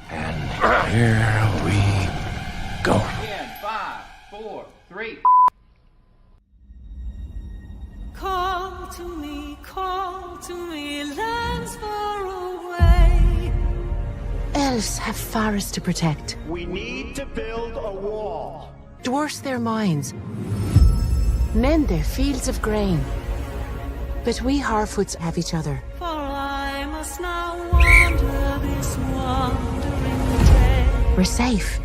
And here we go. Again, 5, 4, 3. Call to me, lands far away. Elves have forests to protect. We need to build a wall. Dwarfs their mines. Men their fields of grain. But we Harfoots have each other. For I must now wander this wandering day. We're safe.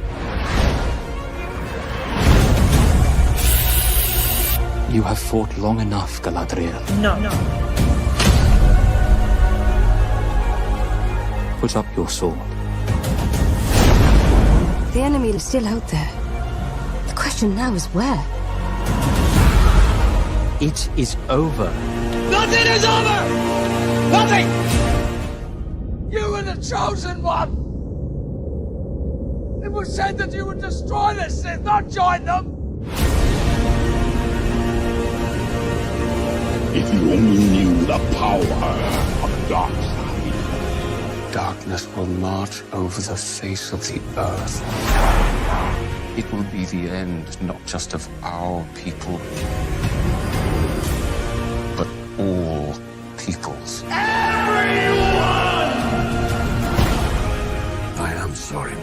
You have fought long enough, Galadriel. No. Put up your sword. The enemy is still out there. The question now is where? It is over. Nothing is over! Nothing! You were the chosen one! It was said that you would destroy the Sith, not join them! If you only knew the power of the dark side. Darkness will march over the face of the earth. It will be the end, not just of our people, but all peoples. Everyone! I am sorry,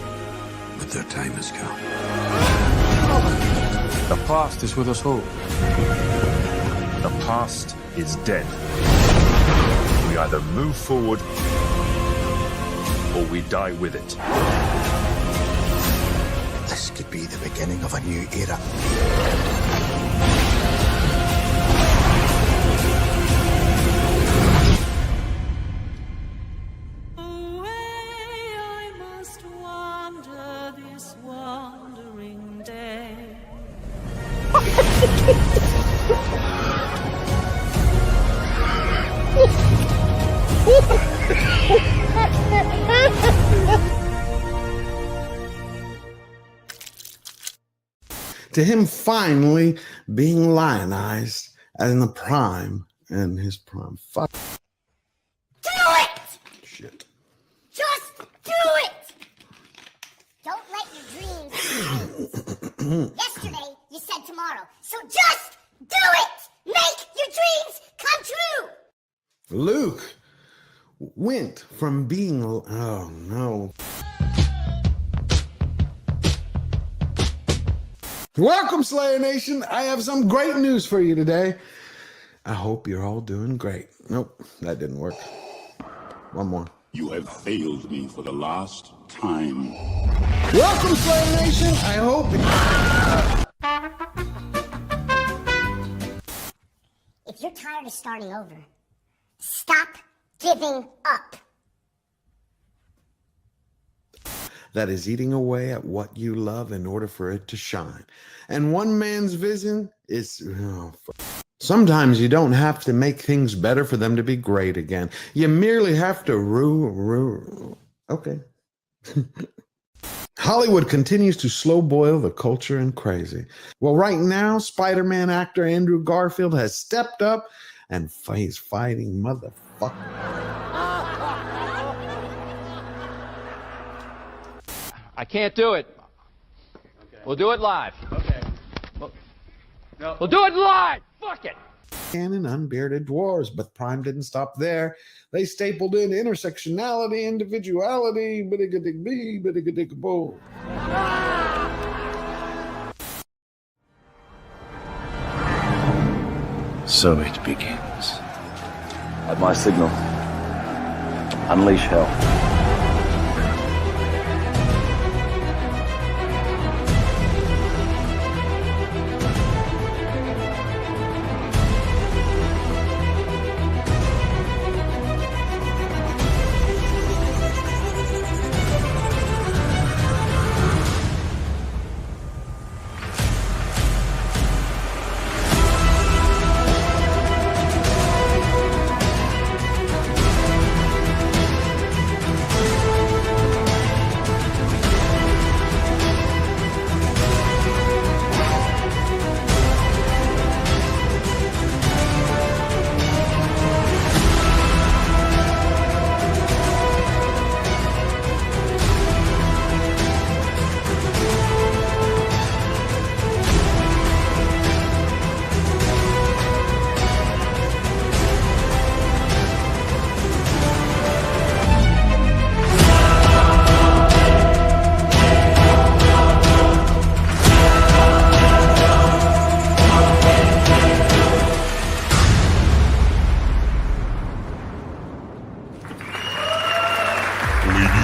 but their time has come. The past is with us all. The past is dead. We either move forward or we die with it. This could be the beginning of a new era. Away I must wander this wandering day. To him finally being lionized in the prime, and his prime. Fuck. Do it! Shit. Just do it! Don't let your dreams end. Yesterday, you said tomorrow. So just do it! Make your dreams come true! Luke went from being, oh no. Welcome, Slayer Nation. I have some great news for you today. I hope you're all doing great. Nope, that didn't work. One more. You have failed me for the last time. Welcome, Slayer Nation. I hope. If you're tired of starting over, stop giving up. That is eating away at what you love in order for it to shine. And one man's vision is... Sometimes you don't have to make things better for them to be great again. You merely have to... Okay. Hollywood continues to slow boil the culture and crazy. Well, right now, Spider-Man actor Andrew Garfield has stepped up and he's fighting motherfucker. I can't do it. Okay. We'll do it live. Okay. We'll do it live. Fuck it. And unbearded dwarves, but Prime didn't stop there. They stapled in intersectionality, individuality, biddiga-dig-bee, biddiga-dig-boo. So it begins. At my signal, unleash hell.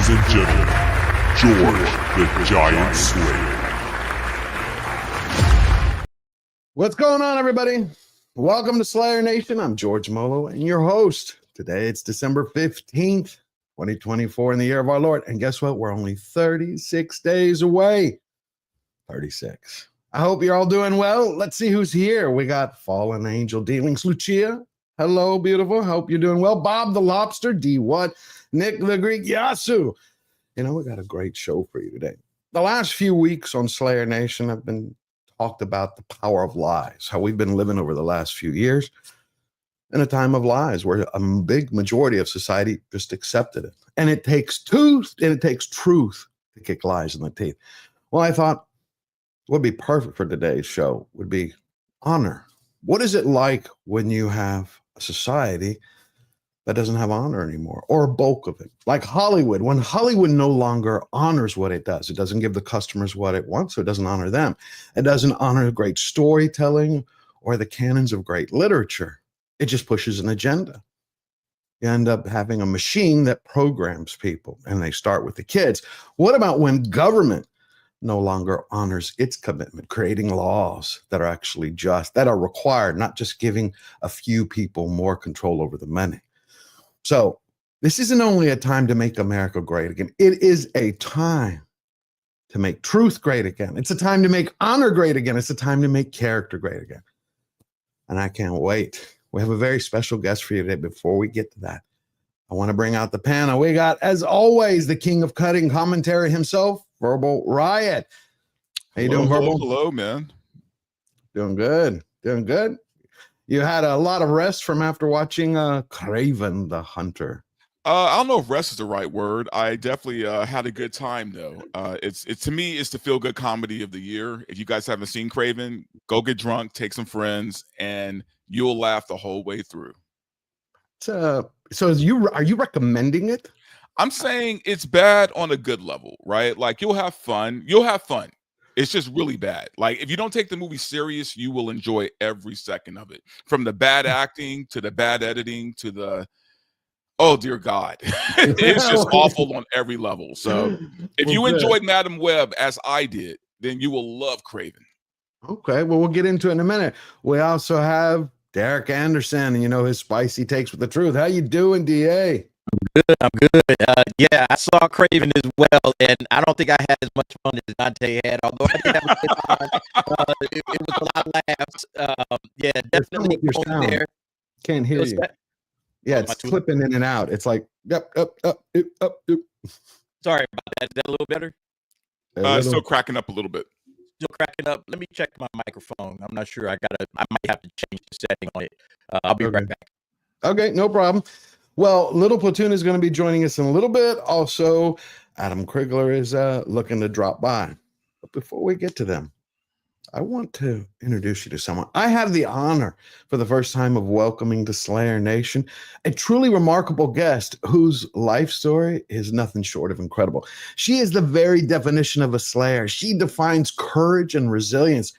Ladies and gentlemen, George the Giant Slayer. What's going on, everybody? Welcome to Slayer Nation. I'm George Molho and your host. Today it's December 15th, 2024 in the year of our Lord. And guess what? We're only 36 days away. 36. I hope you're all doing well. Let's see who's here. We got Fallen Angel Dealings. Lucia, hello, beautiful. Hope you're doing well. Bob the Lobster, D. What? Nick the Greek, Yasu. You know, we got a great show for you today. The last few weeks on Slayer Nation have been talked about the power of lies, how we've been living over the last few years in a time of lies where a big majority of society just accepted it. And it takes truth to kick lies in the teeth. Well, I thought what would be perfect for today's show would be honor. What is it like when you have a society that doesn't have honor anymore, or a bulk of it? Like Hollywood, when Hollywood no longer honors what it doesn't give the customers what it wants, so it doesn't honor them. It doesn't honor great storytelling or the canons of great literature. It just pushes an agenda. You end up having a machine that programs people, and they start with the kids. What about when government no longer honors its commitment, creating laws that are actually just, that are required, not just giving a few people more control over the many? So this isn't only a time to make America great again. It is a time to make truth great again. It's a time to make honor great again. It's a time to make character great again. And I can't wait. We have a very special guest for you today. Before we get to that, I want to bring out the panel. We got, as always, the king of cutting commentary himself, Verbal Riot. How you doing, Verbal? Hello, man. Doing good. Doing good. You had a lot of rest from after watching Kraven the Hunter. I don't know if rest is the right word. I definitely had a good time, though. It's to me, it's the feel-good comedy of the year. If you guys haven't seen Kraven, go get drunk, take some friends, and you'll laugh the whole way through. So are you recommending it? I'm saying it's bad on a good level, right? Like you'll have fun. You'll have fun. It's just really bad. Like if you don't take the movie serious, you will enjoy every second of it. From the bad acting to the bad editing to the, oh dear God, it's just awful on every level. So if you enjoyed Madam Web as I did, then you will love Kraven. Okay, well, we'll get into it in a minute. We also have Derek Anderson, and you know his spicy takes with the truth. How you doing, DA? I'm good. Yeah, I saw Kraven as well, and I don't think I had as much fun as Dante had, although I did have a good time. It was a lot of laughs. Yeah, definitely there. Can't hear you. Yeah, it's clipping in and out. It's like, up. Sorry about that. Is that a little better? Still cracking up a little bit. Still cracking up. Let me check my microphone. I'm not sure. I might have to change the setting on it. I'll be right back. Okay, no problem. Well, Little Platoon is going to be joining us in a little bit. Also, Adam Crigler is looking to drop by. But before we get to them, I want to introduce you to someone. I have the honor for the first time of welcoming to Slayer Nation a truly remarkable guest whose life story is nothing short of incredible. She is the very definition of a Slayer. She defines courage and resilience.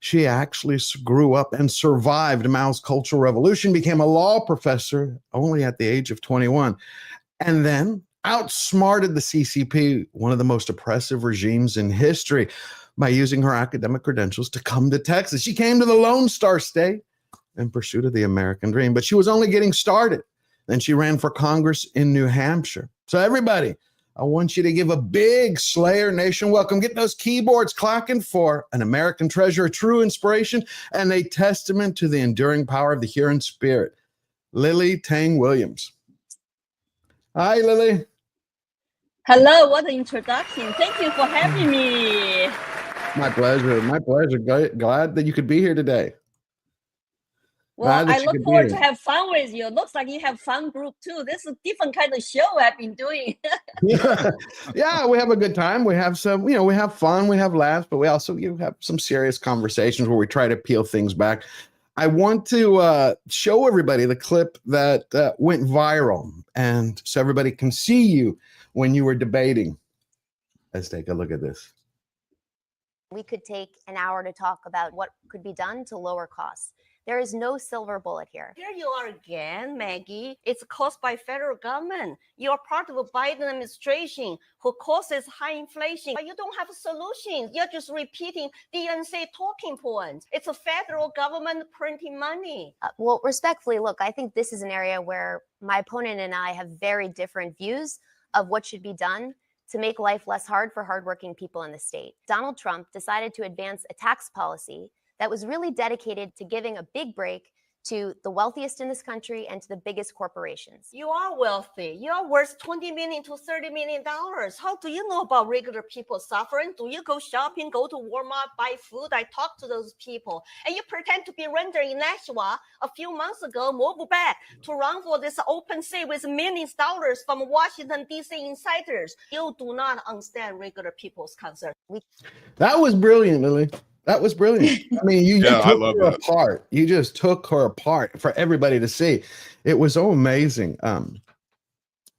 She actually grew up and survived Mao's Cultural Revolution, became a law professor only at the age of 21, and then outsmarted the CCP, one of the most oppressive regimes in history, by using her academic credentials to come to Texas. She came to the Lone Star State in pursuit of the American dream, but she was only getting started. Then she ran for Congress in New Hampshire. So everybody, I want you to give a big Slayer Nation welcome. Get those keyboards clacking for an American treasure, a true inspiration, and a testament to the enduring power of the Huron spirit, Lily Tang Williams. Hi, Lily. Hello, what an introduction. Thank you for having me. My pleasure. My pleasure. Glad that you could be here today. Well, I look forward to have fun with you. Looks like you have fun group too. This is a different kind of show I've been doing. Yeah, we have a good time. We have some, we have fun, we have laughs, but we also have some serious conversations where we try to peel things back. I want to show everybody the clip that went viral, and so everybody can see you when you were debating. Let's take a look at this. We could take an hour to talk about what could be done to lower costs. There is no silver bullet here. Here you are again, Maggie. It's caused by federal government. You're part of a Biden administration who causes high inflation. You don't have solutions. You're just repeating DNC talking points. It's a federal government printing money. Well, respectfully, look, I think this is an area where my opponent and I have very different views of what should be done to make life less hard for hardworking people in the state. Donald Trump decided to advance a tax policy that was really dedicated to giving a big break to the wealthiest in this country and to the biggest corporations. You are wealthy. You are worth $20 million to $30 million. How do you know about regular people suffering? Do you go shopping, go to Walmart, buy food? I talk to those people. And you pretend to be renter in Nashua a few months ago, move back to run for this open seat with millions of dollars from Washington, D.C. insiders. You do not understand regular people's concern. That was brilliant, Lily. That was brilliant. I mean, you took her apart. You just took her apart for everybody to see. It was so amazing.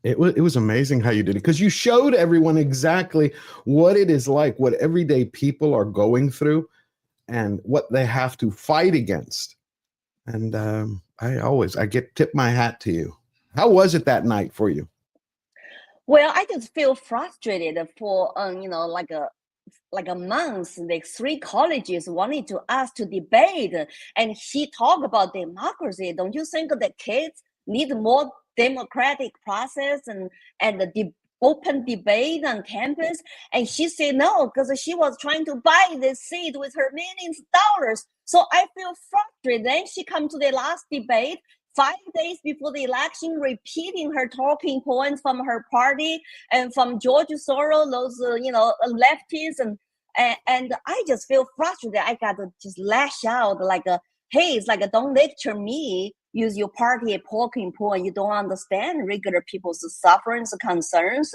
It was amazing how you did it, because you showed everyone exactly what it is like, what everyday people are going through, and what they have to fight against. And I get tip my hat to you. How was it that night for you? Well, I just feel frustrated for like a month. Like 3 colleges wanted to us to debate, and she talked about democracy. Don't you think the kids need more democratic process and the open debate on campus? And she said no, because she was trying to buy this seat with her millions of dollars. So I feel frustrated. Then she come to the last debate 5 days before the election, repeating her talking points from her party and from George Soros, those leftists, and I just feel frustrated. I got to just lash out like hey, it's like don't lecture me. Use your party talking point. You don't understand regular people's sufferings, concerns,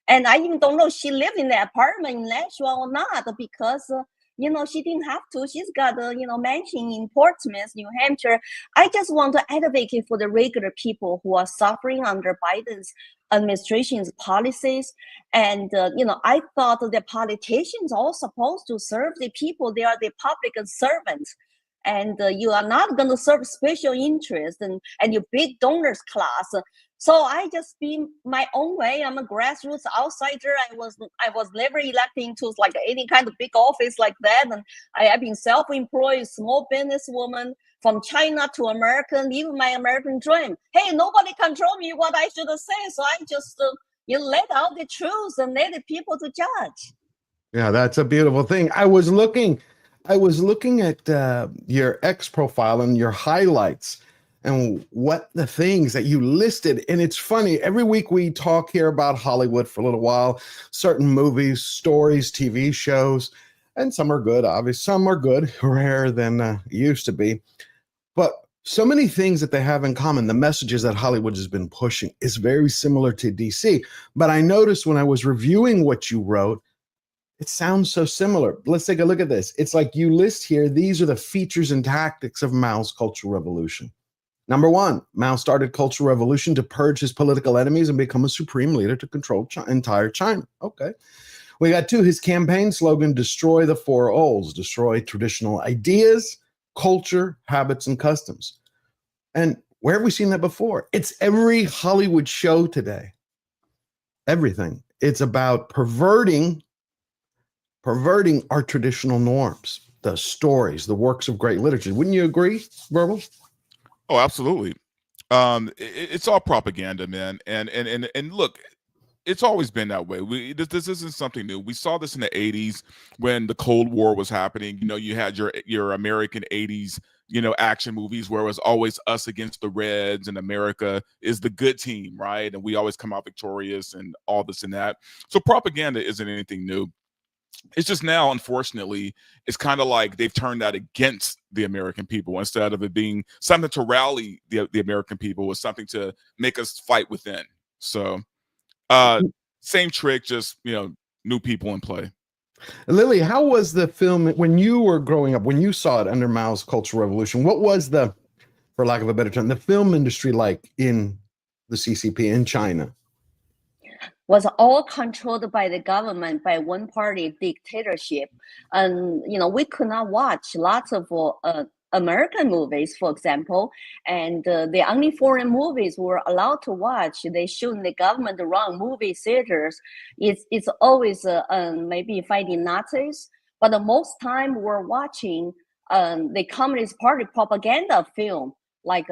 and I even don't know she lived in the apartment in Nashua or not, because she didn't have to. She's got a, mansion in Portsmouth, New Hampshire. I just want to advocate for the regular people who are suffering under Biden's administration's policies. And, I thought the politicians are supposed to serve the people. They are the public servants. And you are not going to serve special interests and your big donors class. So I just be my own way. I'm a grassroots outsider. I was never elected into like any kind of big office like that. And I have been self-employed, small businesswoman from China to America, live my American dream. Hey, nobody control me what I should say. So I just let out the truth and let the people to judge. Yeah, that's a beautiful thing. I was looking at your X profile and your highlights and what the things that you listed. And it's funny, every week we talk here about Hollywood for a little while, certain movies, stories, TV shows, and some are good, obviously. Some are good, rarer than used to be. But so many things that they have in common, the messages that Hollywood has been pushing is very similar to DC. But I noticed when I was reviewing what you wrote, it sounds so similar. Let's take a look at this. It's like you list here, these are the features and tactics of Mao's Cultural Revolution. Number 1, Mao started Cultural Revolution to purge his political enemies and become a supreme leader to control entire China. Okay. We got 2, his campaign slogan, destroy the 4 O's, destroy traditional ideas, culture, habits, and customs. And where have we seen that before? It's every Hollywood show today. Everything. It's about perverting our traditional norms, the stories, the works of great literature. Wouldn't you agree, Verbal? Oh, absolutely. It's all propaganda, man. And look, it's always been that way. This isn't something new. We saw this in the 80s when the Cold War was happening. You had your American 80s, action movies where it was always us against the Reds and America is the good team, right? And we always come out victorious and all this and that. So propaganda isn't anything new. It's just now, unfortunately, it's kind of like they've turned that against the American people instead of it being something to rally the American people, was something to make us fight within. So same trick, just, new people in play. Lily, how was the film when you were growing up, when you saw it under Mao's Cultural Revolution? What was the, for lack of a better term, the film industry like in the CCP in China? Was all controlled by the government, by one party dictatorship. And, we could not watch lots of American movies, for example, and the only foreign movies we're allowed to watch, they show in the government-run movie theaters. It's always maybe fighting Nazis, but the most time we're watching the Communist Party propaganda film, like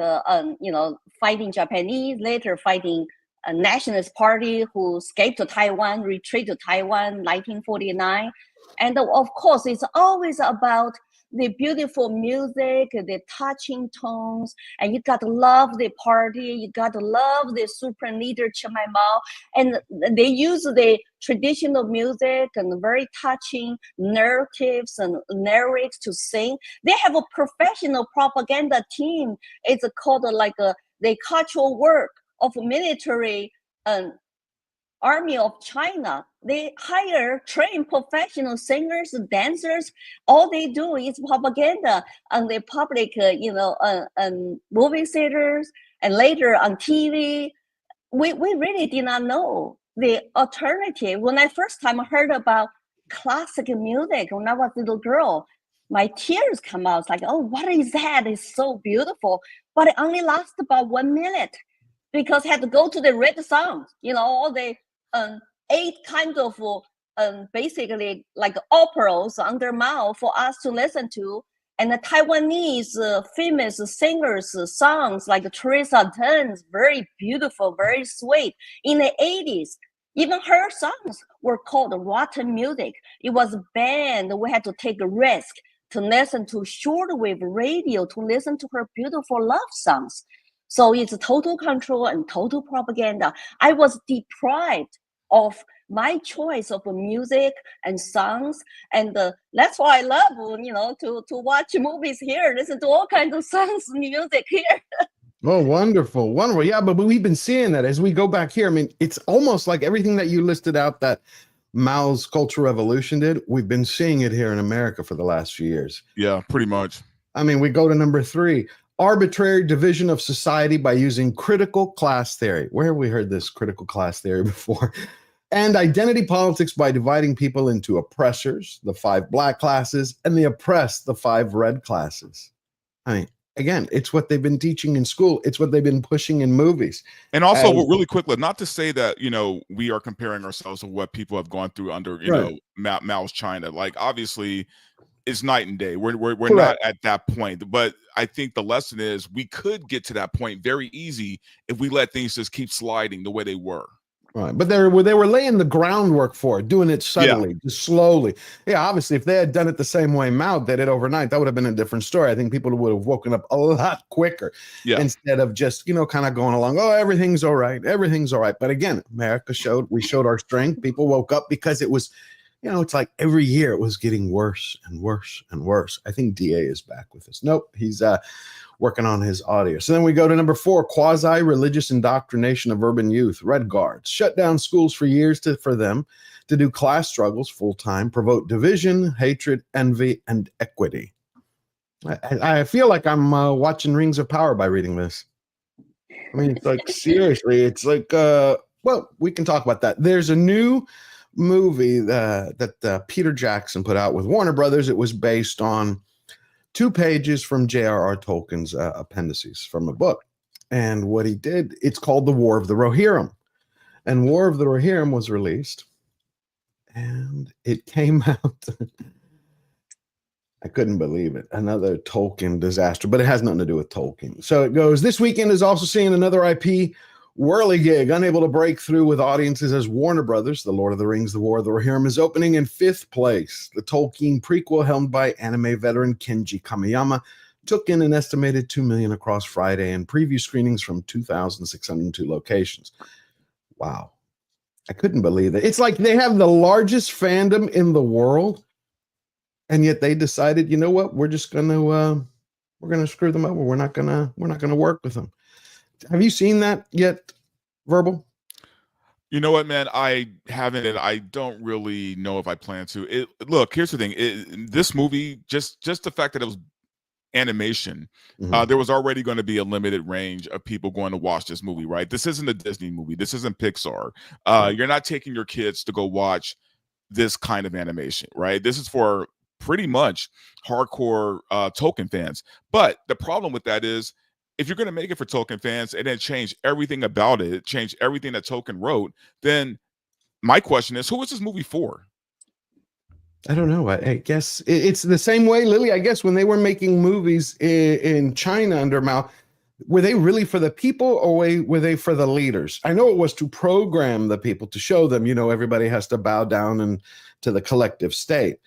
fighting Japanese, later fighting a nationalist party who escaped to Taiwan, retreat to Taiwan, 1949. And of course, it's always about the beautiful music, the touching tones, and you got to love the party, you got to love the supreme leader Chen Mao, and they use the traditional music and very touching narratives and lyrics to sing. They have a professional propaganda team. It's called the cultural work of military Army of China. They hire trained professional singers, dancers. All they do is propaganda on the public, movie theaters and later on TV. We really did not know the alternative. When I first time heard about classic music when I was a little girl, my tears come out. It's like, oh, what is that? It's so beautiful. But it only lasts about 1 minute because I had to go to the red sound, all the 8 kinds of basically like operas under Mao for us to listen to. And the Taiwanese famous singers' songs like Teresa Teng's, very beautiful, very sweet. In the 80s, even her songs were called rotten music. It was banned. We had to take a risk to listen to shortwave radio, to listen to her beautiful love songs. So it's total control and total propaganda. I was deprived of my choice of music and songs, and that's why I love, to watch movies here, listen to all kinds of songs and music here. Oh, wonderful, wonderful. Yeah, but we've been seeing that as we go back here. I mean, it's almost like everything that you listed out that Mao's Cultural Revolution did, we've been seeing it here in America for the last few years. Yeah, pretty much. I mean, we go to number 3. Arbitrary division of society by using critical class theory. Where have we heard this critical class theory before? And identity politics by dividing people into oppressors, the 5 black classes, and the oppressed, the 5 red classes. I mean, again, it's what they've been teaching in school. It's what they've been pushing in movies. And also, really quickly, not to say that, we are comparing ourselves to what people have gone through under, Mao's China. Like, obviously, it's night and day. We're not at that point. But I think the lesson is we could get to that point very easy if we let things just keep sliding the way they were. Right, but they were laying the groundwork for it, doing it subtly, just slowly. Yeah, obviously, if they had done it the same way Mao did it overnight, that would have been a different story. I think people would have woken up a lot quicker instead of just, kind of going along, oh, everything's all right, everything's all right. But again, America we showed our strength. People woke up because it was, it's like every year it was getting worse and worse and worse. I think DA is back with us. Nope, he's working on his audio. So then we go to number 4, quasi-religious indoctrination of urban youth. Red Guards shut down schools for years for them to do class struggles full-time, provoke division, hatred, envy, and equity. I feel like I'm watching Rings of Power by reading this. I mean, it's like, seriously, it's like, well, we can talk about that. There's a new movie that Peter Jackson put out with Warner Brothers. It was based on 2 pages from J.R.R. Tolkien's appendices from a book. And what he did, it's called The War of the Rohirrim. And War of the Rohirrim was released. And it came out. I couldn't believe it. Another Tolkien disaster, but it has nothing to do with Tolkien. So it goes, this weekend is also seeing another IP whirligig, unable to break through with audiences as Warner Brothers, The Lord of the Rings, The War of the Rohirrim, is opening in 5th place. The Tolkien prequel, helmed by anime veteran Kenji Kamiyama, took in an estimated $2 million across Friday and preview screenings from 2,602 locations. Wow. I couldn't believe it. It's like they have the largest fandom in the world, and yet they decided, you know what, we're just gonna screw them over. We're not gonna work with them. Have you seen that yet, Verbal? You know what, man? I haven't, and I don't really know if I plan to. Look, here's the thing. This movie, just the fact that it was animation, there was already going to be a limited range of people going to watch this movie, right? This isn't a Disney movie. This isn't Pixar. You're not taking your kids to go watch this kind of animation, right? This is for pretty much hardcore Tolkien fans. But the problem with that is, if you're going to make it for Tolkien fans and then change everything about it, change everything that Tolkien wrote, then my question is, who is this movie for? I don't know. I guess it's the same way, Lily. I guess when they were making movies in China under Mao, were they really for the people or were they for the leaders? I know it was to program the people, to show them, everybody has to bow down and to the collective state.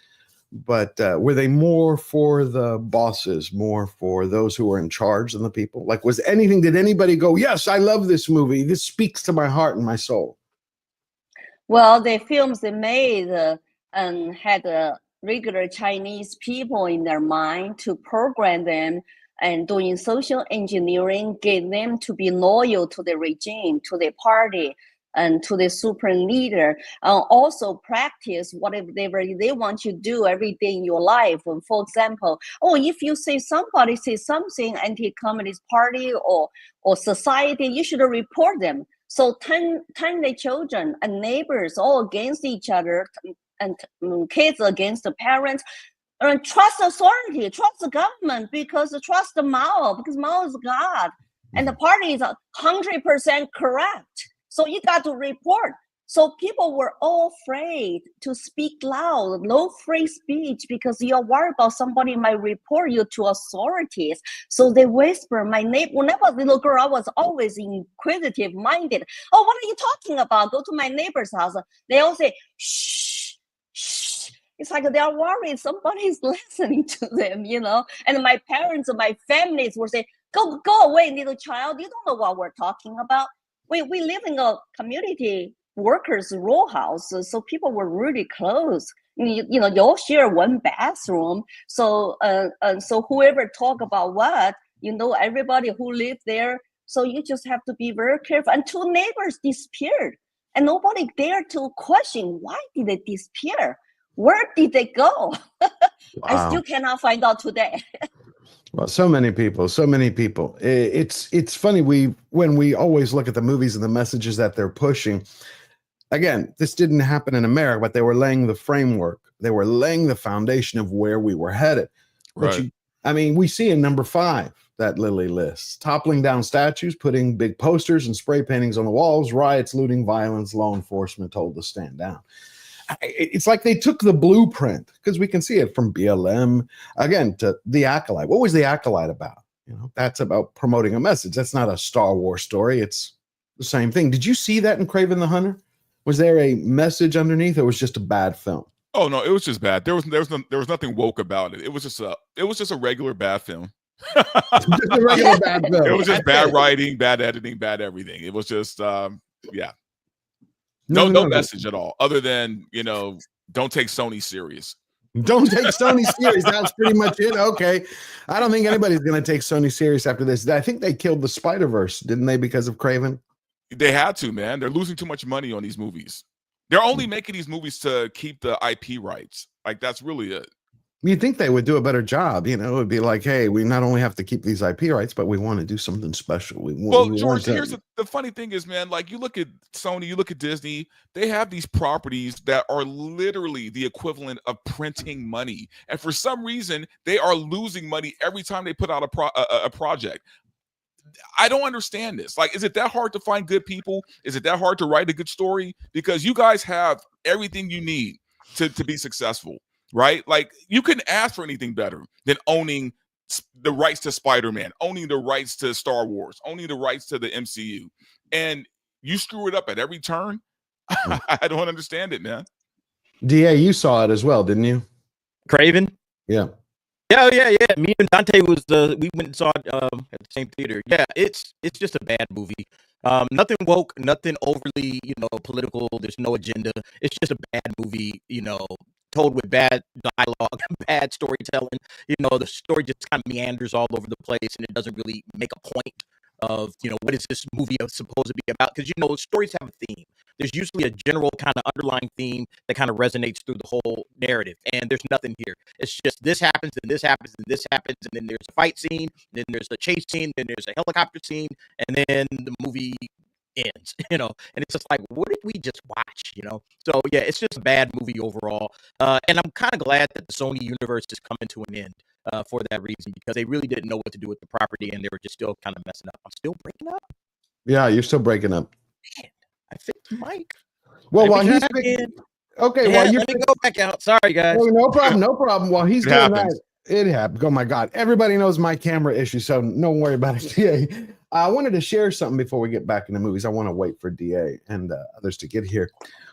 But were they more for the bosses, more for those who were in charge than the people? Like, did anybody go, yes, I love this movie. This speaks to my heart and my soul? Well, the films they made had regular Chinese people in their mind to program them and doing social engineering, get them to be loyal to the regime, to the party, and to the supreme leader. Also practice whatever they want you to do every day in your life. For example, if you say somebody says something anti-communist party or society, you should report them. So turn the children and neighbors all against each other, and kids against the parents. And trust authority, trust the government, because trust the Mao, because Mao is God. And the party is 100% correct. So you got to report. So people were all afraid to speak loud, no free speech, because you're worried about somebody might report you to authorities. So they whisper. My neighbor, when I was a little girl, I was always inquisitive minded. Oh, what are you talking about? Go to my neighbor's house. They all say, shh, shh. It's like they're worried somebody's listening to them, And my parents and my families would say, go away, little child. You don't know what we're talking about. We live in a community workers' row house, so people were really close. You all share one bathroom. So whoever talk about what, everybody who lived there. So you just have to be very careful. And 2 neighbors disappeared, and nobody dared to question why did they disappear. Where did they go? Wow. I still cannot find out today. Well, so many people. It's funny. When we always look at the movies and the messages that they're pushing, again, this didn't happen in America, but they were laying the framework. They were laying the foundation of where we were headed. Right. But we see in number 5 that Lily lists: toppling down statues, putting big posters and spray paintings on the walls, riots, looting, violence, law enforcement told to stand down. It's like they took the blueprint, because we can see it from BLM again to The Acolyte. What was The Acolyte about? That's about promoting a message. That's not a Star Wars story. It's the same thing. Did you see that in Kraven the Hunter? Was there a message underneath, or was it just a bad film? Oh no, it was just bad. There was nothing woke about it. It was just a regular bad film. Just a regular bad film. It was just bad writing, bad editing, bad everything. It was just yeah. No message at all, other than, don't take Sony serious. Don't take Sony serious. That's pretty much it. Okay. I don't think anybody's going to take Sony serious after this. I think they killed the Spider-Verse, didn't they, because of Kraven? They had to, man. They're losing too much money on these movies. They're only making these movies to keep the IP rights. Like, that's really it. You'd think they would do a better job. It would be like, hey, we not only have to keep these IP rights, but we want to do something special. George, here's the funny thing is, man, like, you look at Sony, you look at Disney, they have these properties that are literally the equivalent of printing money. And for some reason, they are losing money every time they put out a project. I don't understand this. Like, is it that hard to find good people? Is it that hard to write a good story? Because you guys have everything you need to be successful. Right? Like, you couldn't ask for anything better than owning the rights to Spider-Man, owning the rights to Star Wars, owning the rights to the MCU. And you screw it up at every turn. I don't understand it, man. DA, you saw it as well, didn't you? Kraven? Yeah. Yeah. Me and Dante we went and saw it at the same theater. Yeah, it's just a bad movie. Nothing woke, nothing overly, political. There's no agenda. It's just a bad movie, told with bad dialogue, bad storytelling. The story just kind of meanders all over the place, and it doesn't really make a point of, what is this movie supposed to be about? Because, stories have a theme. There's usually a general kind of underlying theme that kind of resonates through the whole narrative, and there's nothing here. It's just this happens, and this happens, and this happens, and then there's a fight scene, then there's a chase scene, then there's a helicopter scene, and then the movie ends, you know, and it's just like, what did we just watch, you know? So yeah, it's just a bad movie overall. And I'm kind of glad that the Sony universe is coming to an end for that reason, because they really didn't know what to do with the property and they were just still kind of messing up. I'm still breaking up. Yeah, you're still breaking up. Man, I fixed the mic. Well, while he's okay, while you let me go back out. Sorry, guys. no problem, no problem. While he's It doing happens. that, it happened. Oh my God, everybody knows my camera issue, so don't worry about it. DA, I wanted to share something before we get back into movies. I want to wait for DA and others to get here.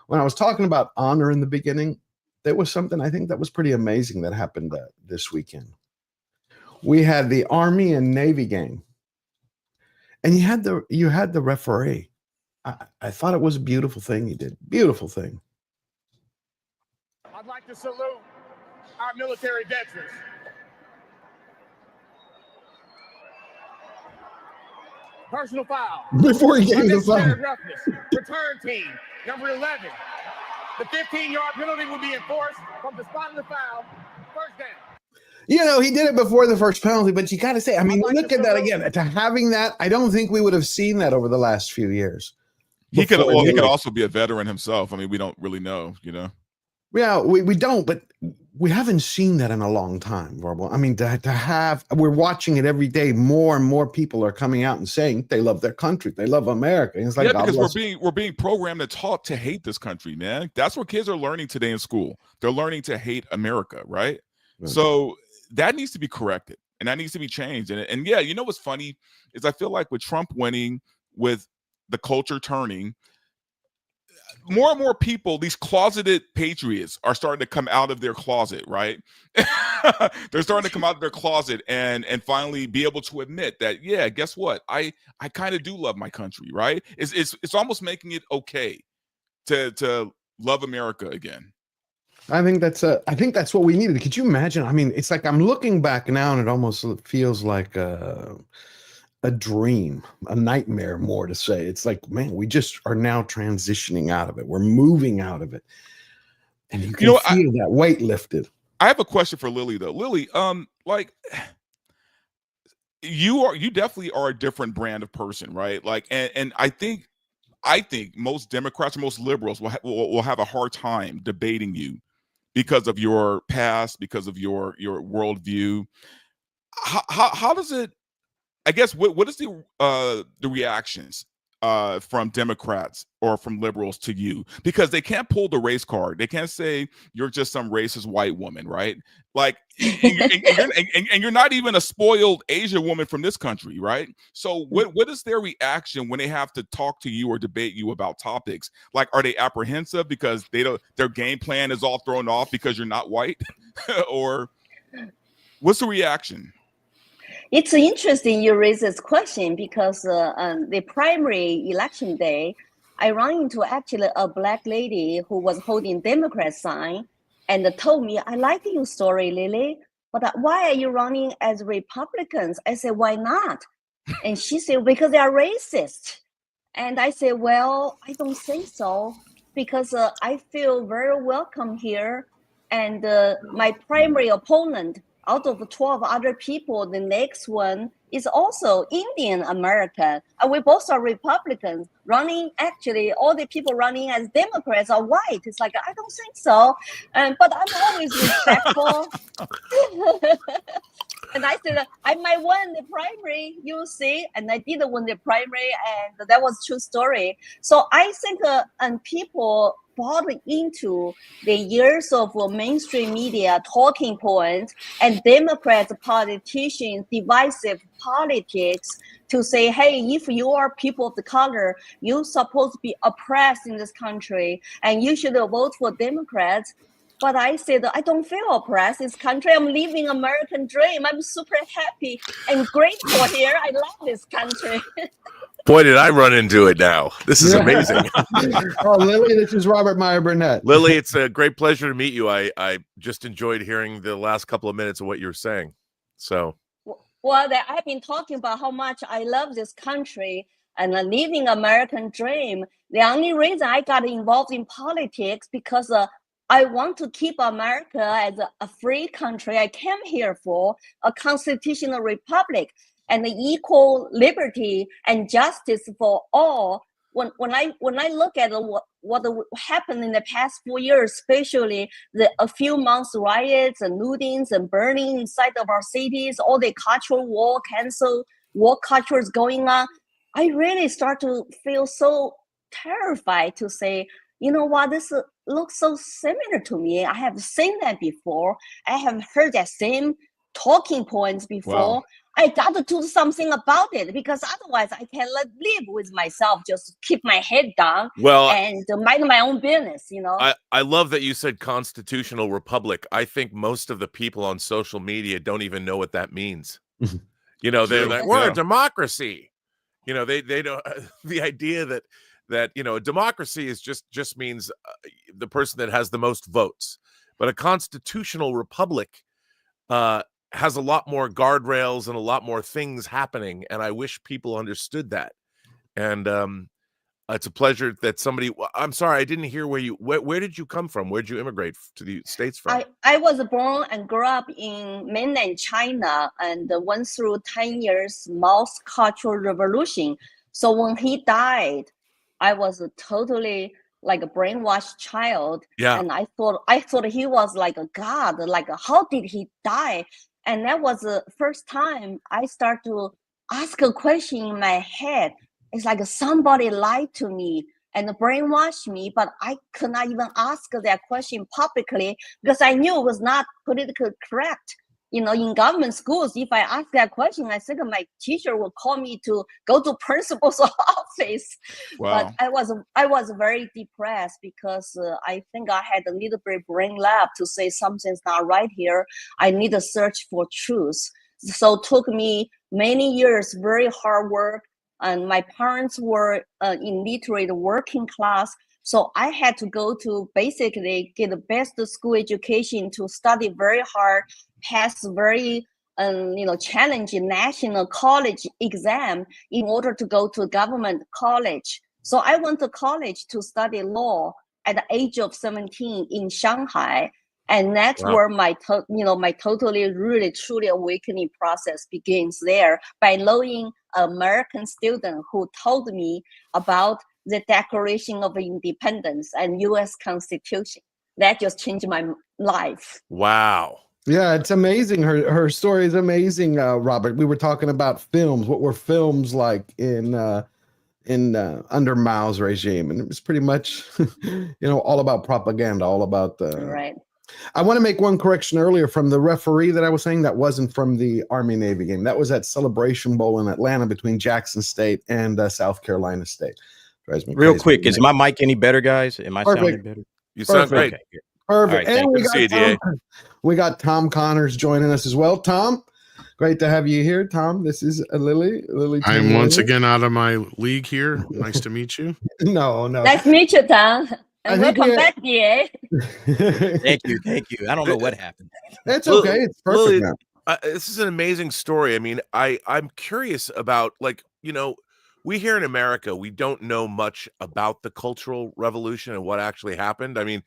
When I was talking about honor in the beginning, there was something I think that was pretty amazing that happened this weekend. We had the Army and Navy game, and you had the referee. I thought it was a beautiful thing he did. Beautiful thing. I'd like to salute our military veterans. Personal foul. Before he gave the foul. Unnecessary roughness. Return team, number 11. The 15-yard penalty will be enforced from the spot of the foul. First down. You know, he did it before the first penalty, but you got to say, I mean, look at that again. To having that, I don't think we would have seen that over the last few years. He could also be a veteran himself. I mean, we don't really know, you know. Yeah, we don't, but we haven't seen that in a long time, Verbal. I mean, to have, we're watching it every day. More and more people are coming out and saying they love their country, they love America. And it's like, yeah, because we're being programmed and taught to hate this country, man. That's what kids are learning today in school. They're learning to hate America, right? So that needs to be corrected, and that needs to be changed. And yeah, you know what's funny is I feel like with Trump winning, with the culture turning, more and more people, these closeted patriots, are starting to come out of their closet, right? They're starting to come out of their closet and finally be able to admit that, yeah, guess what? I kind of do love my country, right? It's almost making it okay to love America again. I think that's what we needed. Could you imagine? I mean, it's like I'm looking back now, and it almost feels like a dream, a nightmare, more to say. It's like, man, we just are now transitioning out of it. We're moving out of it, and you can feel that weight lifted. I have a question for Lily, though. Lily, like, you definitely are a different brand of person, right? Like, and I think most Democrats or most liberals will have a hard time debating you because of your past, because of your worldview. How does it? I guess what is the reactions from Democrats or from liberals to you? Because they can't pull the race card. They can't say you're just some racist white woman, right? Like, and you're not even a spoiled Asian woman from this country, right? So what is their reaction when they have to talk to you or debate you about topics? Like, are they apprehensive because their game plan is all thrown off because you're not white? Or what's the reaction? It's interesting you raise this question because the primary election day, I ran into actually a black lady who was holding Democrat sign and told me, I like your story, Lily, but why are you running as Republicans? I said, why not? And she said, because they are racist. And I said, well, I don't think so, because I feel very welcome here. And my primary opponent, out of 12 other people, the next one is also Indian American. And we both are Republicans. Actually, all the people running as Democrats are white. It's like, I don't think so. But I'm always respectful. And I said, I might win the primary, you see. And I did win the primary, and that was true story. So I think people bought into the years of mainstream media talking points and Democrats, politicians, divisive politics to say, hey, if you are people of the color, you're supposed to be oppressed in this country and you should vote for Democrats. But I said, I don't feel oppressed in this country. I'm living American dream. I'm super happy and grateful here. I love this country. Boy, did I run into it now. This is amazing. Oh, Lily, this is Robert Meyer Burnett. Lily, it's a great pleasure to meet you. I just enjoyed hearing the last couple of minutes of what you were saying. So, well, I've been talking about how much I love this country and living American dream. The only reason I got involved in politics because I want to keep America as a free country. I came here for a constitutional republic and the equal liberty and justice for all. when I look at what happened in the past 4 years, especially a few months riots and lootings and burning inside of our cities, all the cultural war, cancel war culture is going on, I really start to feel so terrified to say, you know what, this looks so similar to me. I have seen that before. I have heard that same talking points before. Wow. I got to do something about it, because otherwise I cannot live with myself, just keep my head down and mind my own business, you know. I love that you said constitutional republic. I think most of the people on social media don't even know what that means. You know, they're like, we're a democracy. You know, they don't the idea that you know, a democracy is just means the person that has the most votes. But a constitutional republic has a lot more guardrails and a lot more things happening, and I wish people understood that. And it's a pleasure that somebody. I'm sorry, I didn't hear where did you come from? Where did you immigrate to the States from? I was born and grew up in mainland China and went through 10 years Mao's Cultural Revolution. So when he died, I was totally like a brainwashed child. Yeah. And I thought he was like a god. Like, how did he die? And that was the first time I start to ask a question in my head. It's like somebody lied to me and brainwashed me, but I could not even ask that question publicly because I knew it was not politically correct. You know, in government schools, if I ask that question, I think my teacher will call me to go to principal's office. Wow. But I was very depressed because I think I had a little bit brain left to say something's not right here. I need to search for truth. So it took me many years, very hard work. And my parents were illiterate working class. So I had to go to basically get the best school education to study very hard, pass very challenging national college exam in order to go to government college. So I went to college to study law at the age of 17 in Shanghai. And that's where my totally, really, truly awakening process begins there by knowing an American student who told me about the Declaration of Independence and U.S. Constitution. That just changed my life. Wow. Yeah, it's amazing. Her story is amazing, Robert. We were talking about films. What were films like in under Mao's regime? And it was pretty much, all about propaganda, all about the right. I want to make one correction earlier from the referee that I was saying. That wasn't from the Army-Navy game. That was at Celebration Bowl in Atlanta between Jackson State and South Carolina State. Drives me Real crazy. quick, is my mic any better, guys? Am I sounding better? You sound great. Okay, good. Perfect. All right, and we got Tom Connors joining us as well. Tom, great to have you here. Tom, this is Lily. I'm once again out of my league here. Nice to meet you. No. Nice to meet you, Tom. And welcome back, DA. Thank you. I don't know what happened. That's okay. It's perfect Lily, now. This is an amazing story. I mean, I'm curious about, we here in America, we don't know much about the Cultural Revolution and what actually happened. I mean,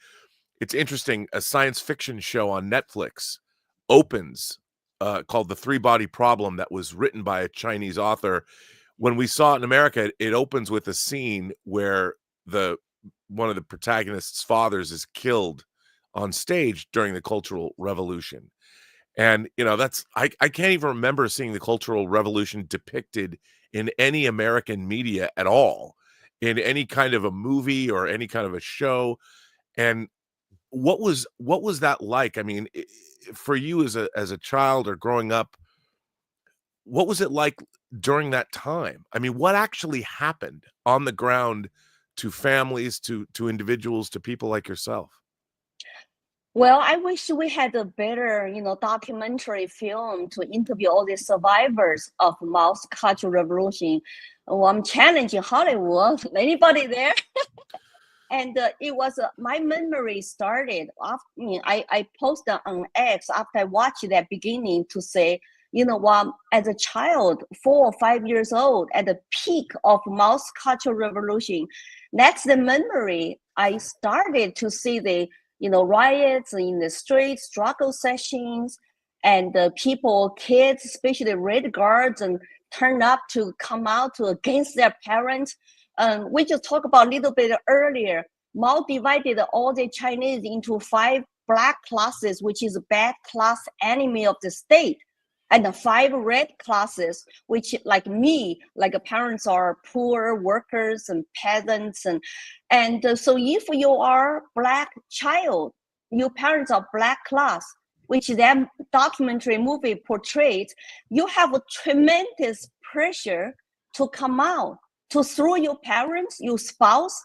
it's interesting. A science fiction show on Netflix opens called The Three-Body Problem that was written by a Chinese author. When we saw it in America, it opens with a scene where one of the protagonist's fathers is killed on stage during the Cultural Revolution. And, I can't even remember seeing the Cultural Revolution depicted in any American media at all, in any kind of a movie or any kind of a show. And what was that like? I mean, for you as a child or growing up, what was it like during that time? I mean, what actually happened on the ground to families, to individuals, to people like yourself? Well, I wish we had a better, documentary film to interview all the survivors of Mao's Cultural Revolution. Well, I'm challenging Hollywood. Anybody there? And it was my memory started after I posted on X after I watched that beginning to say, you know what, as a child, 4 or 5 years old, at the peak of Mao's Cultural Revolution, that's the memory. I started to see the riots in the streets, struggle sessions, and people, kids, especially Red Guards, and turn up to come out to against their parents. We just talked about a little bit earlier. Mao divided all the Chinese into 5 black classes, which is bad class enemy of the state, and the 5 red classes, which like me, like parents are poor workers and peasants, and so if you are black child, your parents are black class, which that documentary movie portrays, you have a tremendous pressure to come out, to throw your parents, your spouse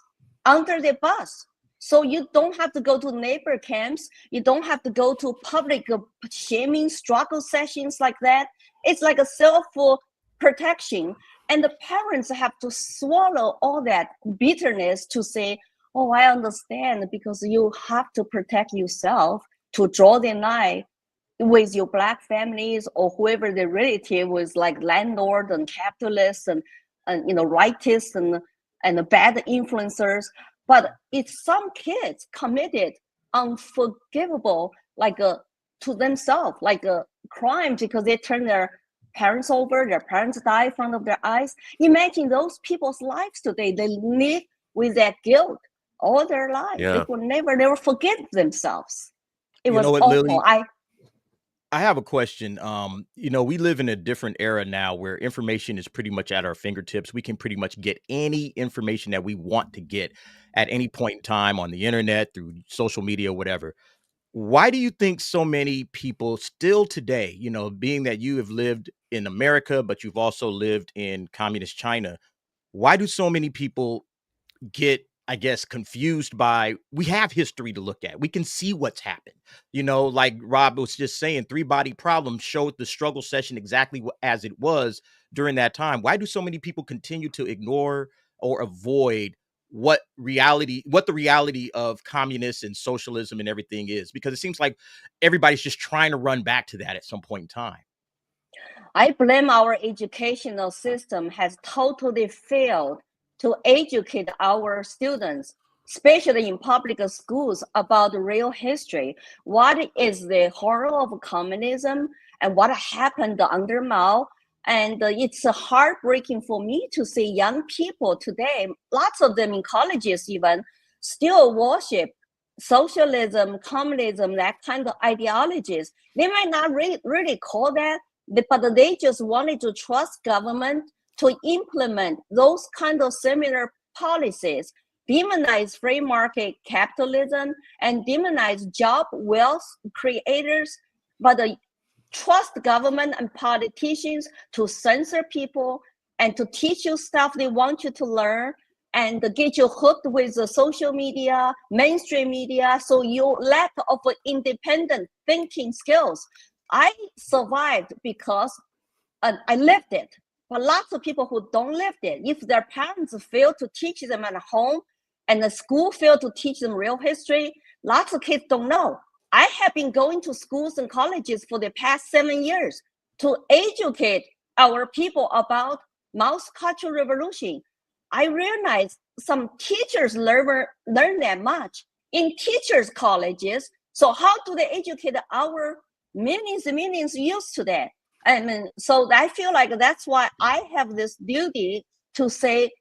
under the bus. So you don't have to go to neighbor camps. You don't have to go to public shaming struggle sessions like that. It's like a self-protection. And the parents have to swallow all that bitterness to say, oh, I understand, because you have to protect yourself, to draw the line with your black families or whoever the relative was, like landlord and capitalists and rightists and bad influencers. But it's some kids committed unforgivable, to themselves, like a crime, because they turn their parents over, their parents die in front of their eyes. Imagine those people's lives today. They live with that guilt all their lives. Yeah. They will never forgive themselves. It You was know what, awful. Lily? I have a question. We live in a different era now where information is pretty much at our fingertips. We can pretty much get any information that we want to get at any point in time on the internet, through social media, whatever. Why do you think so many people still today, being that you have lived in America, but you've also lived in communist China, why do so many people get, I guess, confused by, we have history to look at. We can see what's happened. Like Rob was just saying, 3 Body Problem showed the struggle session exactly as it was during that time. Why do so many people continue to ignore or avoid what the reality of communists and socialism and everything is? Because it seems like everybody's just trying to run back to that at some point in time. I blame our educational system has totally failed to educate our students, especially in public schools, about the real history. What is the horror of communism and what happened under Mao? And it's heartbreaking for me to see young people today, lots of them in colleges even, still worship socialism, communism, that kind of ideologies. They might not really call that, but they just wanted to trust government to implement those kind of similar policies, demonize free market capitalism and demonize job wealth creators, but trust government and politicians to censor people and to teach you stuff they want you to learn and get you hooked with the social media, mainstream media, so you lack of independent thinking skills. I survived because I lived it. But lots of people who don't live it, if their parents fail to teach them at home and the school fail to teach them real history, lots of kids don't know. I have been going to schools and colleges for the past 7 years to educate our people about Mao's Cultural Revolution. I realized some teachers learn that much in teachers' colleges. So how do they educate our millions and millions of youth today? So I feel like that's why I have this duty to say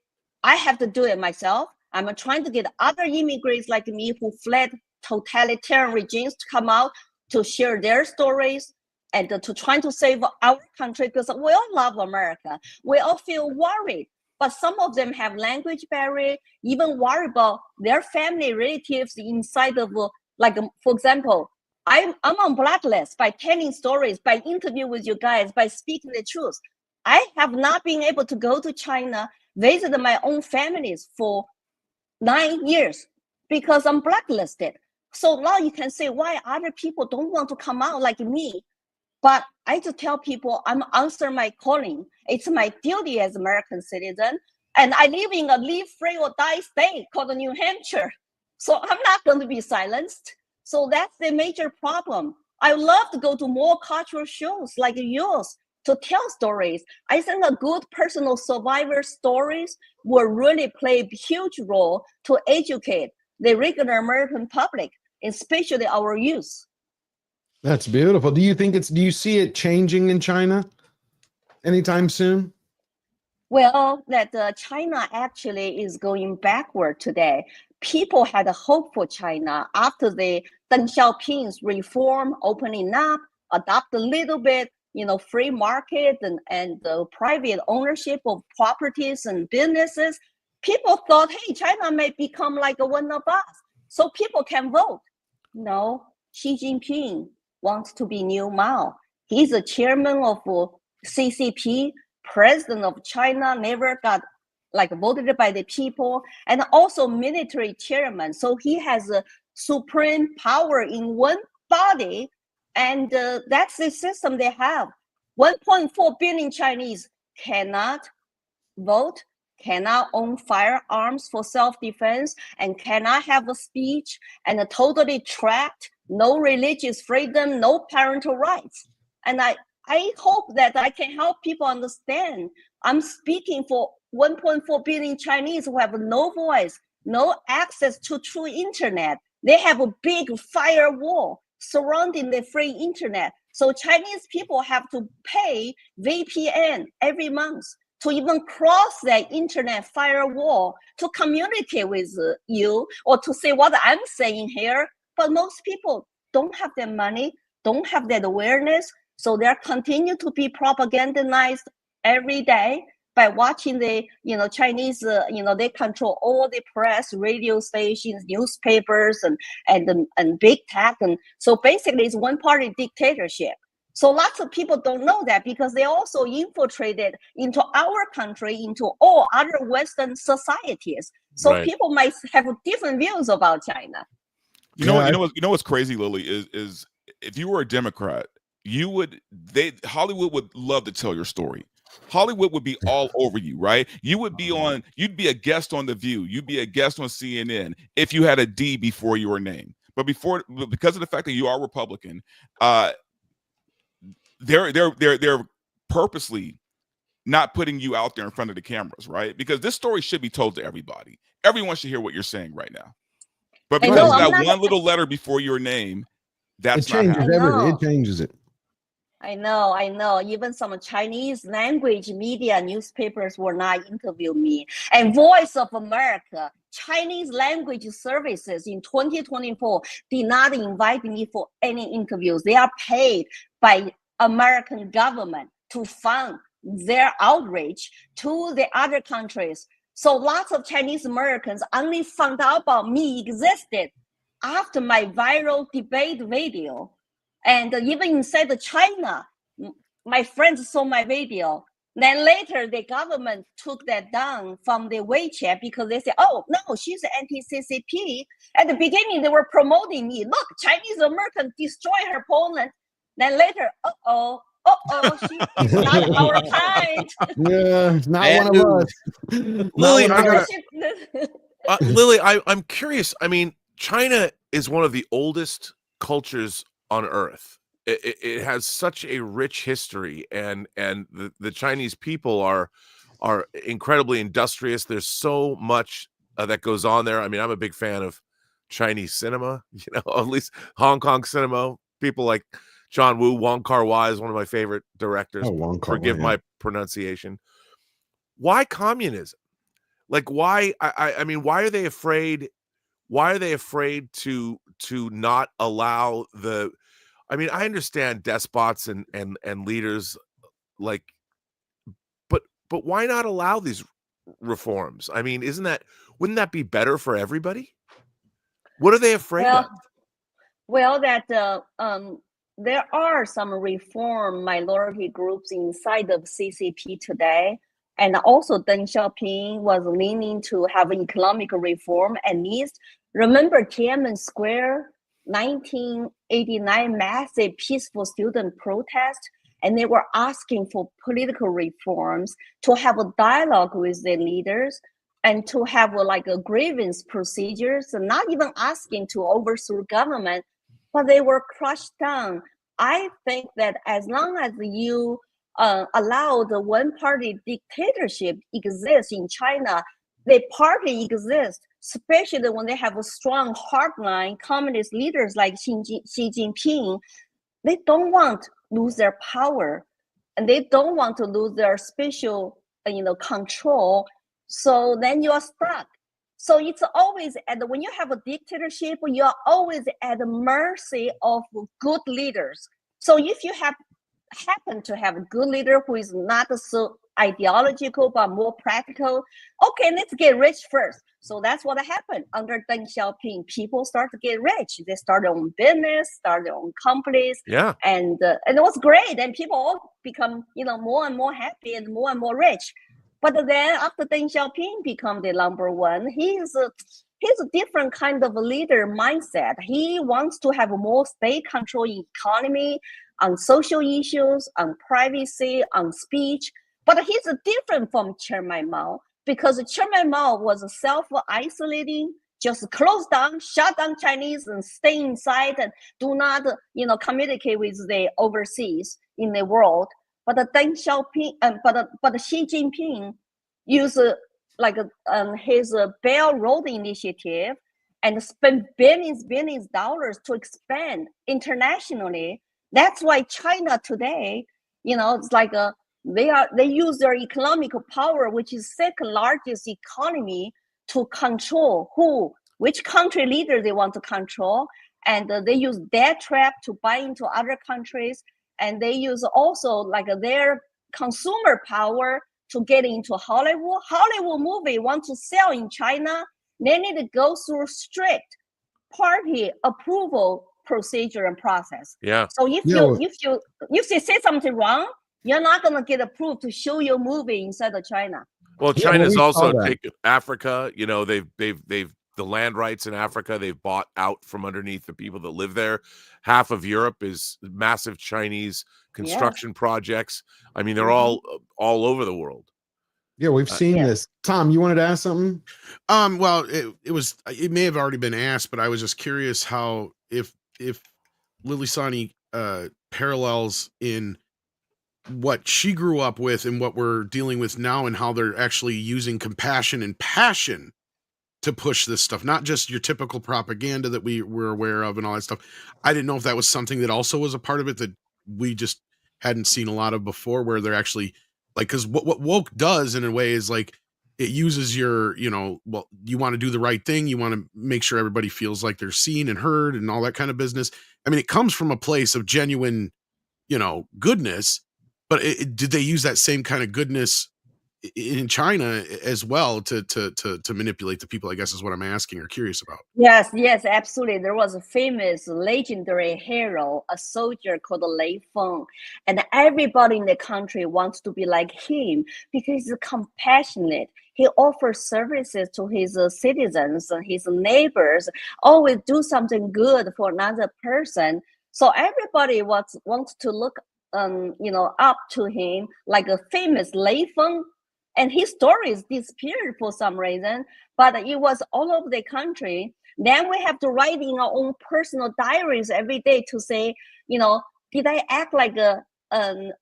I have to do it myself. I'm trying to get other immigrants like me who fled totalitarian regimes to come out to share their stories and to try to save our country, because we all love America. We all feel worried, but some of them have language barrier, even worry about their family relatives inside of, for example, I'm on blacklist by telling stories, by interview with you guys, by speaking the truth. I have not been able to go to China, visit my own families for 9 years because I'm blacklisted. So now you can say why other people don't want to come out like me. But I just tell people I'm answering my calling. It's my duty as American citizen. And I live in a live free or die state called New Hampshire. So I'm not going to be silenced. So that's the major problem. I love to go to more cultural shows like yours to tell stories. I think a good personal survivor stories will really play a huge role to educate the regular American public, especially our youth. That's beautiful. Do you see it changing in China anytime soon? Well, that China actually is going backward today. People had a hope for China after the Deng Xiaoping's reform, opening up, adopt a little bit, free market and the private ownership of properties and businesses. People thought, hey, China may become like one of us, so people can vote. No, Xi Jinping wants to be new Mao. He's the chairman of CCP, president of China, never got voted by the people, and also military chairman. So he has a supreme power in one body, and that's the system they have. 1.4 billion Chinese cannot vote, cannot own firearms for self-defense, and cannot have a speech, and are totally trapped, no religious freedom, no parental rights. And I hope that I can help people understand. I'm speaking for 1.4 billion Chinese who have no voice, no access to true internet. They have a big firewall surrounding the free internet. So Chinese people have to pay VPN every month to even cross that internet firewall to communicate with you or to say what I'm saying here. But most people don't have that money, don't have that awareness. So they're continue to be propagandized every day by watching the, Chinese, they control all the press, radio stations, newspapers, and big tech. And so basically it's one-party dictatorship. So lots of people don't know that because they also infiltrated into our country, into all other Western societies. So people might have different views about China. You know what's crazy, Lily, is if you were a Democrat, Hollywood would love to tell your story. Hollywood would be all over you, right? You'd be a guest on The View. You'd be a guest on CNN if you had a D before your name. But because of the fact that you are Republican, they're purposely not putting you out there in front of the cameras, right? Because this story should be told to everybody. Everyone should hear what you're saying right now. But because of that one little letter before your name, that's not happening. It changes it. I know. Even some Chinese language media newspapers will not interview me. And Voice of America, Chinese language services in 2024 did not invite me for any interviews. They are paid by American government to fund their outreach to the other countries. So lots of Chinese Americans only found out about me existed after my viral debate video. And even inside China, my friends saw my video. Then later, the government took that down from the WeChat because they said, oh, no, she's anti-CCP. At the beginning, they were promoting me. Look, Chinese Americans destroy her Poland. Then later, she's not our kind. Yeah, not one of us. Lily, Lily, I'm curious. I mean, China is one of the oldest cultures on Earth. It has such a rich history, and the Chinese people are incredibly industrious. There's so much that goes on there. I mean, I'm a big fan of Chinese cinema, at least Hong Kong cinema. People like John Woo, Wong Kar-wai is one of my favorite directors. Forgive my pronunciation. Why communism? Like, why? I mean, why are they afraid? Why are they afraid to not allow the? I mean, I understand despots and leaders, like, but why not allow these reforms? I mean, wouldn't that be better for everybody? What are they afraid of? Well, that there are some reform minority groups inside of CCP today. And also Deng Xiaoping was leaning to have economic reform at least. Remember Tiananmen Square, 1989 massive peaceful student protest, and they were asking for political reforms, to have a dialogue with the leaders, and to have a grievance procedures, and not even asking to overthrow government, but they were crushed down. I think that as long as you allow the one-party dictatorship exists in China, the party exists, especially when they have a strong hardline communist leaders like Xi Jinping. They don't want to lose their power, and they don't want to lose their special control. So then you are stuck. So it's always when you have a dictatorship, you are always at the mercy of good leaders. So if you happen to have a good leader who is not so ideological but more practical, okay, let's get rich first. So that's what happened under Deng Xiaoping. People start to get rich. They start their own business, start their own companies. Yeah. And it was great. And people all become, more and more happy and more rich. But then after Deng Xiaoping become the number one, he's a different kind of a leader mindset. He wants to have more state control in economy, on social issues, on privacy, on speech. But he's different from Chairman Mao, because Chairman Mao was self-isolating, just close down, shut down Chinese and stay inside and do not, communicate with the overseas in the world. But Deng Xiaoping, but Xi Jinping used his Belt Road initiative and spent billions of dollars to expand internationally. That's why China today, it's like they use their economic power, which is second largest economy, to control which country leader they want to control, and they use debt trap to buy into other countries. And they use also their consumer power to get into Hollywood. Hollywood movie want to sell in China, they need to go through strict party approval procedure and process. Yeah. So if you say something wrong, you're not gonna get approved to show your movie inside of China. Well, China's also taken Africa. They've the land rights in Africa. They've bought out from underneath the people that live there. Half of Europe is massive Chinese construction projects. I mean, they're all over the world. Yeah, we've seen this. Tom, you wanted to ask something? Well, it may have already been asked, but I was just curious how if Lily Sani parallels in what she grew up with and what we're dealing with now, and how they're actually using compassion and passion to push this stuff, not just your typical propaganda that we were aware of and all that stuff. I didn't know if that was something that also was a part of it that we just hadn't seen a lot of before, where they're actually because what woke does in a way is it uses your, you want to do the right thing. You want to make sure everybody feels like they're seen and heard and all that kind of business. I mean, it comes from a place of genuine, goodness, but did they use that same kind of goodness in China as well to manipulate the people, I guess is what I'm asking or curious about. Yes, absolutely. There was a famous legendary hero, a soldier called Lei Feng, and everybody in the country wants to be like him because he's compassionate. He offers services to his citizens, his neighbors, always do something good for another person. So everybody wants to look up to him, like a famous Lei Feng. And his stories disappeared for some reason, but it was all over the country. Then we have to write in our own personal diaries every day to say, did I act like an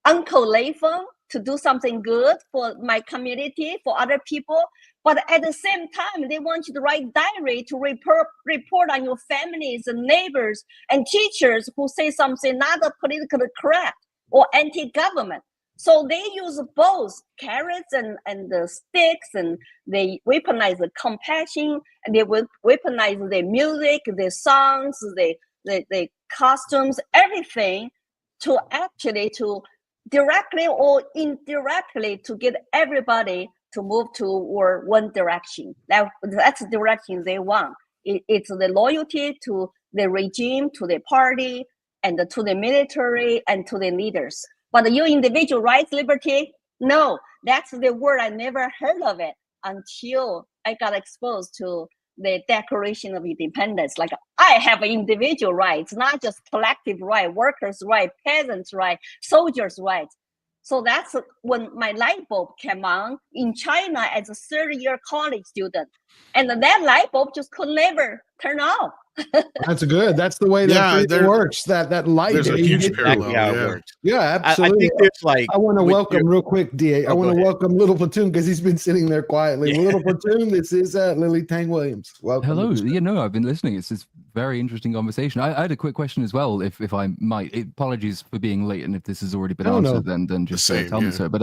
Uncle Lei Feng to do something good for my community, for other people? But at the same time, they want you to write diary to report on your families and neighbors and teachers who say something not politically correct or anti-government. So they use both carrots and the sticks, and they weaponize the compassion, and they weaponize the music, the songs, the costumes, everything to directly or indirectly to get everybody to move toward one direction. That's the direction they want. It's the loyalty to the regime, to the party, and to the military, and to the leaders. But your individual rights, liberty, no, that's the word. I never heard of it until I got exposed to the Declaration of Independence. Like, I have individual rights, not just collective right, workers' right, peasants' right, soldiers' rights. So that's when my light bulb came on in China as a third-year college student. And that light bulb just could never turn off. That's good. That's the way that works. That light. There's a huge parallel. Yeah, absolutely. I think there's I want to welcome real quick, DA. I want to welcome Little Platoon because he's been sitting there quietly. Yeah. Little Platoon, this is Lily Tang Williams. Welcome. Hello. I've been listening. It's this very interesting conversation. I had a quick question as well, if I might. Apologies for being late, and if this has already been answered, then just tell me so. But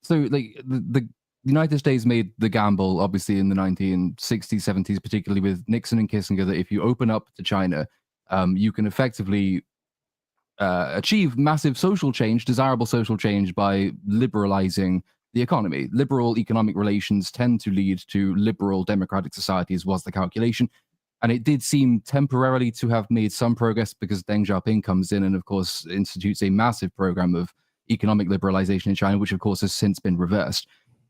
So like the United States made the gamble, obviously, in the 1960s, 70s, particularly with Nixon and Kissinger, that if you open up to China, you can effectively achieve massive social change, desirable social change, by liberalizing the economy. Liberal economic relations tend to lead to liberal democratic societies, was the calculation. And it did seem temporarily to have made some progress because Deng Xiaoping comes in and, of course, institutes a massive program of economic liberalization in China, which, of course, has since been reversed.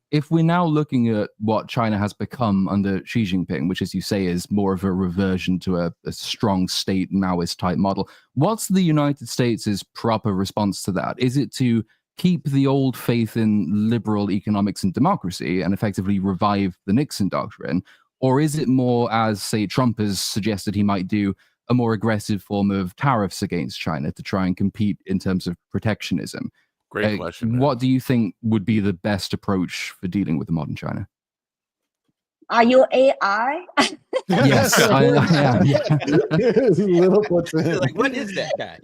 If we're now looking at what China has become under Xi Jinping, which, as you say, is more of a reversion to a strong state Maoist type model, what's the United States' proper response to that? Is it to keep the old faith in liberal economics and democracy and effectively revive the Nixon doctrine? Or is it more, as, say, Trump has suggested he might do, a more aggressive form of tariffs against China to try and compete in terms of protectionism? Great question, man. What do you think would be the best approach for dealing with the modern China? Are you AI? Yes, I am. Yeah. Little Platoon. Like, what is that guy?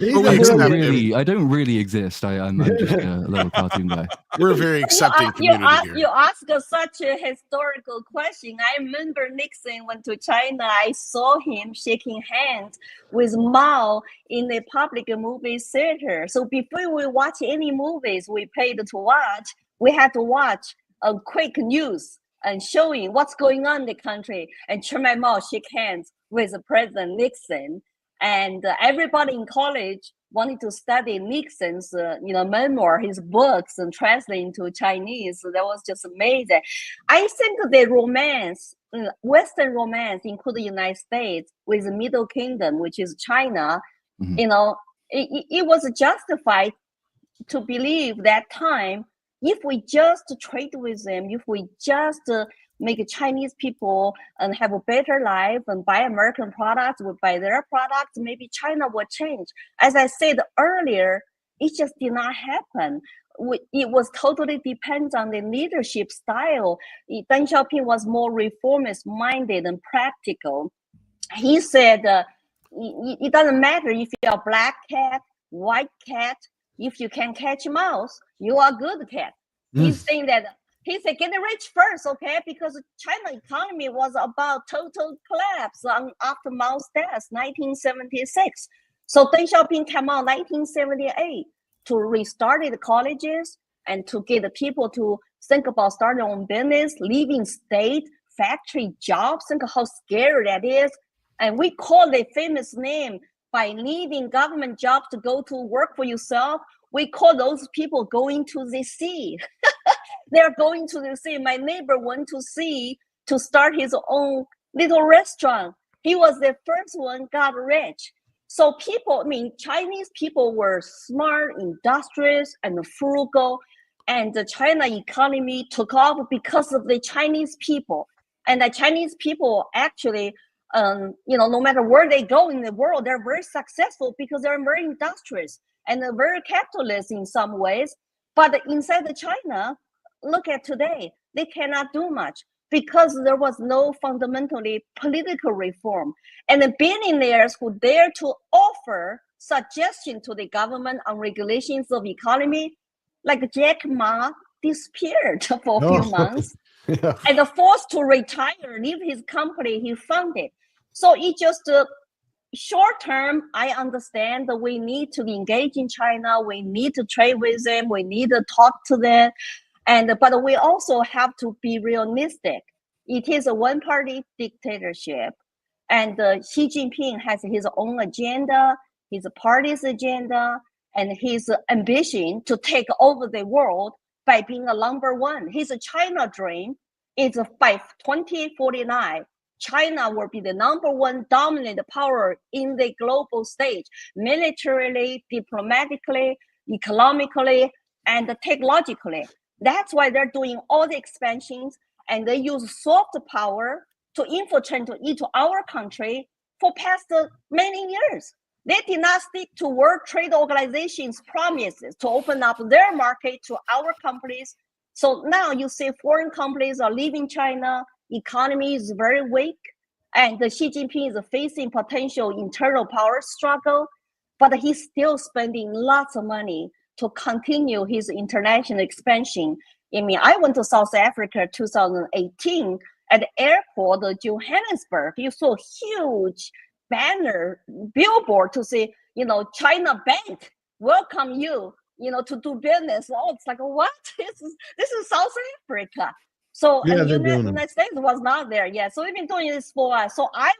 I don't really exist. I'm just a little cartoon guy. We're a very accepting community here. You ask such a historical question. I remember Nixon went to China. I saw him shaking hands with Mao in the public movie theater. So before we watch any movies we paid to watch, we had to watch a quick news and showing what's going on in the country, and Chairman Mao shake hands with President Nixon. And everybody in college wanted to study Nixon's memoir, his books, and translate into Chinese. So that was just amazing. I think the romance, Western romance, including the United States, with the Middle Kingdom, which is China, it was justified to believe that time, if we just trade with them, if we just make Chinese people and have a better life and buy American products, we buy their products, maybe China will change. As I said earlier, it just did not happen. It was totally depends on the leadership style. Deng Xiaoping was more reformist-minded and practical. He said, it doesn't matter if you're a black cat, white cat, if you can catch a mouse, you are a good cat. He's saying that, he said, get rich first, okay? Because China economy was about total collapse after Mao's death, 1976. So Deng Xiaoping came out 1978 to restart the colleges and to get the people to think about starting their own business, leaving state, factory jobs. Think of how scary that is. And we call the famous name by leaving government jobs to go to work for yourself. We call those people going to the sea. They're going to the sea. My neighbor went to sea to start his own little restaurant. He was the first one, got rich. So people, Chinese people were smart, industrious, and frugal. And the China economy took off because of the Chinese people. And the Chinese people actually, no matter where they go in the world, they're very successful because they're very industrious and they're very capitalist in some ways. But inside of China, look at today, they cannot do much because there was no fundamentally political reform. And the billionaires who dare to offer suggestion to the government on regulations of economy, like Jack Ma, disappeared for a few months and forced to retire, leave his company he founded. So it just short term, I understand that we need to engage in China, we need to trade with them, we need to talk to them, but we also have to be realistic. It is a one-party dictatorship, and Xi Jinping has his own agenda, his party's agenda, and his ambition to take over the world by being a number one. His China dream is by 2049. China will be the number one dominant power in the global stage, militarily, diplomatically, economically, and technologically. That's why they're doing all the expansions, and they use soft power to infiltrate into our country for past many years. They did not stick to World Trade Organization's promises to open up their market to our companies. So now you see foreign companies are leaving China, economy is very weak, and Xi Jinping is facing potential internal power struggle, but he's still spending lots of money to continue his international expansion I mean, I went to South Africa 2018 at the airport of Johannesburg. You saw huge banner, billboard to say, you know, China Bank welcome you, you know, to do business. Oh, it's like, what? This is South Africa. So Yeah, and they're doing them. United States was not there yet. So we've been doing this for a while. So I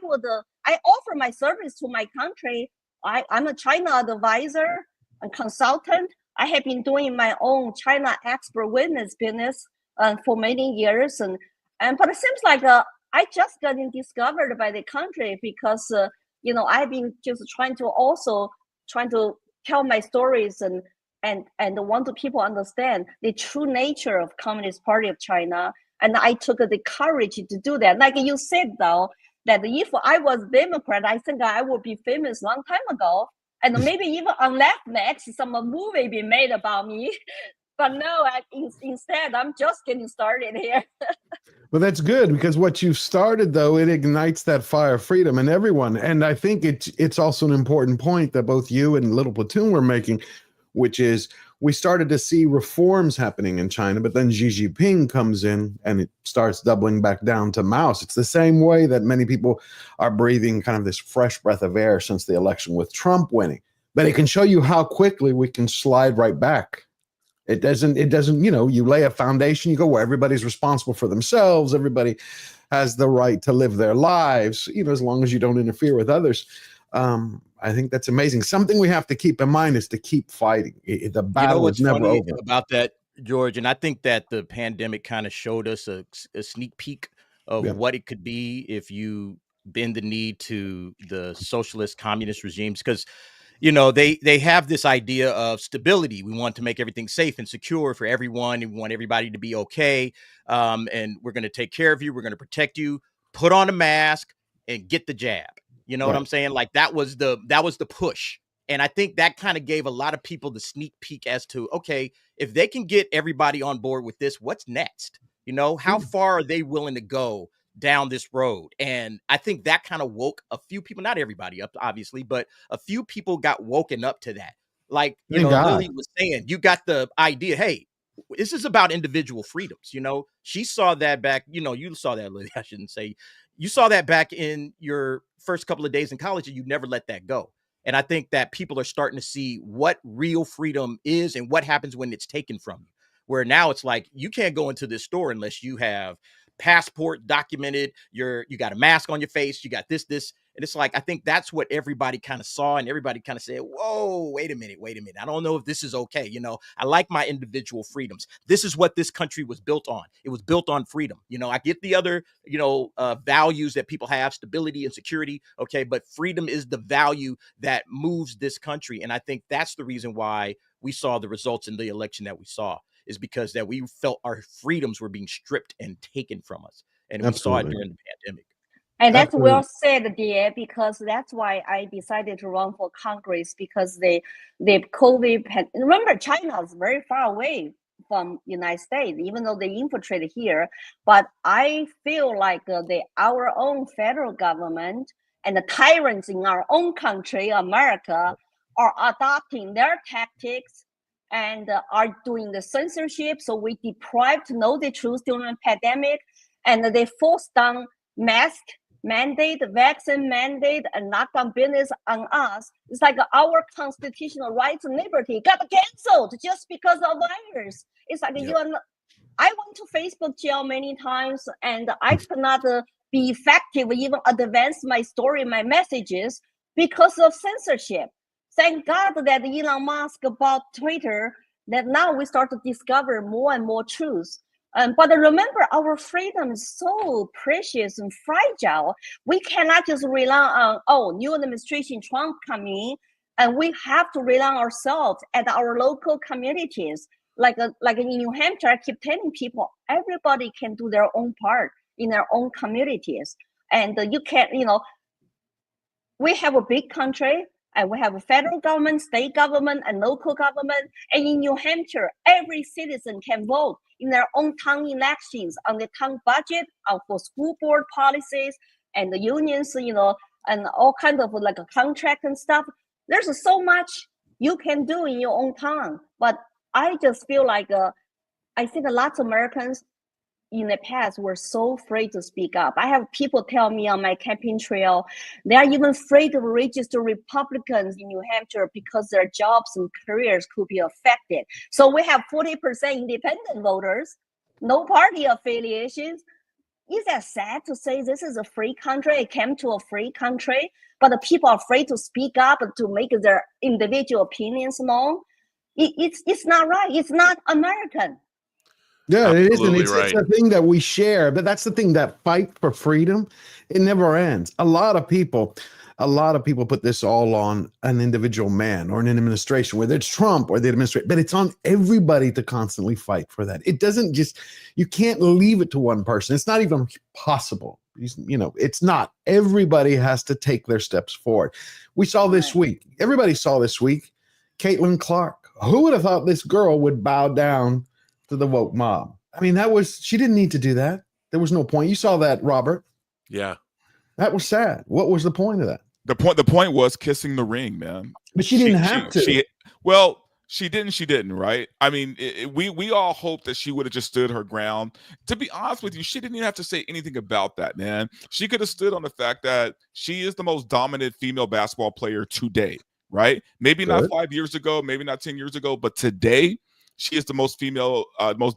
offer my service to my country. I'm a China advisor and consultant. I have been doing my own China expert witness business for many years, but it seems like I just got discovered by the country because you know, I've been just trying to tell my stories and want to people understand the true nature of Communist Party of China, and I took the courage to do that. Like you said, though, that if I was Democrat, I think I would be famous long time ago. And maybe even on Netflix, some movie be made about me. But no, instead, I'm just getting started here. Well, that's good, because what you've started, though, it ignites that fire of freedom in everyone. And I think it's also an important point that both you and Little Platoon were making, which is we started to see reforms happening in China, but then Xi Jinping comes in and it starts doubling back down to Mao. It's the same way that many people are breathing kind of this fresh breath of air since the election with Trump winning. But it can show you how quickly we can slide right back. It doesn't, you know, you lay a foundation, you go where everybody's responsible for themselves. Everybody has the right to live their lives, you know, as long as you don't interfere with others. I think that's amazing. Something we have to keep in mind is to keep fighting. The battle is never over. About that, George, and I think that the pandemic kind of showed us a sneak peek of what it could be if you bend the knee to the socialist communist regimes, because you know, they have this idea of stability. We want to make everything safe and secure for everyone, and we want everybody to be okay. And we're going to take care of you. We're going to protect you. Put on a mask and get the jab. You know what I'm saying? Like that was the push. And I think that kind of gave a lot of people the sneak peek as to, okay, if they can get everybody on board with this, what's next? You know, how far are they willing to go down this road? And I think that kind of woke a few people, not everybody up, obviously, but a few people got woken up to that. Like, you know, Lily was saying, you got the idea, hey, this is about individual freedoms. You know, she saw that back, you know, you saw that, Lily, I shouldn't say, you saw that back in your first couple of days in college, and you never let that go. And I think that people are starting to see what real freedom is and what happens when it's taken from you. Where now it's like, you can't go into this store unless you have passport documented, you got a mask on your face, you got this, and it's like, I think that's what everybody kind of saw, and everybody kind of said, whoa, wait a minute, I don't know if this is okay. You know, I like my individual freedoms. This is what this country was built on. It was built on freedom. You know, I get the other, you know, values that people have, stability and security, okay, but freedom is the value that moves this country. And I think that's the reason why we saw the results in the election that we saw, is because that we felt our freedoms were being stripped and taken from us. And we saw it during the pandemic. And that's well said, dear, because that's why I decided to run for Congress, because the COVID remember, China is very far away from United States, even though they infiltrated here. But I feel like our own federal government and the tyrants in our own country, America, are adopting their tactics and are doing the censorship. So we deprived to know the truth during the pandemic, and they forced down mask mandate, vaccine mandate, and lock down business on us. It's like our constitutional rights and liberty got canceled just because of virus. It's like I went to Facebook jail many times, and I could not be effective, even advance my story, my messages, because of censorship. Thank God that Elon Musk bought Twitter, that now we start to discover more and more truth. But remember, our freedom is so precious and fragile. We cannot just rely on, new administration, Trump coming, and we have to rely on ourselves at our local communities. Like in New Hampshire, I keep telling people, everybody can do their own part in their own communities. And you can't, we have a big country, and we have a federal government, state government, and local government. And in New Hampshire, every citizen can vote in their own town elections, on the town budget, for school board policies, and the unions, and all kinds of like a contract and stuff. There's so much you can do in your own town. But I just feel like I think lots of Americans in the past were so afraid to speak up. I have people tell me on my campaign trail, they are even afraid to register Republicans in New Hampshire because their jobs and careers could be affected. So we have 40% independent voters, no party affiliations. Is that sad to say this is a free country? It came to a free country, but the people are afraid to speak up, to make their individual opinions known. It's not right. It's not American. Yeah, it isn't. Absolutely It's right. a thing that we share, but that's the thing, that fight for freedom, it never ends. A lot of people put this all on an individual man or an administration, whether it's Trump or the administration, but it's on everybody to constantly fight for that. It doesn't just, you can't leave it to one person. It's not even possible. You know, it's not. Everybody has to take their steps forward. We saw this week, everybody saw this week, Caitlin Clark. Who would have thought this girl would bow down to the woke mob? I mean, she didn't need to do that. There was no point. You saw that, Robert. Yeah. That was sad. What was the point of that? The point was kissing the ring, man. But she didn't have to. She didn't, right? I mean, we all hoped that she would have just stood her ground. To be honest with you, she didn't even have to say anything about that, man. She could have stood on the fact that she is the most dominant female basketball player today, right? Maybe not 5 years ago, maybe not 10 years ago, but today she is the most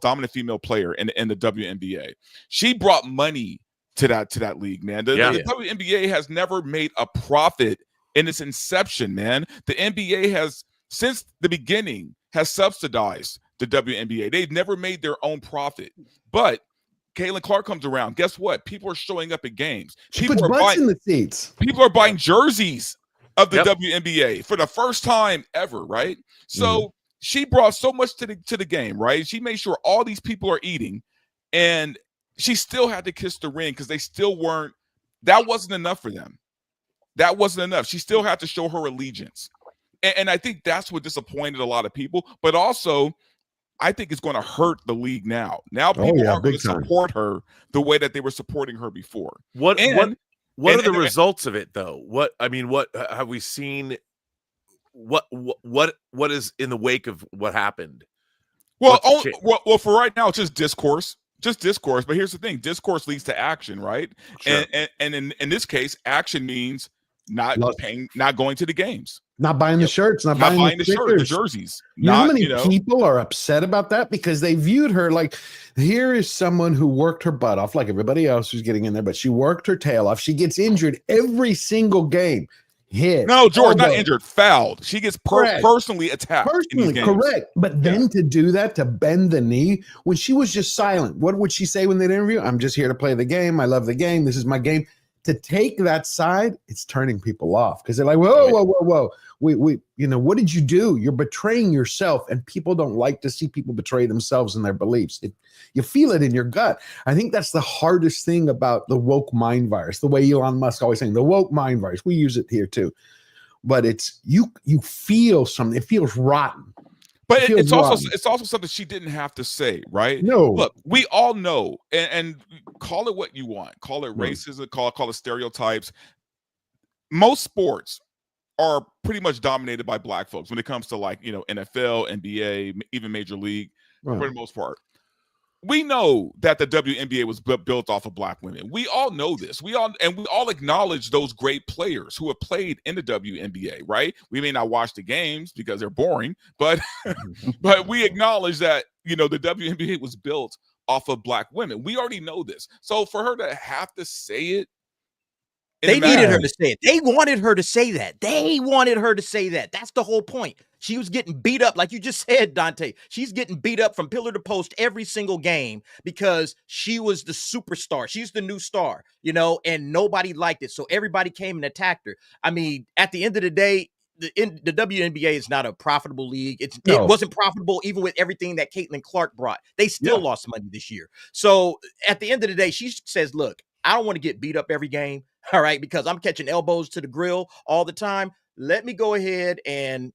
dominant female player in the WNBA. She brought money to that league, man. The WNBA has never made a profit in its inception, man. The NBA has, since the beginning, has subsidized the WNBA. They've never made their own profit. But Caitlin Clark comes around. Guess what? People are showing up at games. She puts butts in the seats. People are buying jerseys of the WNBA for the first time ever, right? So she brought so much to the game, right? She made sure all these people are eating, and she still had to kiss the ring because they still weren't. That wasn't enough for them. That wasn't enough. She still had to show her allegiance, and I think that's what disappointed a lot of people. But also, I think it's going to hurt the league now. Now people aren't going to support her the way that they were supporting her before. What are the results of it, though? What have we seen? What is in the wake of what happened? Well, for right now, it's just discourse. But here's the thing: discourse leads to action, right? Sure. And in this case, action means not going to the games, not buying the shirts, not buying the shirts, the jerseys. You know how many people are upset about that because they viewed her like, here is someone who worked her butt off, like everybody else who's getting in there, but she worked her tail off. She gets injured every single game. Hit. No, George, not injured, fouled. She gets personally attacked. Personally, correct. But then to do that, to bend the knee, when she was just silent, what would she say when they'd interview? I'm just here to play the game. I love the game. This is my game. To take that side, it's turning people off because they're like, whoa. We, what did you do? You're betraying yourself, and people don't like to see people betray themselves and their beliefs. You feel it in your gut. I think that's the hardest thing about the woke mind virus, the way Elon Musk always saying, the woke mind virus. We use it here too. But it's you feel something. It feels rotten. But it's also something she didn't have to say, right? No. Look, we all know, and call it what you want. Call it racism, call it stereotypes. Most sports are pretty much dominated by black folks when it comes to NFL, NBA, even Major League, for the most part. We know that the WNBA was built off of black women. We all know this. We all acknowledge those great players who have played in the WNBA, right? We may not watch the games because they're boring, but but we acknowledge that the WNBA was built off of black women. We already know this. So for her to have to say it, they needed her to say it. They wanted her to say that. That's the whole point. She was getting beat up, like you just said, Dante. She's getting beat up from pillar to post every single game because she was the superstar. She's the new star, and nobody liked it. So everybody came and attacked her. I mean, at the end of the day, the WNBA is not a profitable league. It wasn't profitable even with everything that Caitlin Clark brought. They still lost money this year. So at the end of the day, she says, look, I don't want to get beat up every game. All right, because I'm catching elbows to the grill all the time. Let me go ahead and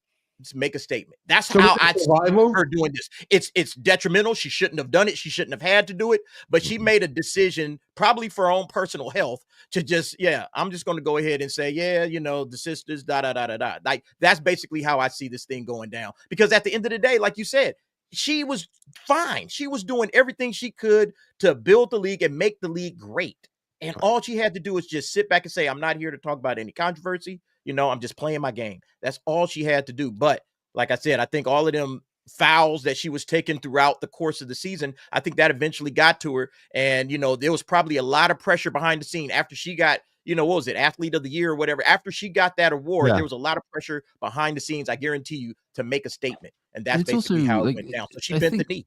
make a statement. That's how I see her doing this. It's detrimental. She shouldn't have done it. She shouldn't have had to do it. But she made a decision, probably for her own personal health, to just, I'm just going to go ahead and say, the sisters, Like, that's basically how I see this thing going down. Because at the end of the day, like you said, she was fine. She was doing everything she could to build the league and make the league great. And all she had to do was just sit back and say, I'm not here to talk about any controversy. I'm just playing my game. That's all she had to do. But like I said, I think all of them fouls that she was taking throughout the course of the season, I think that eventually got to her. And, there was probably a lot of pressure behind the scene after she got, what was it, Athlete of the Year or whatever. After she got that award, there was a lot of pressure behind the scenes, I guarantee you, to make a statement. And that's basically how it went down. So she bent the knee.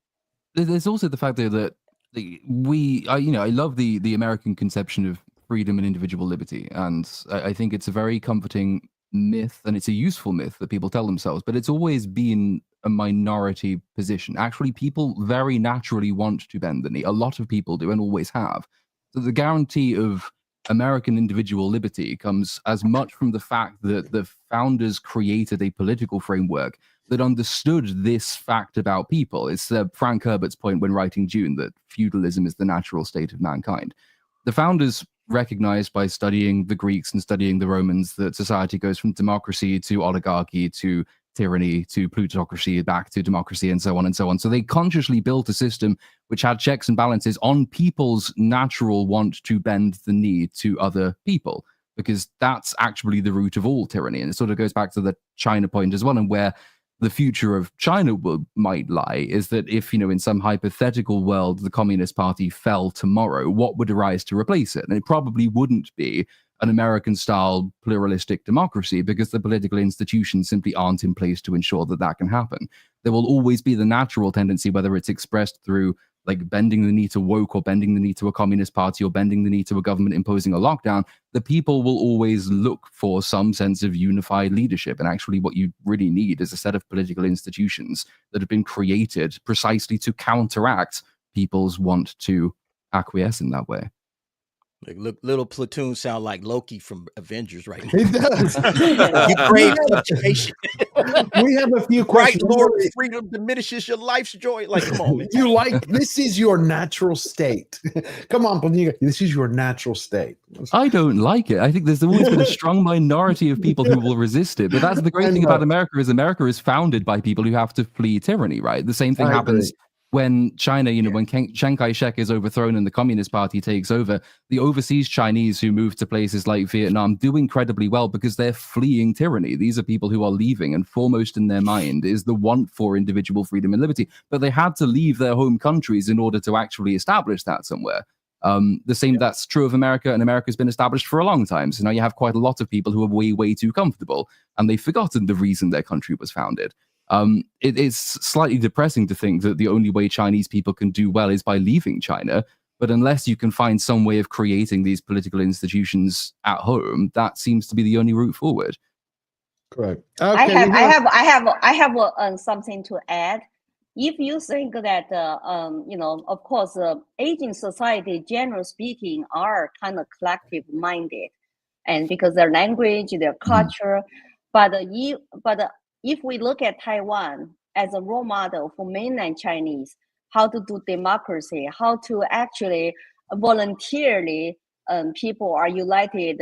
There's also the fact, though, that I love the American conception of freedom and individual liberty. And I think it's a very comforting myth, and it's a useful myth that people tell themselves, but it's always been a minority position. Actually, people very naturally want to bend the knee. A lot of people do and always have. So the guarantee of American individual liberty comes as much from the fact that the founders created a political framework that understood this fact about people. It's Frank Herbert's point when writing Dune that feudalism is the natural state of mankind. The founders recognized by studying the Greeks and studying the Romans that society goes from democracy to oligarchy to tyranny to plutocracy back to democracy and so on and so on. So they consciously built a system which had checks and balances on people's natural want to bend the knee to other people, because that's actually the root of all tyranny. And it sort of goes back to the China point as well, and where the future of China might lie is that if, in some hypothetical world, the Communist Party fell tomorrow, what would arise to replace it? And it probably wouldn't be an American-style pluralistic democracy, because the political institutions simply aren't in place to ensure that that can happen. There will always be the natural tendency, whether it's expressed through like bending the knee to woke or bending the knee to a communist party or bending the knee to a government imposing a lockdown, the people will always look for some sense of unified leadership. And actually what you really need is a set of political institutions that have been created precisely to counteract people's want to acquiesce in that way. Look, Little Platoon sound like Loki from Avengers right now. It does. You crave situation. We have a few questions. Right, Lord, freedom diminishes your life's joy. Like, come on, man. You like, this is your natural state. Come on, this is your natural state. I don't like it. I think there's always been a strong minority of people who will resist it. But that's the great thing about America is founded by people who have to flee tyranny, right? The same thing happens when China, when Chiang Kai-shek is overthrown and the Communist Party takes over. The overseas Chinese who move to places like Vietnam do incredibly well because they're fleeing tyranny. These are people who are leaving, and foremost in their mind is the want for individual freedom and liberty. But they had to leave their home countries in order to actually establish that somewhere. That's true of America, and America's been established for a long time. So now you have quite a lot of people who are way too comfortable, and they've forgotten the reason their country was founded. It's slightly depressing to think that the only way Chinese people can do well is by leaving China. But unless you can find some way of creating these political institutions at home, that seems to be the only route forward. Correct. Okay, I have something to add. If you think that, of course, aging society, generally speaking, are kind of collective-minded, and because their language, their culture, but if we look at Taiwan as a role model for mainland Chinese, how to do democracy, how to actually voluntarily people are united,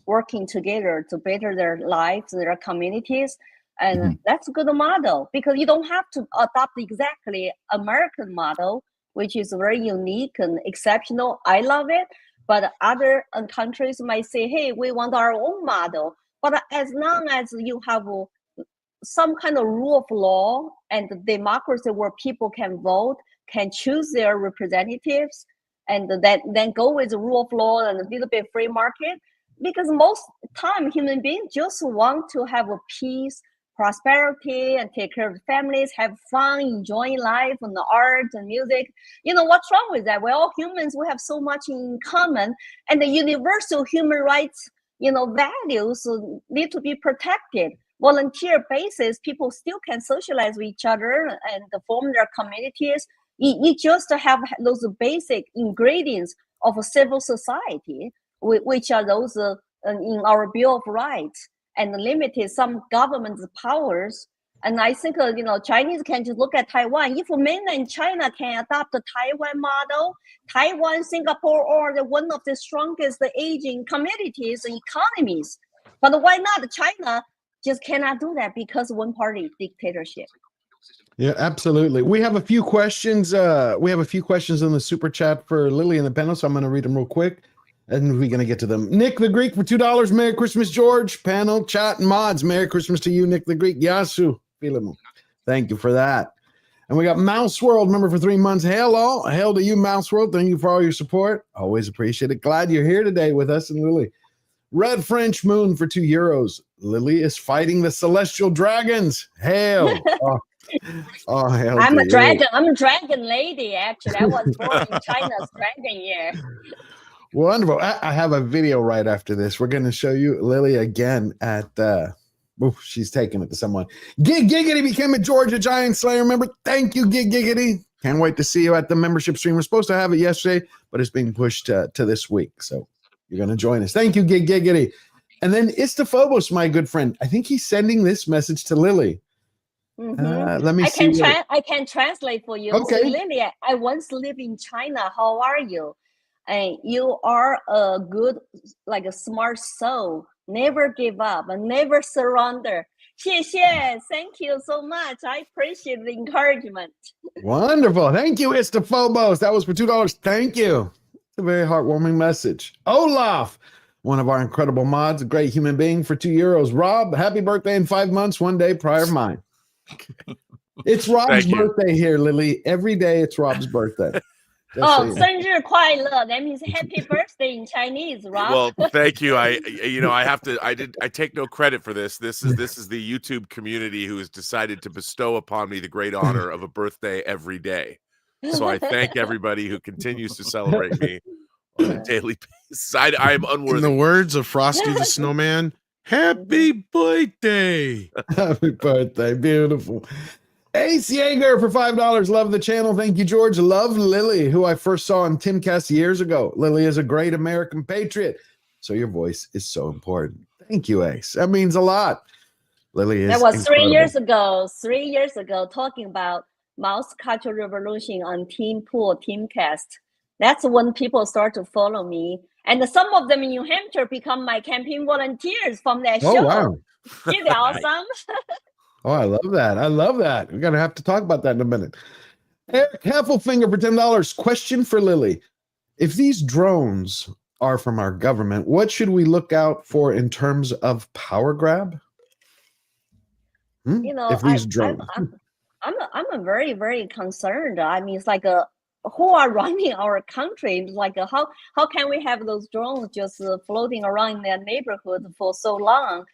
working together to better their lives, their communities. And that's a good model, because you don't have to adopt exactly American model, which is very unique and exceptional. I love it. But other countries might say, hey, we want our own model. But as long as you have some kind of rule of law and democracy where people can vote, can choose their representatives, and then go with the rule of law and a little bit free market, because most time human beings just want to have a peace, prosperity, and take care of families, have fun, enjoying life and the art and music. What's wrong with that? We're all humans. We have so much in common, and the universal human rights, values need to be protected. Volunteer basis, people still can socialize with each other and form their communities. You just have those basic ingredients of a civil society, which are those in our Bill of Rights, and limited some government's powers. And I think, Chinese can just look at Taiwan. If mainland China can adopt the Taiwan model, Taiwan, Singapore, or one of the strongest aging communities and economies. But why not? China just cannot do that because one-party dictatorship. Yeah, absolutely. We have a few questions. We have a few questions in the super chat for Lily and the panel, so I'm going to read them real quick, and we're going to get to them. Nick the Greek for $2. Merry Christmas, George. Panel, chat, and mods. Merry Christmas to you, Nick the Greek. Yasu. Thank you for that. And we got Mouse World, member for 3 months. Hello. Hail to you, Mouse World. Thank you for all your support. Always appreciate it. Glad you're here today with us and Lily. Red French Moon for €2. Lily is fighting the celestial dragons. Hail. Hell I'm a you. dragon. I'm a dragon lady, actually. I was born in China's dragon year. Wonderful. I have a video right after this. We're going to show you Lily again at she's taking it to someone. Gig Giggity became a Georgia Giant Slayer member. Thank you, Gig Giggity. Can't wait to see you at the membership stream. We're supposed to have it yesterday, but it's being pushed to this week. So you're going to join us. Thank you, Gig Giggity. And then Istaphobos, my good friend. I think he's sending this message to Lily. Let me see. I can translate for you. Okay. So, Lily, I once lived in China. How are you? And you are a good, like a smart soul. Never give up and never surrender. 谢谢. Thank you so much. I appreciate the encouragement. Wonderful. Thank you, Istaphobos. That was for $2. Thank you. It's a very heartwarming message. Olaf, one of our incredible mods, a great human being, for €2. Rob, happy birthday in 5 months, 1 day prior to mine. It's Rob's birthday here, Lily. Every day it's Rob's birthday.生日快乐. That means happy birthday in Chinese, Rob. Well, thank you. I take no credit for this. This is the YouTube community who has decided to bestow upon me the great honor of a birthday every day. So I thank everybody who continues to celebrate me on a daily basis. I am unworthy. In the words of Frosty the Snowman, happy birthday. Happy birthday. Beautiful. Ace Yeager for $5. Love the channel. Thank you, George. Love Lily, who I first saw on Timcast years ago. Lily is a great American patriot, so your voice is so important. Thank you, Ace. That means a lot. Lily is That was incredible. 3 years ago. 3 years ago, talking about Mao's Cultural Revolution on Team Pool, Teamcast. That's when people start to follow me. And some of them in New Hampshire become my campaign volunteers from that show. Oh, wow. Isn't that awesome? Oh, I love that. I love that. We're going to have to talk about that in a minute. Eric Heffelfinger for $10. Question for Lily. If these drones are from our government, what should we look out for in terms of power grab? You know, if these drones. I'm very, very concerned. I mean, it's like who are running our country? Like how can we have those drones just floating around in their neighborhood for so long?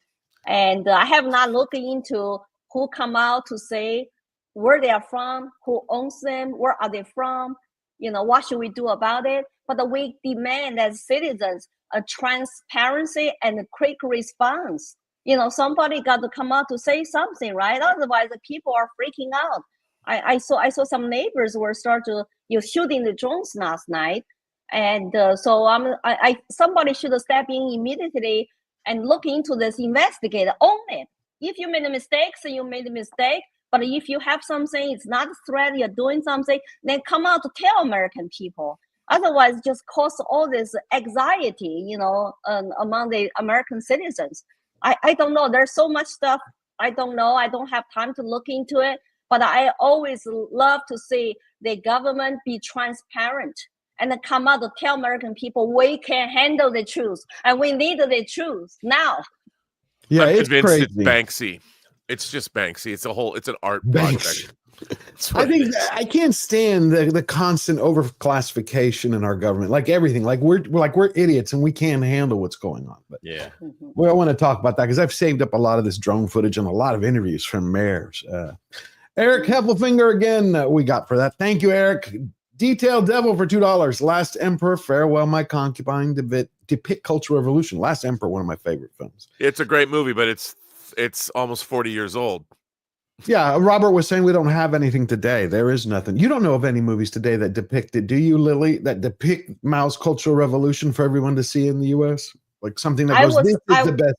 And I have not looked into who come out to say where they are from, who owns them, where are they from, you know, what should we do about it? But we demand as citizens a transparency and a quick response. You know, somebody got to come out to say something, right? Otherwise, the people are freaking out. I saw some neighbors were start to shooting the drones last night, and so somebody should step in immediately and look into this, investigate, own it. If you made a mistake, so you made a mistake. But if you have something, it's not a threat, you're doing something, then come out to tell American people. Otherwise, just cause all this anxiety, you know, among the American citizens. I don't know. There's so much stuff I don't know. I don't have time to look into it. But I always love to see the government be transparent and then come out to tell American people we can handle the truth and we need the truth now. Yeah, I'm it's convinced crazy. it's Banksy. It's just Banksy. It's an art project. I think I can't stand the constant overclassification in our government. Like everything, like we're idiots and we can't handle what's going on. But yeah, well, I want to talk about that because I've saved up a lot of this drone footage and a lot of interviews from mayors. Eric Heffelfinger again, we got for that. Thank you, Eric. Detailed Devil for $2. Last Emperor, Farewell My Concubine, depict Cultural Revolution. Last Emperor, one of my favorite films. It's a great movie, but it's almost 40 years old. Yeah, Robert was saying we don't have anything today. There is nothing. You don't know of any movies today that depict it, do you, Lily? That depict Mao's Cultural Revolution for everyone to see in the U.S.? Like something that this is the best.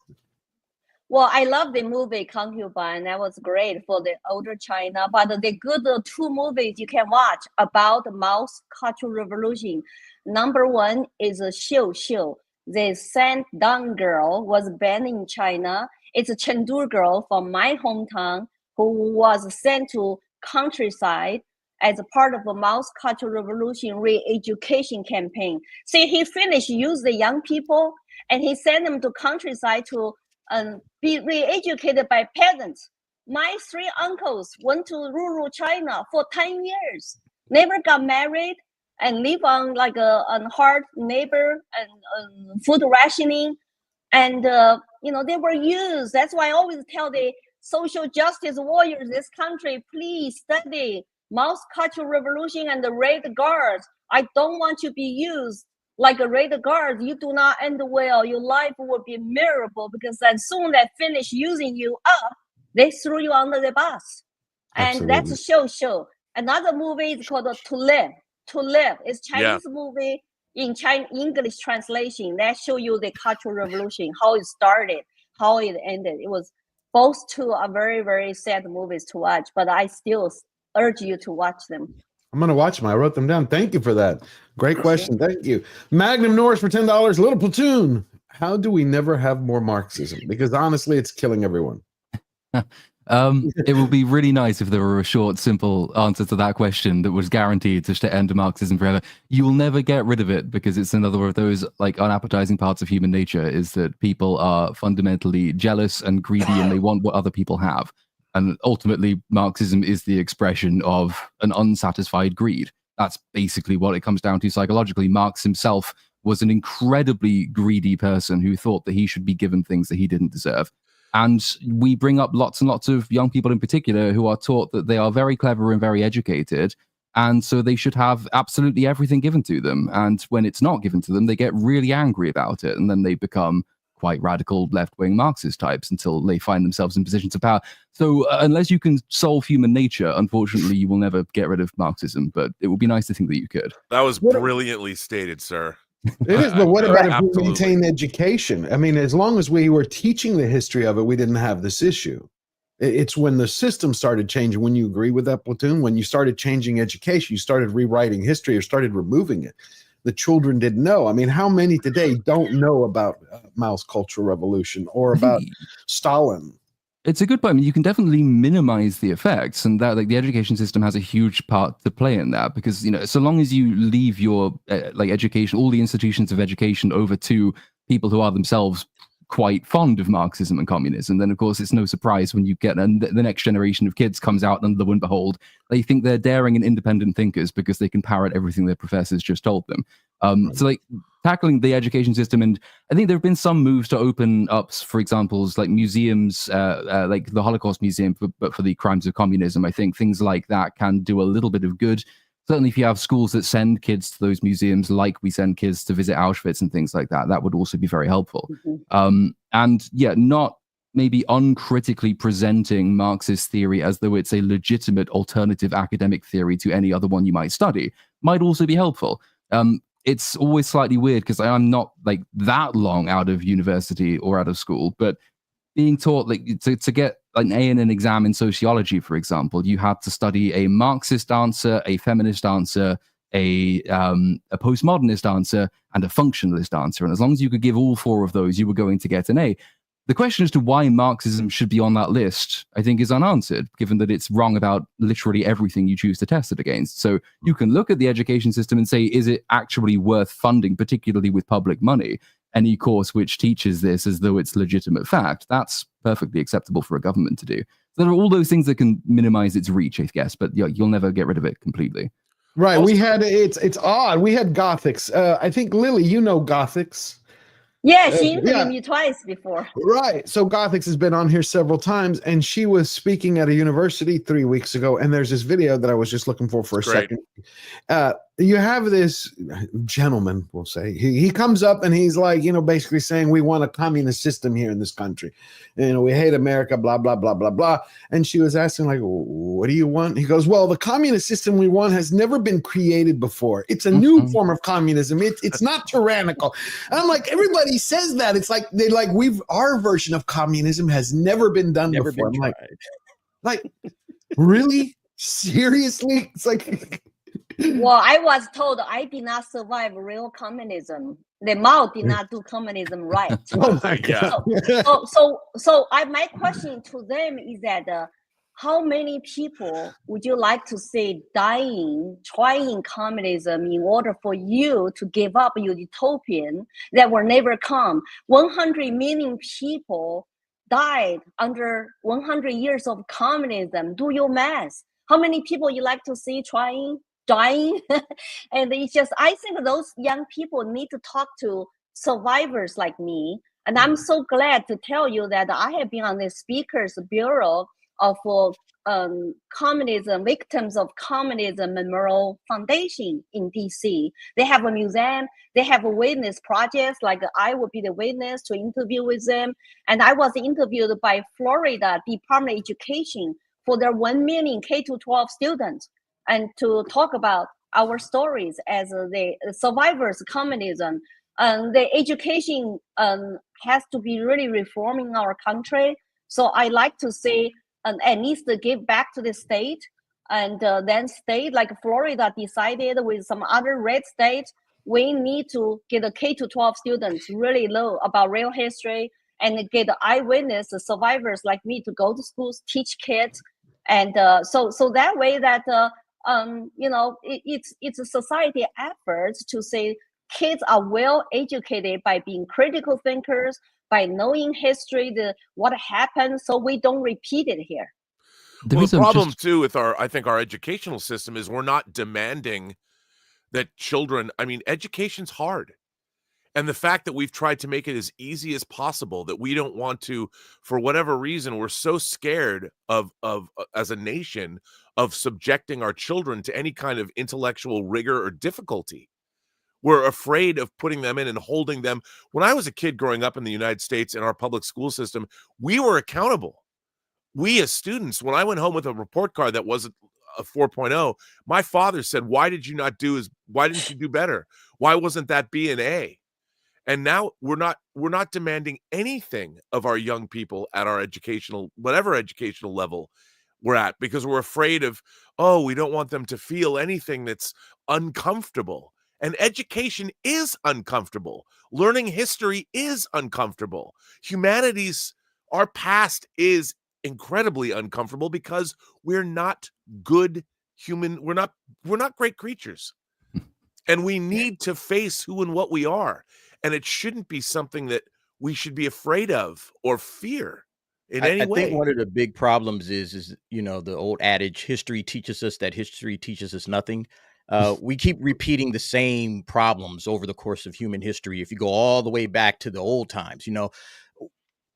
Well, I love the movie Concubine. That was great for the older China. But the good two movies you can watch about Mao's Cultural Revolution. Number one is Xiu Xiu. The Sand-Down Girl was banned in China. It's a Chengdu girl from my hometown who was sent to countryside as a part of a Mao's Cultural Revolution re-education campaign. See, he finished use the young people and he sent them to countryside to be re-educated by peasants. My 3 uncles went to rural China for 10 years, never got married, and live on like a hard labor and food rationing. And, they were used. That's why I always tell the social justice warriors in this country, please study Mao's Cultural Revolution and the Red Guards. I don't want to be used like a Red Guard. You do not end well. Your life will be miserable because as soon as they finish using you up, they threw you under the bus. And that's a show. Another movie is called To Live. To Live is Chinese movie in English translation that show you the Cultural Revolution, how it started, how it ended. It was both two are very, very sad movies to watch, but I still urge you to watch them. I'm going to watch them. I wrote them down. Thank you for that. Great question. Thank you. Magnum Norris for $10. Little Platoon. How do we never have more Marxism? Because honestly, it's killing everyone. It would be really nice if there were a short, simple answer to that question that was guaranteed to end Marxism forever. You will never get rid of it because it's another of those like unappetizing parts of human nature is that people are fundamentally jealous and greedy and they want what other people have. And ultimately, Marxism is the expression of an unsatisfied greed. That's basically what it comes down to psychologically. Marx himself was an incredibly greedy person who thought that he should be given things that he didn't deserve. And we bring up lots and lots of young people in particular who are taught that they are very clever and very educated. And so they should have absolutely everything given to them. And when it's not given to them, they get really angry about it. And then they become quite radical left-wing Marxist types until they find themselves in positions of power. So unless you can solve human nature, unfortunately, you will never get rid of Marxism. But it would be nice to think that you could. That was brilliantly stated, sir. It is, but what about if we maintain education? I mean, as long as we were teaching the history of it, we didn't have this issue. It's when the system started changing, when you agree with that, Platoon, when you started changing education, you started rewriting history or started removing it. The children didn't know. I mean, how many today don't know about Mao's Cultural Revolution or about Stalin? It's a good point. I mean, you can definitely minimize the effects, and that like the education system has a huge part to play in that because, you know, so long as you leave your like education, all the institutions of education over to people who are themselves quite fond of Marxism and communism, then of course it's no surprise when you get the next generation of kids comes out and lo and behold, they think they're daring and independent thinkers because they can parrot everything their professors just told them. So like tackling the education system, and I think there have been some moves to open up, for example, like museums, like the Holocaust Museum, but for the crimes of communism. I think things like that can do a little bit of good. Certainly, if you have schools that send kids to those museums, like we send kids to visit Auschwitz and things like that, that would also be very helpful. And yeah, not maybe uncritically presenting Marxist theory as though it's a legitimate alternative academic theory to any other one you might study might also be helpful. It's always slightly weird because I'm not like that long out of university or out of school, but being taught like to get an A in an exam in sociology, for example, you had to study a Marxist answer, a feminist answer, a postmodernist answer, and a functionalist answer. And as long as you could give all four of those, you were going to get an A. The question as to why Marxism should be on that list, I think, is unanswered, given that it's wrong about literally everything you choose to test it against. So you can look at the education system and say, is it actually worth funding, particularly with public money, any course which teaches this as though it's legitimate fact? That's perfectly acceptable for a government to do. There are all those things that can minimize its reach, I guess, but you'll never get rid of it completely. Right. We had, it's odd. We had Gothics. I think, Lily, you know Gothics. Yeah, she interviewed me twice before. Right. So Gothics has been on here several times, and she was speaking at a university 3 weeks ago, and there's this video that I was just looking for a second. You have this gentleman, we'll say, he comes up and he's like, you know, basically saying we want a communist system here in this country. You know, we hate America, blah, blah, blah, blah, blah. And she was asking like, what do you want? He goes, well, the communist system we want has never been created before. It's a new form of communism. It's not tyrannical. And I'm like, everybody says that. It's like, our version of communism has never been done before. I'm like, really? Seriously? It's like... Well, I was told I did not survive real communism. The Mao did not do communism right. Oh my God. So my question to them is that how many people would you like to see dying, trying communism in order for you to give up your utopian that will never come? 100 million people died under 100 years of communism. Do your math. How many people you like to see trying, dying? And it's just, I think those young people need to talk to survivors like me. And I'm so glad to tell you that I have been on the Speakers Bureau of communism, victims of communism memorial foundation in DC. They have a museum, they have a witness projects, like I will be the witness to interview with them. And I was interviewed by Florida Department of Education for their 1 million K-12 students, and to talk about our stories as the survivors of communism. The education has to be really reforming our country. So I like to say, at least to give back to the state, and then state like Florida decided with some other red states, we need to get the K-12 students really know about real history and get the eyewitness survivors like me to go to schools, teach kids. And so that way that, you know, it's a society effort to say kids are well educated by being critical thinkers, by knowing history, what happened, so we don't repeat it here. Well, the problem too with I think our educational system is we're not demanding that children, I mean, education's hard. And the fact that we've tried to make it as easy as possible, that we don't want to, for whatever reason, we're so scared of as a nation, of subjecting our children to any kind of intellectual rigor or difficulty. We're afraid of putting them in and holding them. When I was a kid growing up in the United States in our public school system, we were accountable. We as students, when I went home with a report card that wasn't a 4.0, my father said, why didn't you do better? Why wasn't that B and A? And now we're not demanding anything of our young people at our whatever educational level we're at, because we're afraid of, we don't want them to feel anything that's uncomfortable. And education is uncomfortable. Learning history is uncomfortable. Humanities, our past is incredibly uncomfortable because we're not good human. We're not great creatures. And we need to face who and what we are. And it shouldn't be something that we should be afraid of or fear in any way. I think one of the big problems is, you know, the old adage, history teaches us that history teaches us nothing. We keep repeating the same problems over the course of human history. If you go all the way back to the old times, you know,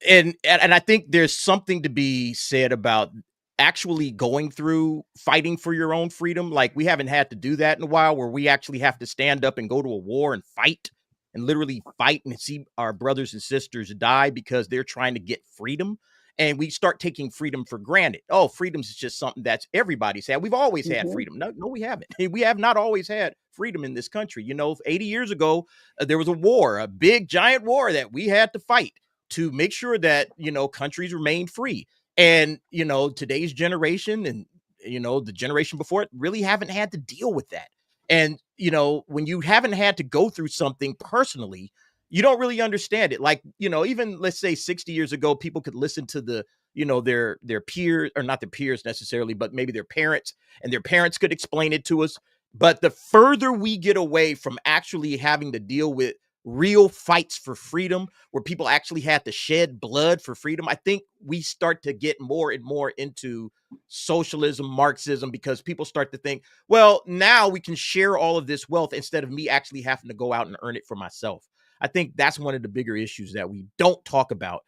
and I think there's something to be said about actually going through fighting for your own freedom. Like, we haven't had to do that in a while, where we actually have to stand up and go to a war and fight and literally fight and see our brothers and sisters die because they're trying to get freedom. And we start taking freedom for granted. Oh, freedom is just something that's everybody's had. We've always had freedom. No, we haven't. We have not always had freedom in this country. You know, 80 years ago, there was a war, a big giant war that we had to fight to make sure that, you know, countries remain free. And, you know, today's generation and, you know, the generation before it really haven't had to deal with that. And, you know, when you haven't had to go through something personally, you don't really understand it. Like, you know, even let's say 60 years ago, people could listen to the, you know, their peers, or not their peers necessarily, but maybe their parents, and their parents could explain it to us. But the further we get away from actually having to deal with real fights for freedom, where people actually had to shed blood for freedom, I think we start to get more and more into socialism, Marxism, because people start to think, well, now we can share all of this wealth instead of me actually having to go out and earn it for myself. I think that's one of the bigger issues that we don't talk about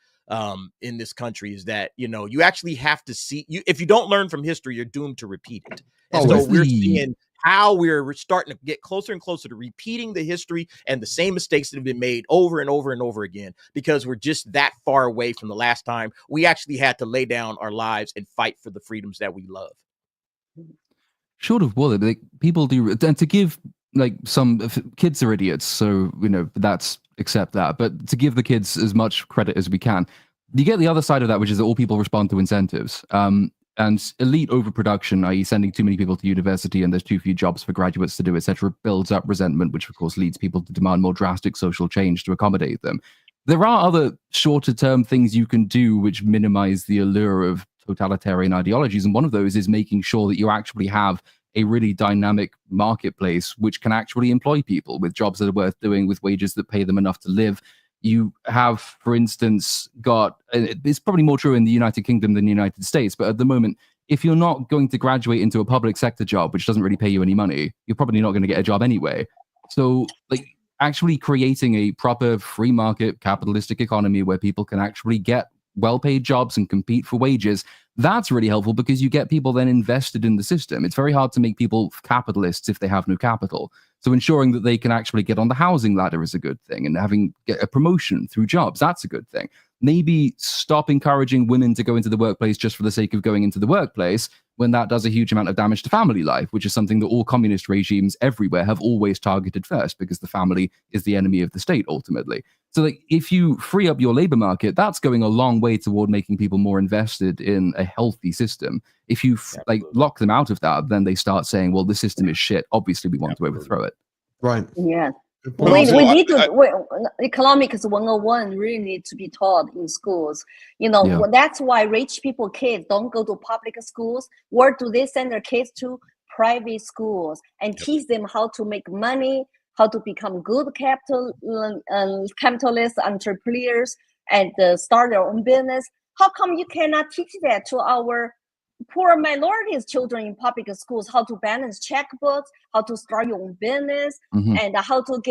in this country, is that, you know, you actually have to see, if you don't learn from history, you're doomed to repeat it. And so we're seeing how we're starting to get closer and closer to repeating the history and the same mistakes that have been made over and over and over again, because we're just that far away from the last time we actually had to lay down our lives and fight for the freedoms that we love. Short of what, like, people do, and to give, like, some kids are idiots, so, you know, that's accept that, but to give the kids as much credit as we can, you get the other side of that, which is that all people respond to incentives. And elite overproduction, i.e. sending too many people to university and there's too few jobs for graduates to do, etc., builds up resentment, which of course leads people to demand more drastic social change to accommodate them. There are other shorter term things you can do which minimize the allure of totalitarian ideologies. And one of those is making sure that you actually have a really dynamic marketplace which can actually employ people with jobs that are worth doing, with wages that pay them enough to live. You have, for instance, got, it's probably more true in the United Kingdom than the United States, but at the moment, if you're not going to graduate into a public sector job, which doesn't really pay you any money, you're probably not going to get a job anyway. So, like, actually creating a proper free market capitalistic economy where people can actually get well-paid jobs and compete for wages, that's really helpful because you get people then invested in the system. It's very hard to make people capitalists if they have no capital. So ensuring that they can actually get on the housing ladder is a good thing, and get a promotion through jobs, that's a good thing. Maybe stop encouraging women to go into the workplace just for the sake of going into the workplace when that does a huge amount of damage to family life, which is something that all communist regimes everywhere have always targeted first, because the family is the enemy of the state ultimately. So like, if you free up your labor market, that's going a long way toward making people more invested in a healthy system. If you lock them out of that, then they start saying, well, the system is shit. Obviously, we want to overthrow it. Right. Yeah. We need to, economics 101 really need to be taught in schools. You know, that's why rich people kids don't go to public schools. Where do they send their kids to? Private schools, and teach them how to make money, how to become good capitalist entrepreneurs, and start their own business. How come you cannot teach that to our poor minorities children in public schools? How to balance checkbooks, how to start your own business, and how to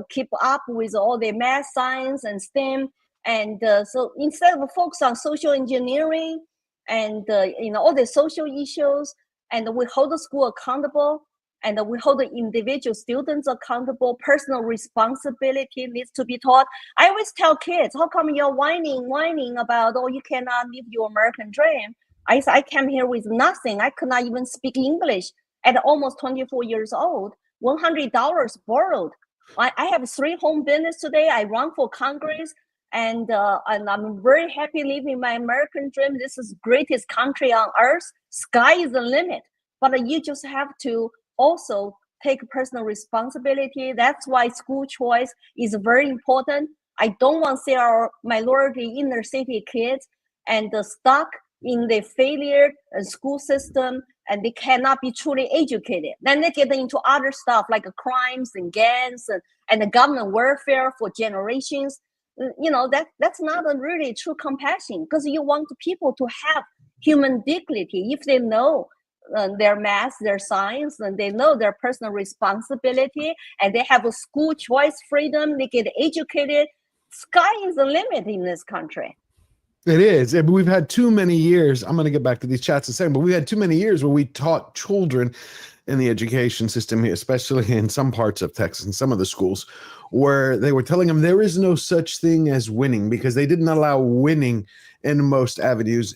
keep up with all the math, science, and STEM. And so instead of focus on social engineering and all the social issues, and we hold the school accountable, and we hold the individual students accountable. Personal responsibility needs to be taught. I always tell kids, how come you're whining about, oh, you cannot live your American dream? I came here with nothing. I could not even speak English at almost 24 years old. $100 borrowed. I have 3 home business today. I run for Congress, and I'm very happy living my American dream. This is the greatest country on earth. Sky is the limit. But you just have to also take personal responsibility. That's why school choice is very important. I don't want to see our minority inner city kids and stuck in the failure school system, and they cannot be truly educated. Then they get into other stuff like crimes and gangs and the government welfare for generations. You know, that's not a really true compassion, because you want people to have human dignity. If they know their math, their science, and they know their personal responsibility, and they have a school choice freedom, they get educated, sky is the limit in this country. It is. We've had too many years. I'm going to get back to these chats in a second, but we had too many years where we taught children in the education system here, especially in some parts of Texas, in some of the schools, where they were telling them there is no such thing as winning, because they didn't allow winning in most avenues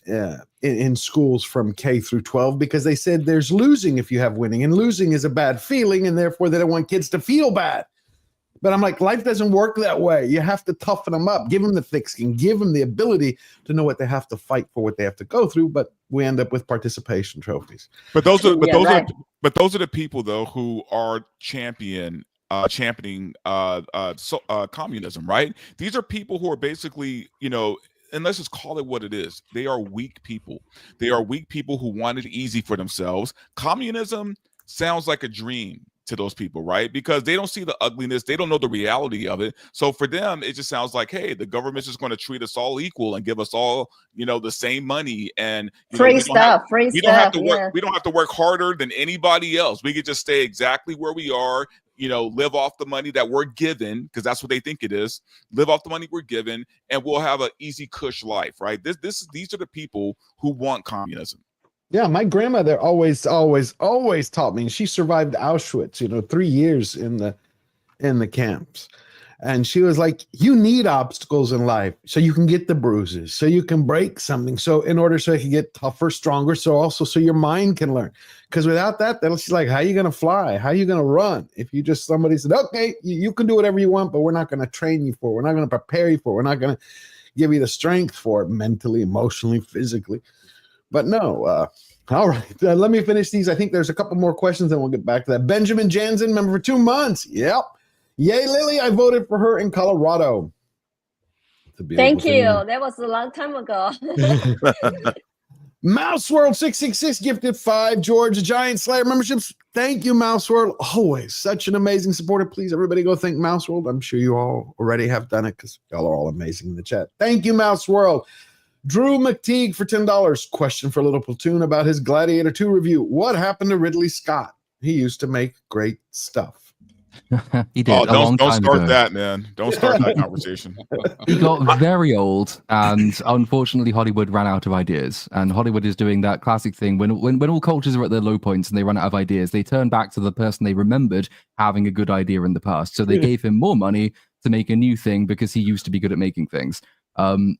in schools from K through 12, because they said there's losing if you have winning, and losing is a bad feeling, and therefore they don't want kids to feel bad. But I'm like, life doesn't work that way. You have to toughen them up, give them the thick skin, give them the ability to know what they have to fight for, what they have to go through. But we end up with participation trophies. But those are the people though who are championing communism, right? These are people who are basically, and let's just call it what it is. They are weak people. They are weak people who want it easy for themselves. Communism sounds like a dream to those people, right? Because they don't see the ugliness, they don't know the reality of it. So for them, it just sounds like, hey, the government's just going to treat us all equal and give us all, the same money, and free stuff. We don't have to work harder than anybody else. We could just stay exactly where we are, live off the money that we're given, because that's what they think it is. Live off the money we're given, and we'll have an easy, cush life, right? These are the people who want communism. Yeah, my grandmother always taught me, and she survived Auschwitz, 3 years in the camps. And she was like, you need obstacles in life so you can get the bruises, so you can break something. So in order so you can get tougher, stronger, so your mind can learn. Because without that, she's like, how are you going to fly? How are you going to run? If you just, somebody said, okay, you can do whatever you want, but we're not going to train you for it. We're not going to prepare you for it. We're not going to give you the strength for it mentally, emotionally, physically. But no, all right. Let me finish these. I think there's a couple more questions, and we'll get back to that. Benjamin Jansen, member for 2 months. Yep. Yay, Lily. I voted for her in Colorado. Thank you. That was a long time ago. Mouse World 666 gifted 5 George Giant Slayer memberships. Thank you, Mouse World. Always such an amazing supporter. Please, everybody, go thank Mouse World. I'm sure you all already have done it because y'all are all amazing in the chat. Thank you, Mouse World. Drew McTeague for $10. Question for Little Platoon about his Gladiator 2 review. What happened to Ridley Scott? He used to make great stuff. He did. Oh, a long don't time start ago. that, man. Don't start that conversation. He got very old, and unfortunately, Hollywood ran out of ideas. And Hollywood is doing that classic thing when all cultures are at their low points and they run out of ideas, they turn back to the person they remembered having a good idea in the past. So they gave him more money to make a new thing because he used to be good at making things.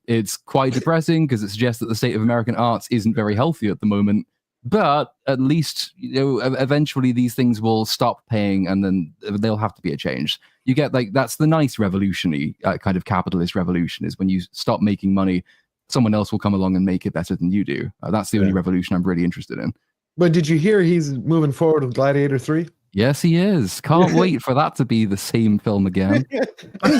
It's quite depressing because it suggests that the state of American arts isn't very healthy at the moment. But at least, eventually these things will stop paying, and then there'll have to be a change. You get that's the nice revolutionary kind of capitalist revolution, is when you stop making money, someone else will come along and make it better than you do. That's the only revolution I'm really interested in. But did you hear he's moving forward with Gladiator 3? Yes, he is. Can't wait for that to be the same film again. And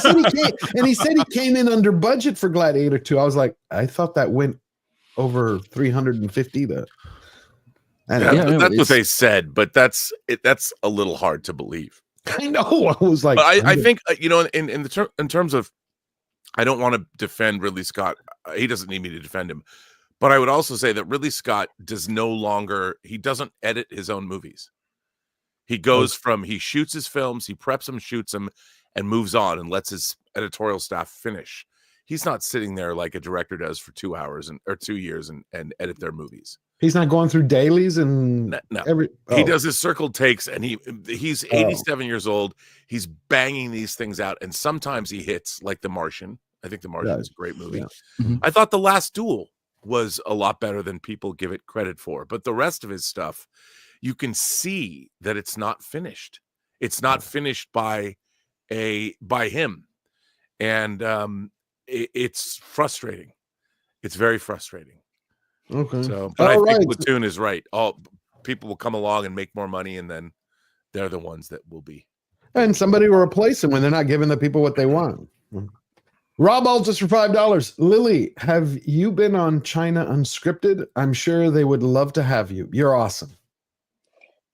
he said he came in under budget for Gladiator 2. I was like, I thought that went over 350 to. That's what they said, but that's a little hard to believe. I know. I was like, but I think in terms of, I don't want to defend Ridley Scott. He doesn't need me to defend him, but I would also say that Ridley Scott he doesn't edit his own movies. He goes he shoots his films, he preps them, shoots them, and moves on and lets his editorial staff finish. He's not sitting there like a director does for 2 hours or 2 years and edit their movies. He's not going through dailies and no. He does his circled takes, and he's 87 years old. He's banging these things out, and sometimes he hits like The Martian. I think The Martian is a great movie. Yeah. Mm-hmm. I thought The Last Duel was a lot better than people give it credit for, but the rest of his stuff, you can see that it's not finished. It's not finished by him, and it's frustrating. It's very frustrating. Okay. So, but I think Platoon is right. All people will come along and make more money, and then they're the ones that will be. And somebody will replace them when they're not giving the people what they want. Rob Altus for $5. Lily, have you been on China Unscripted? I'm sure they would love to have you. You're awesome.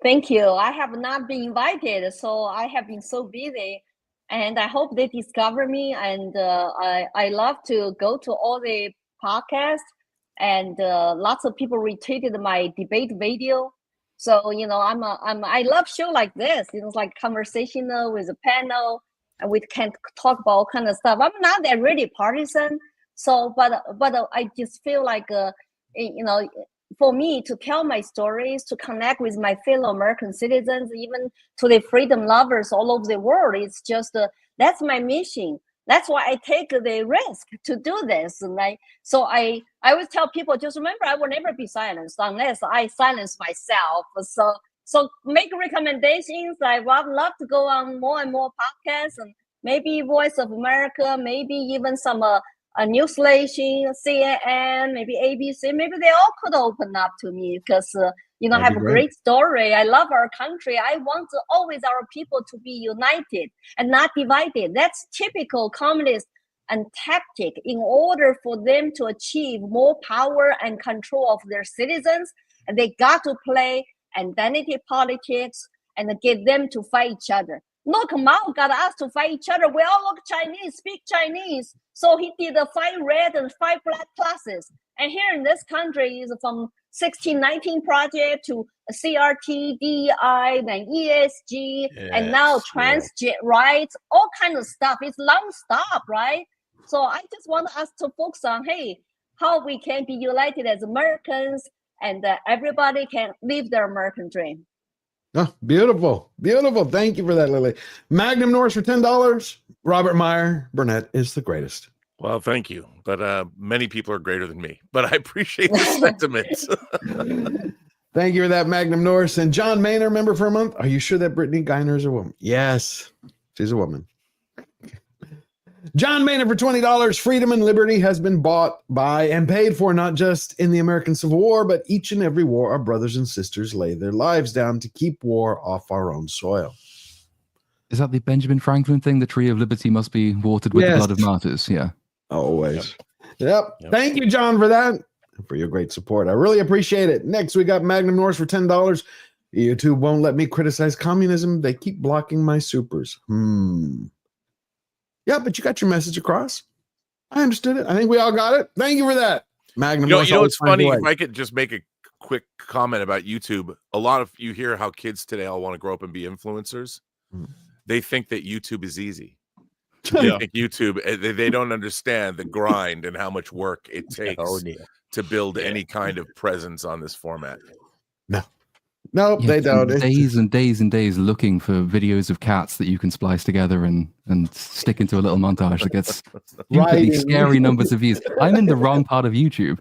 Thank you. I have not been invited, so I have been so busy, and I hope they discover me. And I love to go to all the podcasts. And lots of people retweeted my debate video. So, I love show like this. It's like conversational with a panel, and we can talk about all kind of stuff. I'm not that really partisan. So, but I just feel like, for me to tell my stories, to connect with my fellow American citizens, even to the freedom lovers all over the world, it's just, that's my mission. That's why I take the risk to do this. So I always tell people, just remember, I will never be silenced unless I silence myself. So make recommendations. I would love to go on more and more podcasts, and maybe Voice of America, maybe even some news station, CNN, maybe ABC. Maybe they all could open up to me because I have a great story. I love our country. I want always our people to be united and not divided. That's typical communist and tactic in order for them to achieve more power and control of their citizens. And they got to play identity politics and get them to fight each other. Look, Mao got us to fight each other. We all look Chinese, speak Chinese. So he did 5 red and 5 black classes. And here in this country is from 1619 project to CRT, DEI, then ESG, and now trans rights, all kind of stuff. It's non-stop, right? So I just want us to focus on, how we can be united as Americans, and everybody can live their American dream. Oh, beautiful. Beautiful. Thank you for that, Lily. Magnum Norris for $10. Robert Meyer, Burnett is the greatest. Well, thank you. But many people are greater than me. But I appreciate the sentiments. Thank you for that, Magnum Norris. And John Maynard, member for a month. Are you sure that Brittany Geiner is a woman? Yes, she's a woman. John Maynard for $20. Freedom and liberty has been bought by and paid for not just in the American Civil War, but each and every war our brothers and sisters lay their lives down to keep war off our own soil. Is that the Benjamin Franklin thing? The tree of liberty must be watered with the blood of martyrs. Yeah. Always. Yep. Thank you, John, for that. for your great support. I really appreciate it. Next, we got Magnum Norse for $10. YouTube won't let me criticize communism. They keep blocking my supers. Yeah, but you got your message across. I understood it. I think we all got it. Thank you for that. Magnum Norse. You know what's funny? If I could just make a quick comment about YouTube. A lot of you hear how kids today all want to grow up and be influencers. They think that YouTube is easy. They think YouTube, they don't understand the grind and how much work it takes to build any kind of presence on this format. No, they don't. Days and days and days looking for videos of cats that you can splice together and stick into a little montage that gets stupidly scary numbers of views. I'm in the wrong part of YouTube.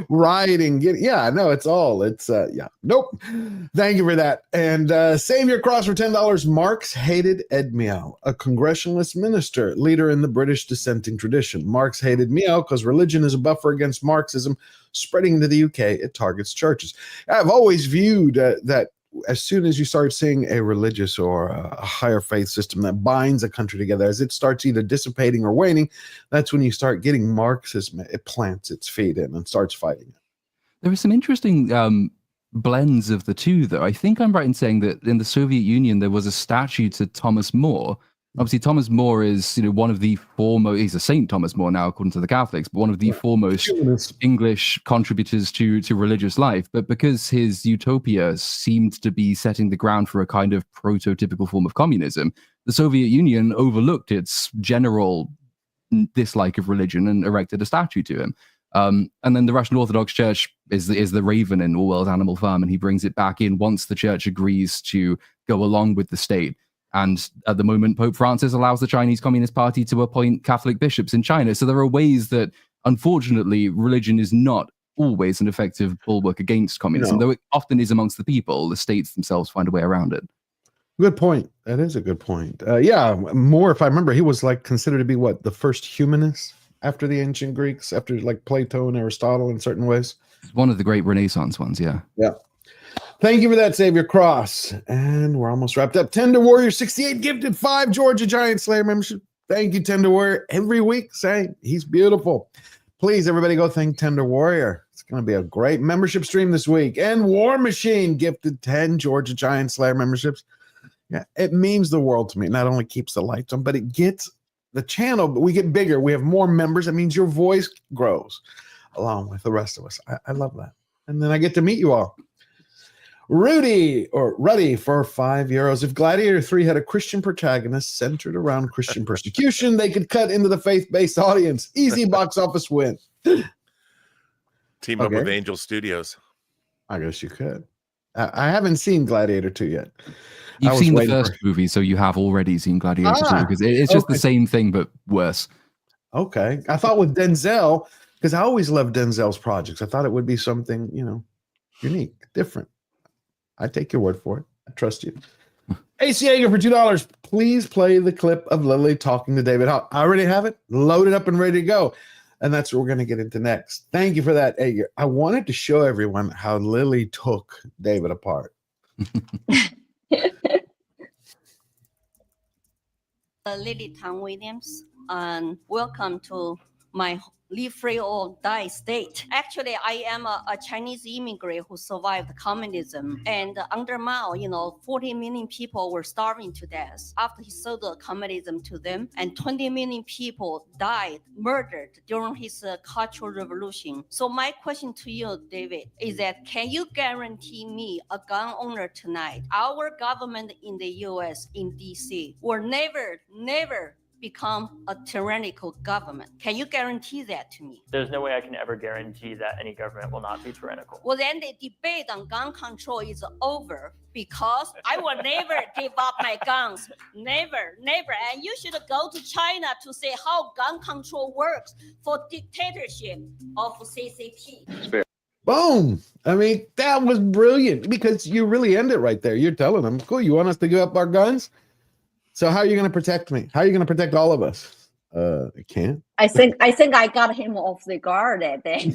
Rioting, nope. Thank you for that. And Savior Cross for $10. Marx hated Ed Meow, a congressionalist minister, leader in the British dissenting tradition. Marx hated Meow because religion is a buffer against Marxism spreading into the UK. It targets churches. I've always viewed that as soon as you start seeing a religious or a higher faith system that binds a country together, as it starts either dissipating or waning, that's when you start getting Marxism. It plants its feet in and starts fighting it. There are some interesting blends of the two, though. I think I'm right in saying that in the Soviet Union, there was a statue to Thomas More. Obviously, Thomas More is, one of the foremost, he's a Saint Thomas More now, according to the Catholics, but one of the foremost English contributors to religious life. But because his utopia seemed to be setting the ground for a kind of prototypical form of communism, the Soviet Union overlooked its general dislike of religion and erected a statue to him. And then the Russian Orthodox Church is the Raven in Orwell's Animal Farm, and he brings it back in once the church agrees to go along with the state. And at the moment, Pope Francis allows the Chinese Communist Party to appoint Catholic bishops in China. So there are ways that, unfortunately, religion is not always an effective bulwark against communism, though it often is amongst the people. The states themselves find a way around it. Good point. That is a good point. More, if I remember, he was considered to be the first humanist after the ancient Greeks, after Plato and Aristotle in certain ways. One of the great Renaissance ones, yeah. Yeah. Thank you for that, Savior Cross. And we're almost wrapped up. Tender Warrior 68 gifted 5 Georgia Giant Slayer membership. Thank you, Tender Warrior. Every week saying he's beautiful. Please, everybody go thank Tender Warrior. It's going to be a great membership stream this week. And War Machine gifted 10 Georgia Giant Slayer memberships. Yeah, it means the world to me. Not only keeps the lights on, but it gets the channel, but we get bigger. We have more members. That means your voice grows along with the rest of us. I love that. And then I get to meet you all. Ruddy for €5. If Gladiator 3 had a Christian protagonist centered around Christian persecution, they could cut into the faith-based audience. Easy box office win. Team up with Angel Studios. I guess you could. I haven't seen Gladiator 2 yet. You've seen the first movie, so you have already seen Gladiator 2, because it's just the same thing, but worse. Okay. I thought with Denzel, because I always loved Denzel's projects, I thought it would be something, unique, different. I take your word for it. I trust you. AC Yeager for $2. Please play the clip of Lily talking to David Hall. I already have it loaded up and ready to go. And that's what we're going to get into next. Thank you for that, Yeager. I wanted to show everyone how Lily took David apart. Lily Tang Williams, and welcome to my Live Free or Die state. Actually, I am a Chinese immigrant who survived communism. And under Mao, 40 million people were starving to death after he sold communism to them. And 20 million people died, murdered during his Cultural Revolution. So my question to you, David, is that can you guarantee me, a gun owner tonight, our government in the US, in DC, will never become a tyrannical government? Can you guarantee that to me? There's no way I can ever guarantee that any government will not be tyrannical. Well, then the debate on gun control is over, because I will never give up my guns. Never. And you should go to China to see how gun control works for dictatorship of CCP. Boom. I mean, that was brilliant, because you really end it right there. You're telling them, cool, you want us to give up our guns? So how are you going to protect me? How are you going to protect all of us? I can't. I think I got him off the guard that day.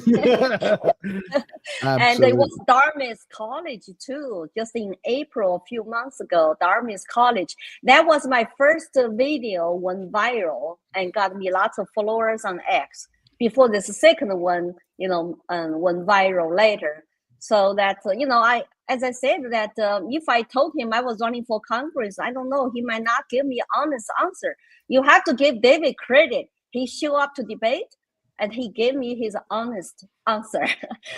And it was Dartmouth College too. Just in April, a few months ago, Dartmouth College. That was my first video, went viral and got me lots of followers on X. before this second one, went viral later. So that, as I said, that if I told him I was running for Congress, I don't know, he might not give me an honest answer. You have to give David credit. He showed up to debate and he gave me his honest answer.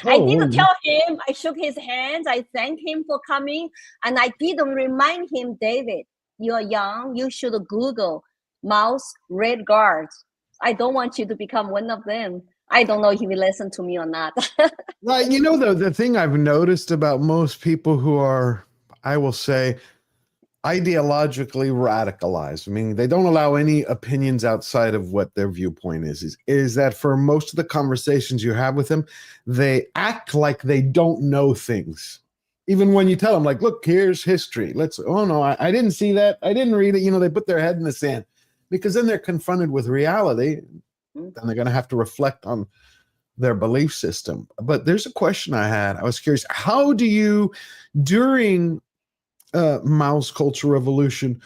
I didn't tell him, I shook his hands, I thanked him for coming, and I didn't remind him, David, you're young, you should Google mouse red guards. I don't want you to become one of them. I don't know if he will listen to me or not. Right. The thing I've noticed about most people who are, I will say, ideologically radicalized, I mean, they don't allow any opinions outside of what their viewpoint is that for most of the conversations you have with them, they act like they don't know things. Even when you tell them, like, look, here's history. Oh no, I didn't see that. I didn't read it. They put their head in the sand because then they're confronted with reality. Then they're going to have to reflect on their belief system. But there's a question I had. I was curious, how do you, during Mao's Cultural Revolution,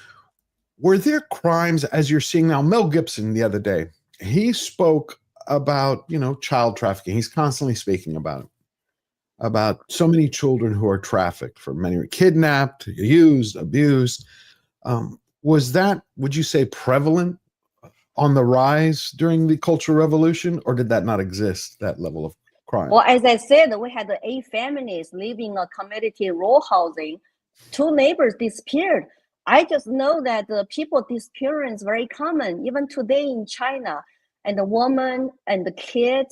were there crimes as you're seeing now? Mel Gibson the other day, he spoke about, child trafficking. He's constantly speaking about it, about so many children who are trafficked, for many kidnapped, used, abused. Was that, would you say, prevalent on the rise during the Cultural Revolution, or did that not exist, that level of crime? Well, as I said, we had 8 families living in a community row housing. 2 neighbors disappeared. I just know that the people disappearing is very common, even today in China. And the woman and the kid,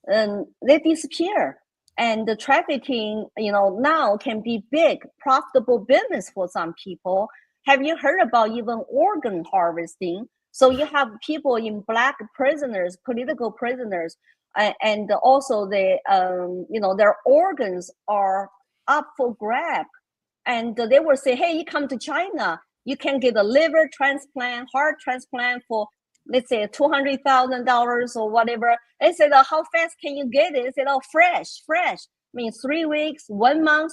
they disappear. And the trafficking, now can be big, profitable business for some people. Have you heard about even organ harvesting? So you have people in black prisoners, political prisoners, and also their organs are up for grab. And they will say, hey, you come to China, you can get a liver transplant, heart transplant for, let's say, $200,000 or whatever. They said, how fast can you get it? They said, fresh. I mean, 3 weeks, 1 month.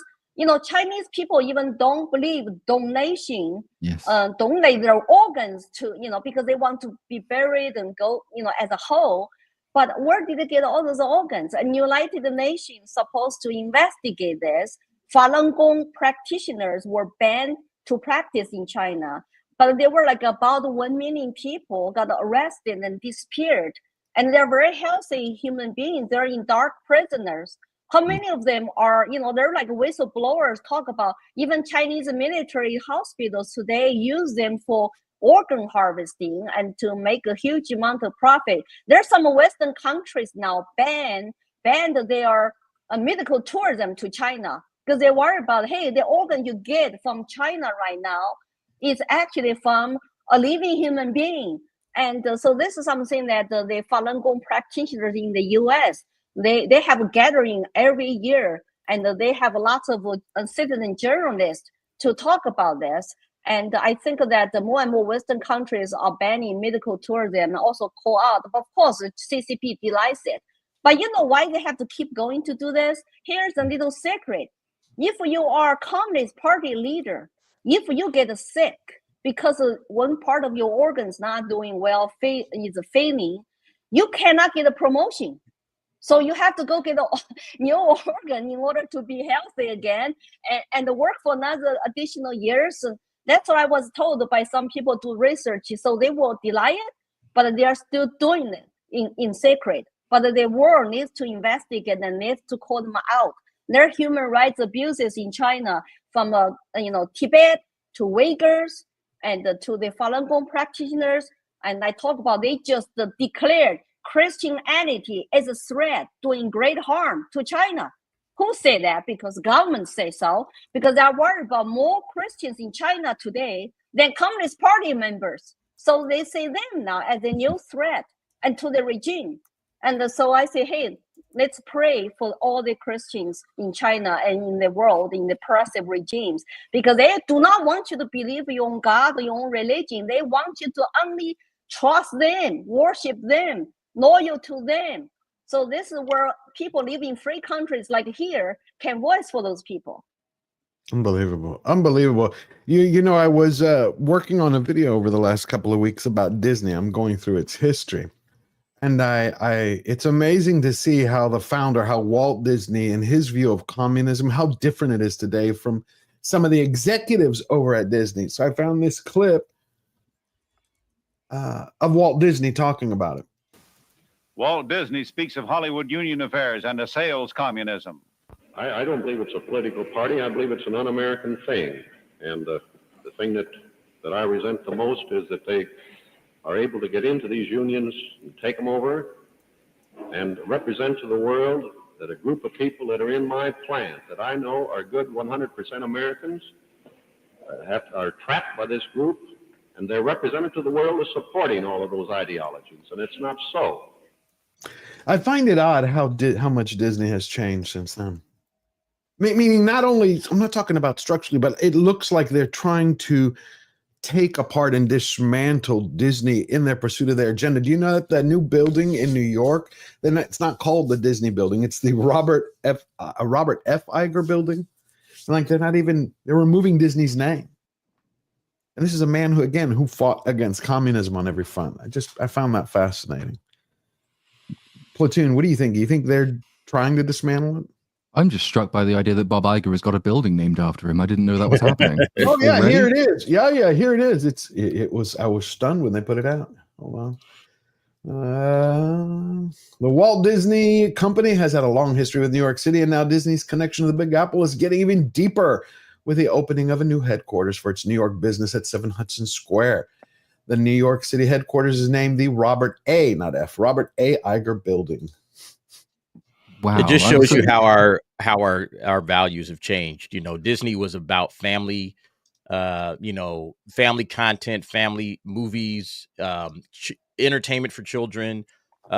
Chinese people even don't believe donation, donate their organs to, because they want to be buried and go, as a whole. But where did they get all those organs? And United Nations supposed to investigate this. Falun Gong practitioners were banned to practice in China, but there were like about 1 million people got arrested and disappeared. And they're very healthy human beings. They're in dark prisoners. How many of them are, they're like whistleblowers, talk about even Chinese military hospitals today use them for organ harvesting and to make a huge amount of profit. There's some Western countries now banned their medical tourism to China because they worry about, hey, the organ you get from China right now is actually from a living human being. And so this is something that the Falun Gong practitioners in the US, they have a gathering every year, and they have lots of citizen journalists to talk about this. And I think that more and more Western countries are banning medical tourism and also call out. Of course, CCP denies it. But you know why they have to keep going to do this? Here's a little secret. If you are a Communist Party leader, if you get sick because one part of your organs not doing well, is failing, you cannot get a promotion. So you have to go get a new organ in order to be healthy again and work for another additional years. That's what I was told by some people do research. So they will deny it, but they are still doing it in secret. But the world needs to investigate and needs to call them out. There are human rights abuses in China from Tibet to Uyghurs and to the Falun Gong practitioners. And I talk about they just declared Christianity is a threat doing great harm to China. Who say that? Because government say so. Because they are worried about more Christians in China today than Communist Party members. So they say them now as a new threat and to the regime. And so I say, hey, let's pray for all the Christians in China and in the world, in the oppressive regimes, because they do not want you to believe your own God, your own religion. They want you to only trust them, worship them, loyal to them. So this is where people live in free countries like here can voice for those people. Unbelievable. I was working on a video over the last couple of weeks about Disney. I'm going through its history. And it's amazing to see how the founder, how Walt Disney and his view of communism, how different it is today from some of the executives over at Disney. So I found this clip of Walt Disney talking about it. Walt Disney speaks of Hollywood union affairs and assails communism. I don't believe it's a political party. I believe it's an un-American thing. And the thing that I resent the most is that they are able to get into these unions and take them over and represent to the world that a group of people that are in my plant that I know are good 100% Americans are trapped by this group, and they're represented to the world as supporting all of those ideologies, and it's not so. I find it odd how much Disney has changed since then. Meaning not only, I'm not talking about structurally, but it looks like they're trying to take apart and dismantle Disney in their pursuit of their agenda. Do you know that the new building in New York, then it's not called the Disney building, it's the Robert F. Iger building? Like they're removing Disney's name. And this is a man who fought against communism on every front. I found that fascinating. Platoon, what do you think? Do you think they're trying to dismantle it? I'm just struck by the idea that Bob Iger has got a building named after him. I didn't know that was happening. Oh yeah, already? Here it is. Yeah, here it is. I was stunned when they put it out. Hold on. The Walt Disney Company has had a long history with New York City, and now Disney's connection to the Big Apple is getting even deeper with the opening of a new headquarters for its New York business at 7 Hudson Square. The New York City headquarters is named the Robert A. Iger Building. Wow. It just shows you how our values have changed. You know, Disney was about family, family content, family movies, entertainment for children,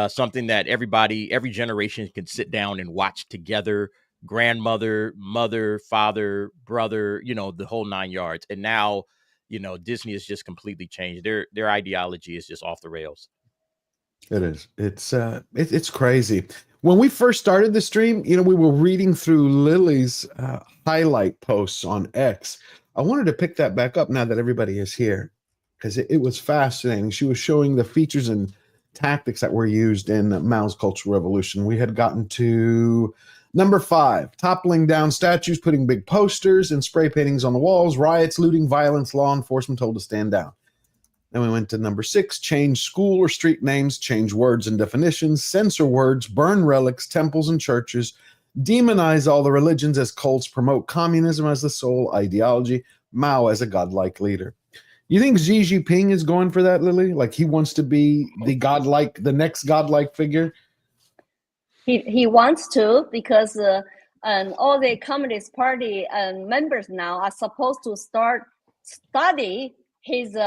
something that every generation can sit down and watch together. Grandmother, mother, father, brother, the whole 9 yards. And now, Disney has just completely changed. Their ideology is just off the rails. It is. It's crazy. When we first started the stream, we were reading through Lily's highlight posts on X. I wanted to pick that back up now that everybody is here, because it was fascinating. She was showing the features and tactics that were used in Mao's Cultural Revolution. We had gotten to number 5, toppling down statues, putting big posters and spray paintings on the walls, riots, looting, violence, law enforcement told to stand down. Then we went to number 6, change school or street names, change words and definitions, censor words, burn relics, temples and churches, demonize all the religions as cults, promote communism as the sole ideology, Mao as a godlike leader. You think Xi Jinping is going for that, Lily? Like he wants to be the next godlike figure? He wants to, because all the Communist Party members now are supposed to study his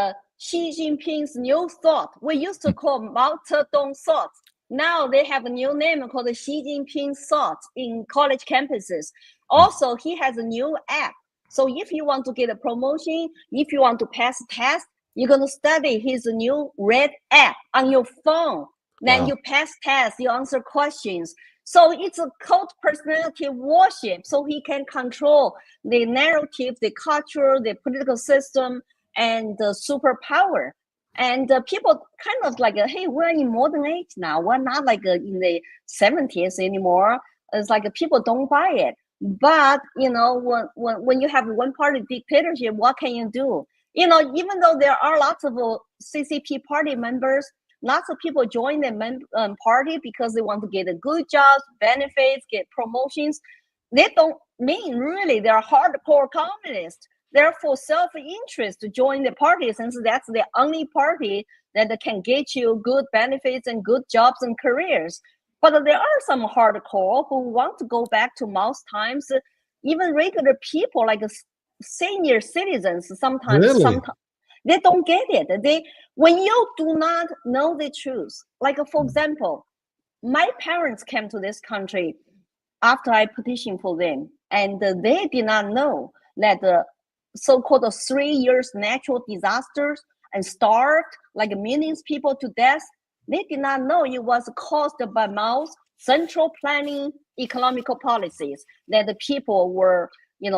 Xi Jinping's new thought. We used to call Mao Zedong thought. Now they have a new name called the Xi Jinping thought in college campuses. Also, he has a new app. So if you want to get a promotion, if you want to pass a test, you're going to study his new red app on your phone. Then you pass tests, you answer questions. So it's a cult personality worship. So he can control the narrative, the culture, the political system, and the superpower. And people kind of like, hey, we're in modern age now. We're not like in the 70s anymore. It's like people don't buy it. But, when you have one party dictatorship, what can you do? Even though there are lots of CCP party members, lots of people join the party because they want to get a good jobs, benefits, get promotions. They don't mean really they're hardcore communists. They're for self-interest to join the party, since that's the only party that can get you good benefits and good jobs and careers. But there are some hardcore who want to go back to Mao's times. Even regular people, like senior citizens, sometimes they don't get it. When you do not know the truth, like for example, my parents came to this country after I petitioned for them, and they did not know that the so-called 3 years natural disasters and starved like millions of people to death. They did not know it was caused by Mao's central planning economical policies, that the people were,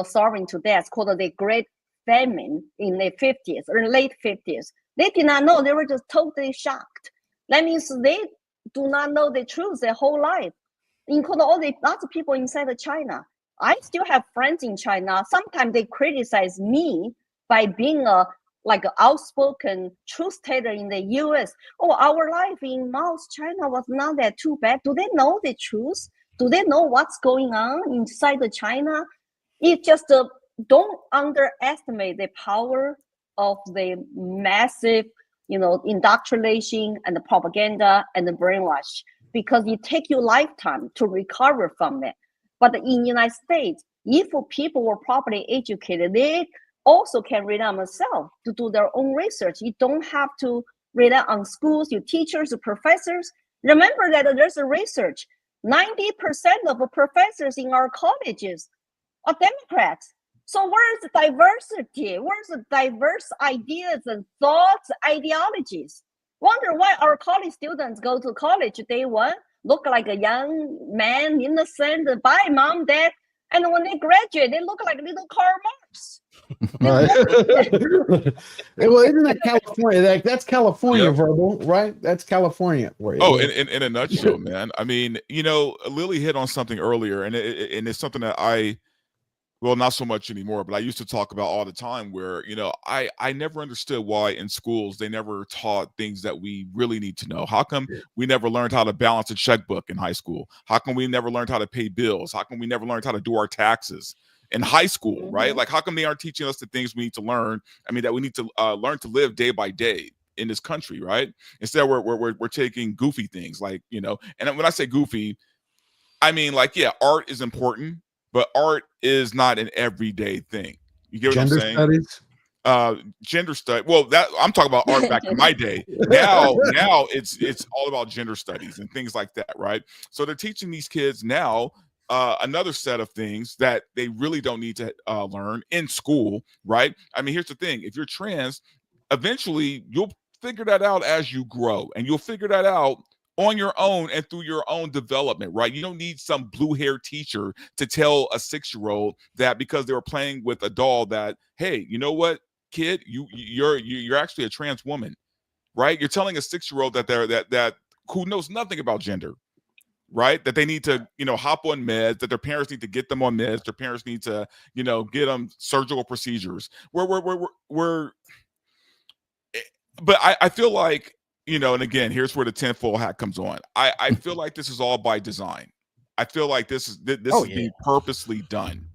starving to death, called the Great Famine in the 50s or late 50s. They did not know. They were just totally shocked. That means they do not know the truth their whole life, including all the lots of people inside of China. I still have friends in China. Sometimes they criticize me by being a like an outspoken truth teller in the U.S. Oh, our life in Mao's China was not that too bad. Do they know the truth? Do they know what's going on inside of China? It just don't underestimate the power of the massive, indoctrination and the propaganda and the brainwash, because it takes you a lifetime to recover from it. But in the United States, if people were properly educated, they also can rely on themselves to do their own research. You don't have to rely on schools, your teachers, your professors. Remember that there's a research. 90% of the professors in our colleges are Democrats. So where's the diversity? Where's the diverse ideas and thoughts, ideologies? Wonder why our college students go to college day one, look like a young man, innocent, bye, mom, dad. And when they graduate, they look like little Karl Marx. Well, isn't that California? That's California, Verbal, right? That's California. Oh, in a nutshell, man. I mean, Lily hit on something earlier, and it's something that well, not so much anymore, but I used to talk about all the time where, I never understood why in schools they never taught things that we really need to know. How come we never learned how to balance a checkbook in high school? How come we never learned how to pay bills? How come we never learned how to do our taxes in high school, right? Like, how come they aren't teaching us the things we need to learn? I mean, that we need to learn to live day by day in this country, right? Instead, we're taking goofy things like, and when I say goofy, I mean, like, yeah, art is important, but art is not an everyday thing. You get what I'm saying? Gender studies. Well, that I'm talking about art back in my day. Now it's all about gender studies and things like that, right? So they're teaching these kids now another set of things that they really don't need to learn in school, right? I mean, here's the thing: if you're trans, eventually you'll figure that out as you grow, and you'll figure that out on your own and through your own development, right? You don't need some blue-haired teacher to tell a 6-year-old that because they were playing with a doll that, hey, you know what, kid, you're actually a trans woman, right? You're telling a 6-year-old that that who knows nothing about gender, right? That they need to, hop on meds, that their parents need to get them on meds, their parents need to, get them surgical procedures. But I feel like, and again, here's where the tinfoil hat comes on. I feel like this is all by design. I feel like this is being purposely done.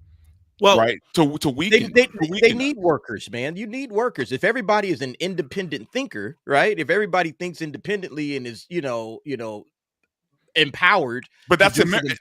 Well, right, to weaken. They need workers, man. You need workers. If everybody is an independent thinker, right? If everybody thinks independently and is, empowered. But that's America.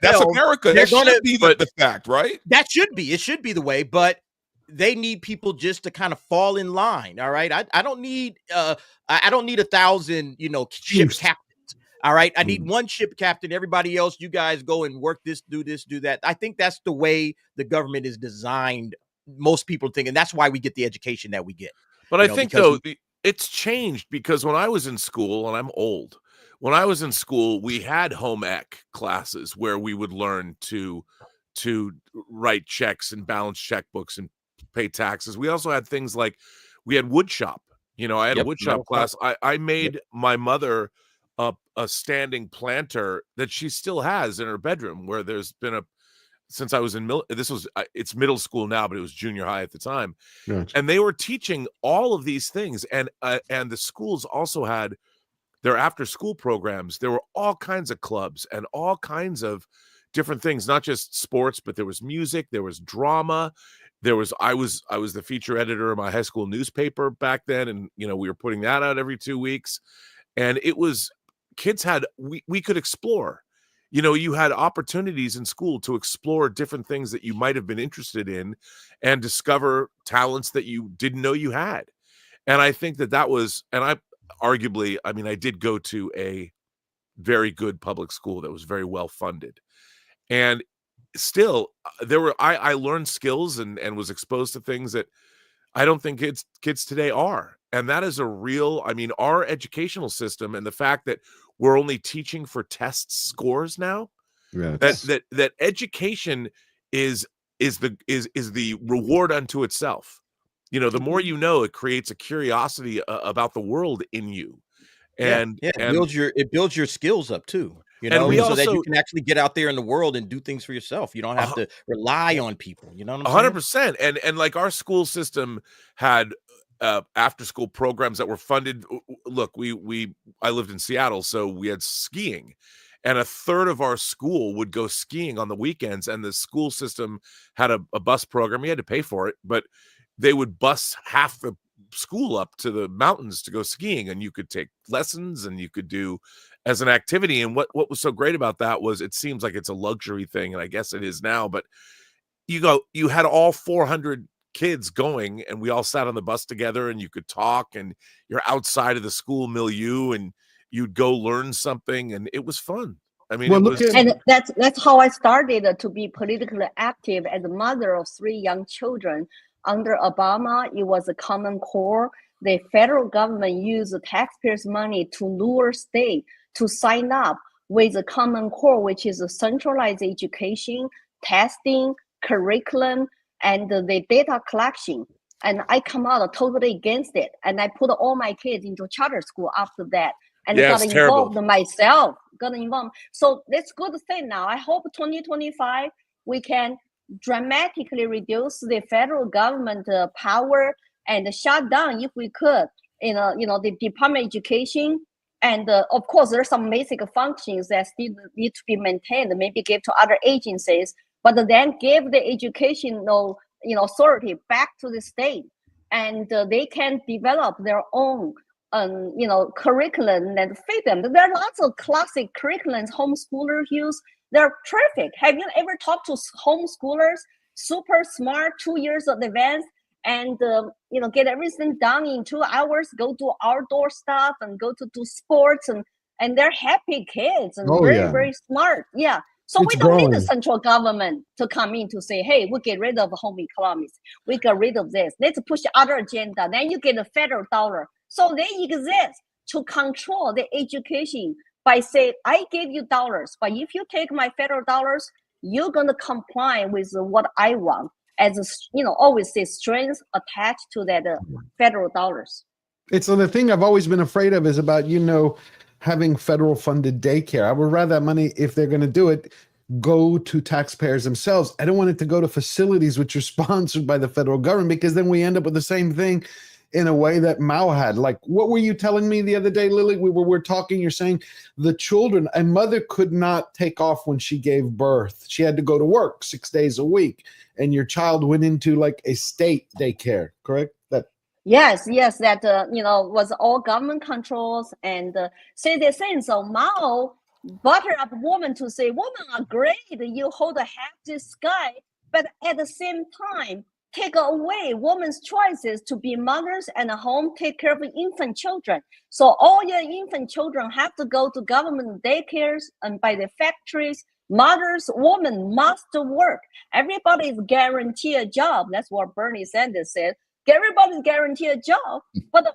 That should be the fact, right? That should be. It should be the way, but they need people just to kind of fall in line. All right. I don't need 1,000, ship captains. All right. I need one ship captain. Everybody else, you guys go and work this, do that. I think that's the way the government is designed. Most people think, and that's why we get the education that we get. But I think though it's changed, because when I was in school, and I'm old, when I was in school, we had home ec classes where we would learn to write checks and balance checkbooks and pay taxes. We also had things like we had wood shop. I had a wood shop class. I made my mother a standing planter that she still has in her bedroom, where there's been since I was in it's middle school now, but it was junior high at the time. Gotcha. And they were teaching all of these things, and the schools also had their after school programs. There were all kinds of clubs and all kinds of different things, not just sports, but there was music, there was drama. I was the feature editor of my high school newspaper back then, and we were putting that out every 2 weeks, and it was we could explore. You had opportunities in school to explore different things that you might have been interested in and discover talents that you didn't know you had. And I think that was, and I did go to a very good public school that was very well funded, and still I learned skills and was exposed to things that I don't think kids today are. And that is a real, our educational system, and the fact that we're only teaching for test scores now, that education is the reward unto itself. The more you know, it creates a curiosity about the world in you. And it builds your skills up too. You And know, we so that you also- can actually get out there in the world and do things for yourself. You don't have to rely on people. You know what I'm saying? 100%. And like our school system had after school programs that were funded. Look, I lived in Seattle, so we had skiing, and a third of our school would go skiing on the weekends. And the school system had a bus program. You had to pay for it, but they would bus half the school up to the mountains to go skiing, and you could take lessons and you could do as an activity. And what was so great about that was it seems like it's a luxury thing, and I guess it is now, but you had all 400 kids going, and we all sat on the bus together, and you could talk, and you're outside of the school milieu, and you'd go learn something, and it was fun. I mean, and that's how I started to be politically active as a mother of 3 young children. Under Obama, it was a Common Core. The federal government used the taxpayers' money to lure state to sign up with the Common Core, which is a centralized education, testing, curriculum, and the data collection. And I come out totally against it. And I put all my kids into charter school after that. And got involved myself, So that's good thing now. I hope 2025, we can dramatically reduce the federal government power and shut down, if we could, the Department of Education. And of course, there are some basic functions that still need to be maintained, maybe give to other agencies, but then give the educational authority back to the state, and they can develop their own curriculum and fit them. There are lots of classic curriculums homeschoolers use. They're terrific. Have you ever talked to homeschoolers? Super smart, 2 years of advance, and get everything done in 2 hours. Go do outdoor stuff and go to do sports, and they're happy kids and very smart. Yeah. So we don't need the central government to come in to say, hey, we get rid of home economics. We get rid of this. Let's push other agenda. Then you get a federal dollar. So they exist to control the education by saying, I gave you dollars, but if you take my federal dollars, you're going to comply with what I want. As always say, strings attached to that federal dollars. It's the thing I've always been afraid of is about, having federal funded daycare. I would rather that money, if they're going to do it, go to taxpayers themselves. I don't want it to go to facilities which are sponsored by the federal government, because then we end up with the same thing in a way that Mao had. Like, what were you telling me the other day, Lily? We're talking, you're saying the children, a mother could not take off when she gave birth. She had to go to work 6 days a week, and your child went into like a state daycare, correct? Yes, that was all government controls, and say the same. So Mao butter up women to say, women are great, you hold half the sky, but at the same time, take away women's choices to be mothers and at home, take care of infant children. So all your infant children have to go to government daycares and by the factories. Mothers, women must work. Everybody is guaranteed a job. That's what Bernie Sanders said. Everybody's guaranteed a job, but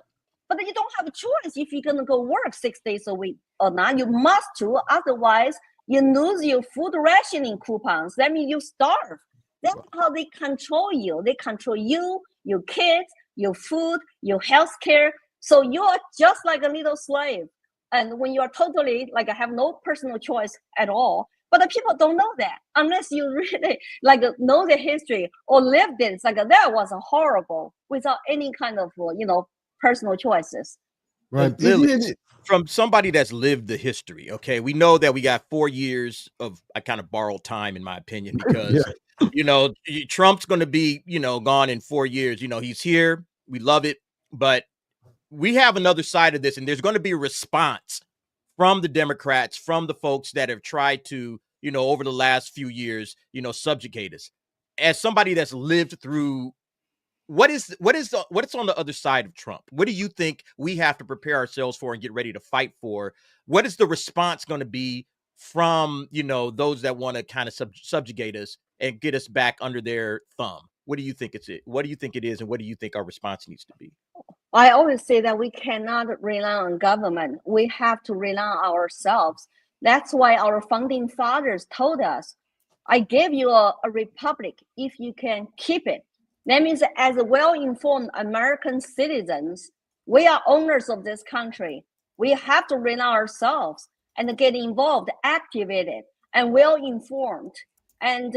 you don't have a choice if you're gonna go work 6 days a week or not. You must to, otherwise you lose your food rationing coupons. That means you starve. That's how they control you. They control you, your kids, your food, your health care. So you are just like a little slave. And when you are totally like have no personal choice at all. But the people don't know that unless you really know the history or lived it. It's like that was horrible without any kind of personal choices. Right, Lily, from somebody that's lived the history. Okay, we know that we got 4 years of I kind of borrowed time in my opinion because Trump's going to be gone in 4 years. He's here. We love it, but we have another side of this, and there's going to be a response from the Democrats, from the folks that have tried to, over the last few years, subjugate us. As somebody that's lived through, what's on the other side of Trump? What do you think we have to prepare ourselves for and get ready to fight for? What is the response going to be from, those that want to kind of subjugate us and get us back under their thumb? What do you think What do you think it is, and what do you think our response needs to be? I always say that we cannot rely on government. We have to rely on ourselves. That's why our founding fathers told us, I gave you a republic if you can keep it. That means as well-informed American citizens, we are owners of this country. We have to rely on ourselves and get involved, activated, and well informed. And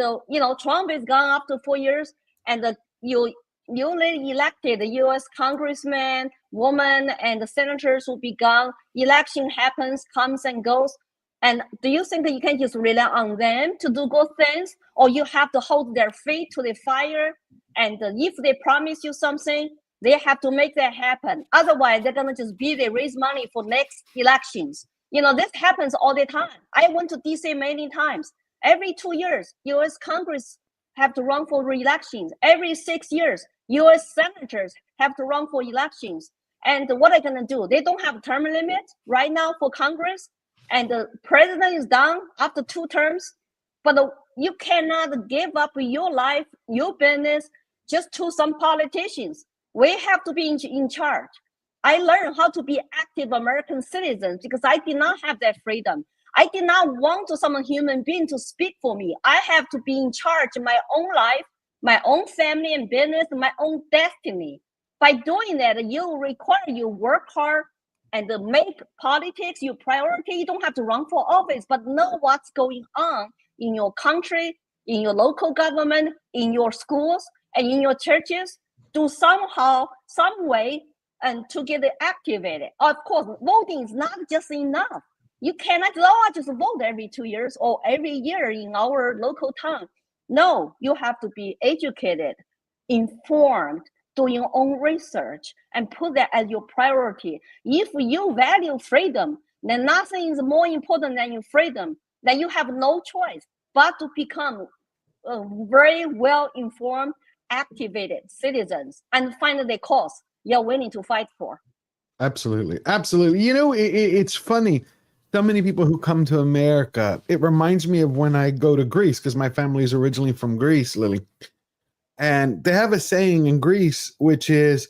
Trump is gone after 4 years, and you newly elected U.S. congressman, woman, and the senators will be gone. Election happens, comes and goes. And do you think that you can just rely on them to do good things, or you have to hold their feet to the fire? And if they promise you something, they have to make that happen. Otherwise, they're gonna just be there, raise money for next elections. This happens all the time. I went to DC many times. Every 2 years, U.S. Congress have to run for re-elections. Every 6 years, U.S. senators have to run for elections. And what are they gonna do? They don't have a term limit right now for Congress, and the president is done after 2 terms. But you cannot give up your life, your business, just to some politicians. We have to be in charge. I learned how to be active American citizens because I did not have that freedom. I did not want some human being to speak for me. I have to be in charge of my own life, my own family and business, my own destiny. By doing that, you require you work hard and make politics your priority. You don't have to run for office, but know what's going on in your country, in your local government, in your schools, and in your churches. Do somehow, some way, and to get it activated. Of course, voting is not just enough. You cannot just vote every 2 years or every year in our local town. No, you have to be educated, informed, do your own research, and put that as your priority. If you value freedom, then nothing is more important than your freedom. Then you have no choice but to become very well-informed, activated citizens and find the cause you're willing to fight for. Absolutely. Absolutely. It's funny. So many people who come to America, it reminds me of when I go to Greece, because my family is originally from Greece, Lily. And they have a saying in Greece, which is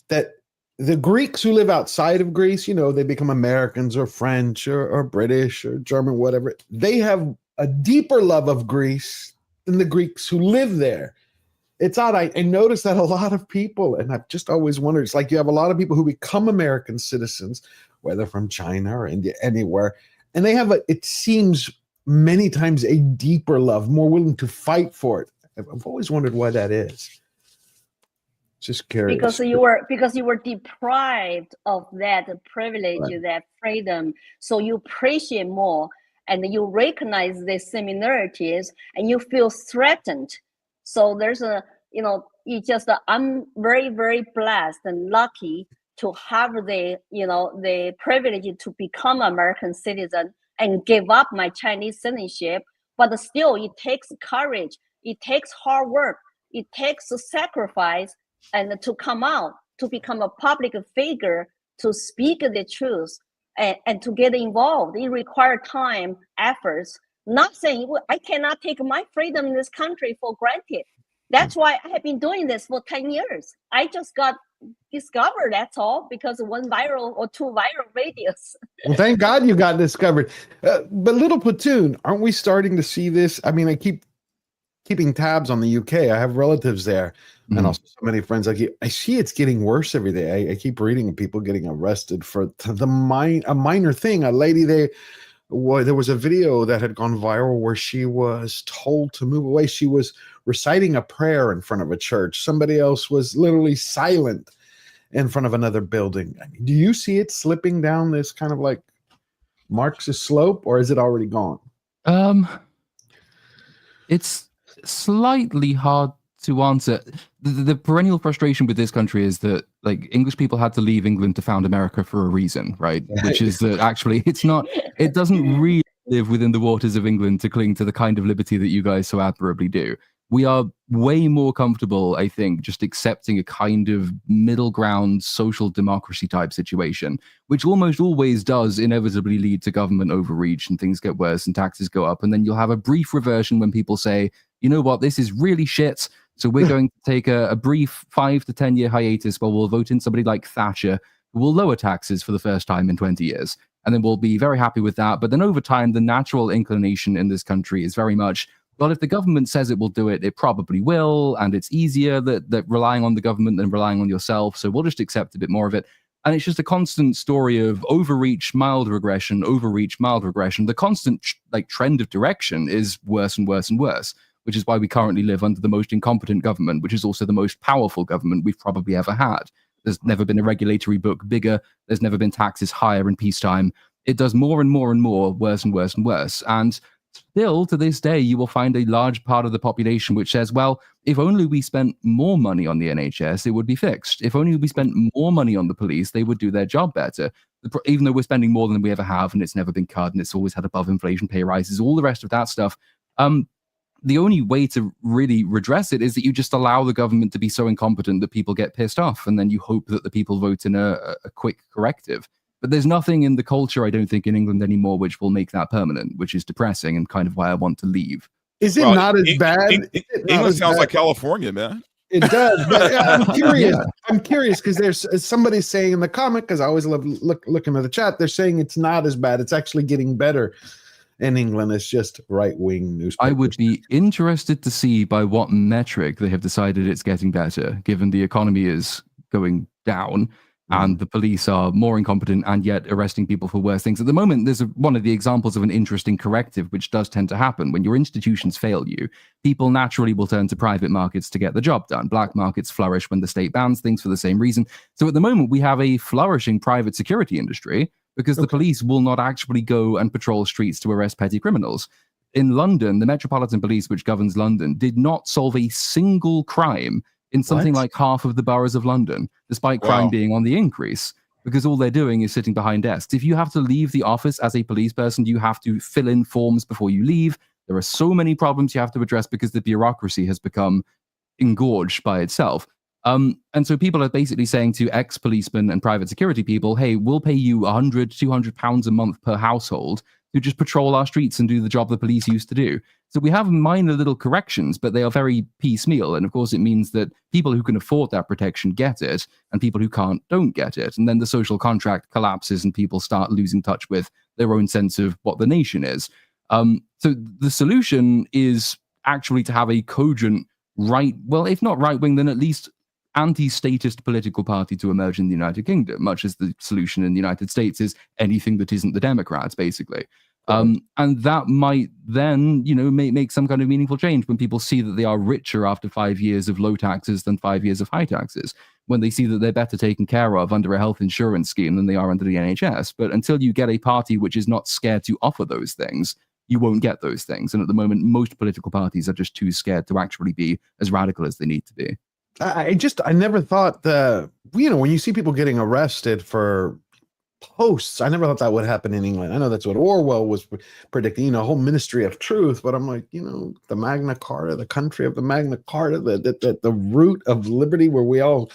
that the Greeks who live outside of Greece, they become Americans or French or British or German, whatever. They have a deeper love of Greece than the Greeks who live there. It's odd. I noticed that a lot of people, and I've just always wondered, it's like you have a lot of people who become American citizens, whether from China or India, anywhere, and they have, it seems many times, a deeper love, more willing to fight for it. I've always wondered why that is. Just curious. Because you were deprived of that privilege, right, that freedom, so you appreciate more, and you recognize the similarities, and you feel threatened. So there's I'm very, very blessed and lucky to have the privilege to become an American citizen and give up my Chinese citizenship. But still, it takes courage, it takes hard work, it takes a sacrifice, and to come out, to become a public figure, to speak the truth, and to get involved. It requires time, efforts. Not saying I cannot take my freedom in this country for granted. That's why I have been doing this for 10 years. I just got discovered, that's all, because of 1 viral or 2 viral videos. Well, thank God you got discovered. But Little Platoon, aren't we starting to see this? I mean, I keep keeping tabs on the UK. I have relatives there, and also so many friends like you. I see it's getting worse every day. I keep reading people getting arrested for a minor thing. A lady, there was a video that had gone viral where she was told to move away. She was reciting a prayer in front of a church. Somebody else was literally silent in front of another building. I mean, do you see it slipping down this kind of like Marxist slope, or is it already gone? It's slightly hard to answer. The perennial frustration with this country is that like English people had to leave England to found America for a reason, right? Which is that actually it doesn't really live within the waters of England to cling to the kind of liberty that you guys so admirably do. We are way more comfortable, I think, just accepting a kind of middle ground social democracy type situation, which almost always does inevitably lead to government overreach and things get worse and taxes go up. And then you'll have a brief reversion when people say, you know what, this is really shit. So we're going to take a brief 5 to 10 year hiatus while we'll vote in somebody like Thatcher, who will lower taxes for the first time in 20 years. And then we'll be very happy with that. But then over time, the natural inclination in this country is very much, well, if the government says it will do it, it probably will. And it's easier that relying on the government than relying on yourself. So we'll just accept a bit more of it. And it's just a constant story of overreach, mild regression, overreach, mild regression. The constant trend of direction is worse and worse and worse, which is why we currently live under the most incompetent government, which is also the most powerful government we've probably ever had. There's never been a regulatory book bigger. There's never been taxes higher in peacetime. It does more and more and more, worse and worse and worse. And still, to this day, you will find a large part of the population which says, well, if only we spent more money on the NHS, it would be fixed. If only we spent more money on the police, they would do their job better. Even though we're spending more than we ever have, and it's never been cut, and it's always had above inflation pay rises, all the rest of that stuff. The only way to really redress it is that you just allow the government to be so incompetent that people get pissed off, and then you hope that the people vote in a quick corrective. But there's nothing in the culture, I don't think, in England anymore which will make that permanent, which is depressing and kind of why I want to leave. Is it not as bad? England sounds like California, man. It does, but I'm curious. I'm curious because there's somebody saying in the comment, because I always love looking at the chat. They're saying it's not as bad. It's actually getting better in England. It's just right-wing newspapers. I would be interested to see by what metric they have decided it's getting better, given the economy is going down and the police are more incompetent and yet arresting people for worse things. At the moment, there's one of the examples of an interesting corrective, which does tend to happen. When your institutions fail you, people naturally will turn to private markets to get the job done. Black markets flourish when the state bans things for the same reason. So at the moment, we have a flourishing private security industry because the police will not actually go and patrol streets to arrest petty criminals. In London, the Metropolitan Police, which governs London, did not solve a single crime in something like half of the boroughs of London, despite crime being on the increase, because all they're doing is sitting behind desks. If you have to leave the office as a police person, you have to fill in forms before you leave. There are so many problems you have to address because the bureaucracy has become engorged by itself. And so people are basically saying to ex-policemen and private security people, hey, we'll pay you £100, £200 a month per household to just patrol our streets and do the job the police used to do. So we have minor little corrections, but they are very piecemeal. And of course, it means that people who can afford that protection get it, and people who can't don't get it. And then the social contract collapses and people start losing touch with their own sense of what the nation is. So the solution is actually to have a cogent if not right-wing, then at least anti-statist political party to emerge in the United Kingdom, much as the solution in the United States is anything that isn't the Democrats, basically. And that might then, make some kind of meaningful change when people see that they are richer after 5 years of low taxes than 5 years of high taxes, when they see that they're better taken care of under a health insurance scheme than they are under the NHS. But until you get a party which is not scared to offer those things, you won't get those things. And at the moment, most political parties are just too scared to actually be as radical as they need to be. I never thought when you see people getting arrested for posts, I never thought that would happen in England. I know that's what Orwell was predicting, a whole ministry of truth, but I'm like, the Magna Carta, the country of the Magna Carta, the root of liberty where we all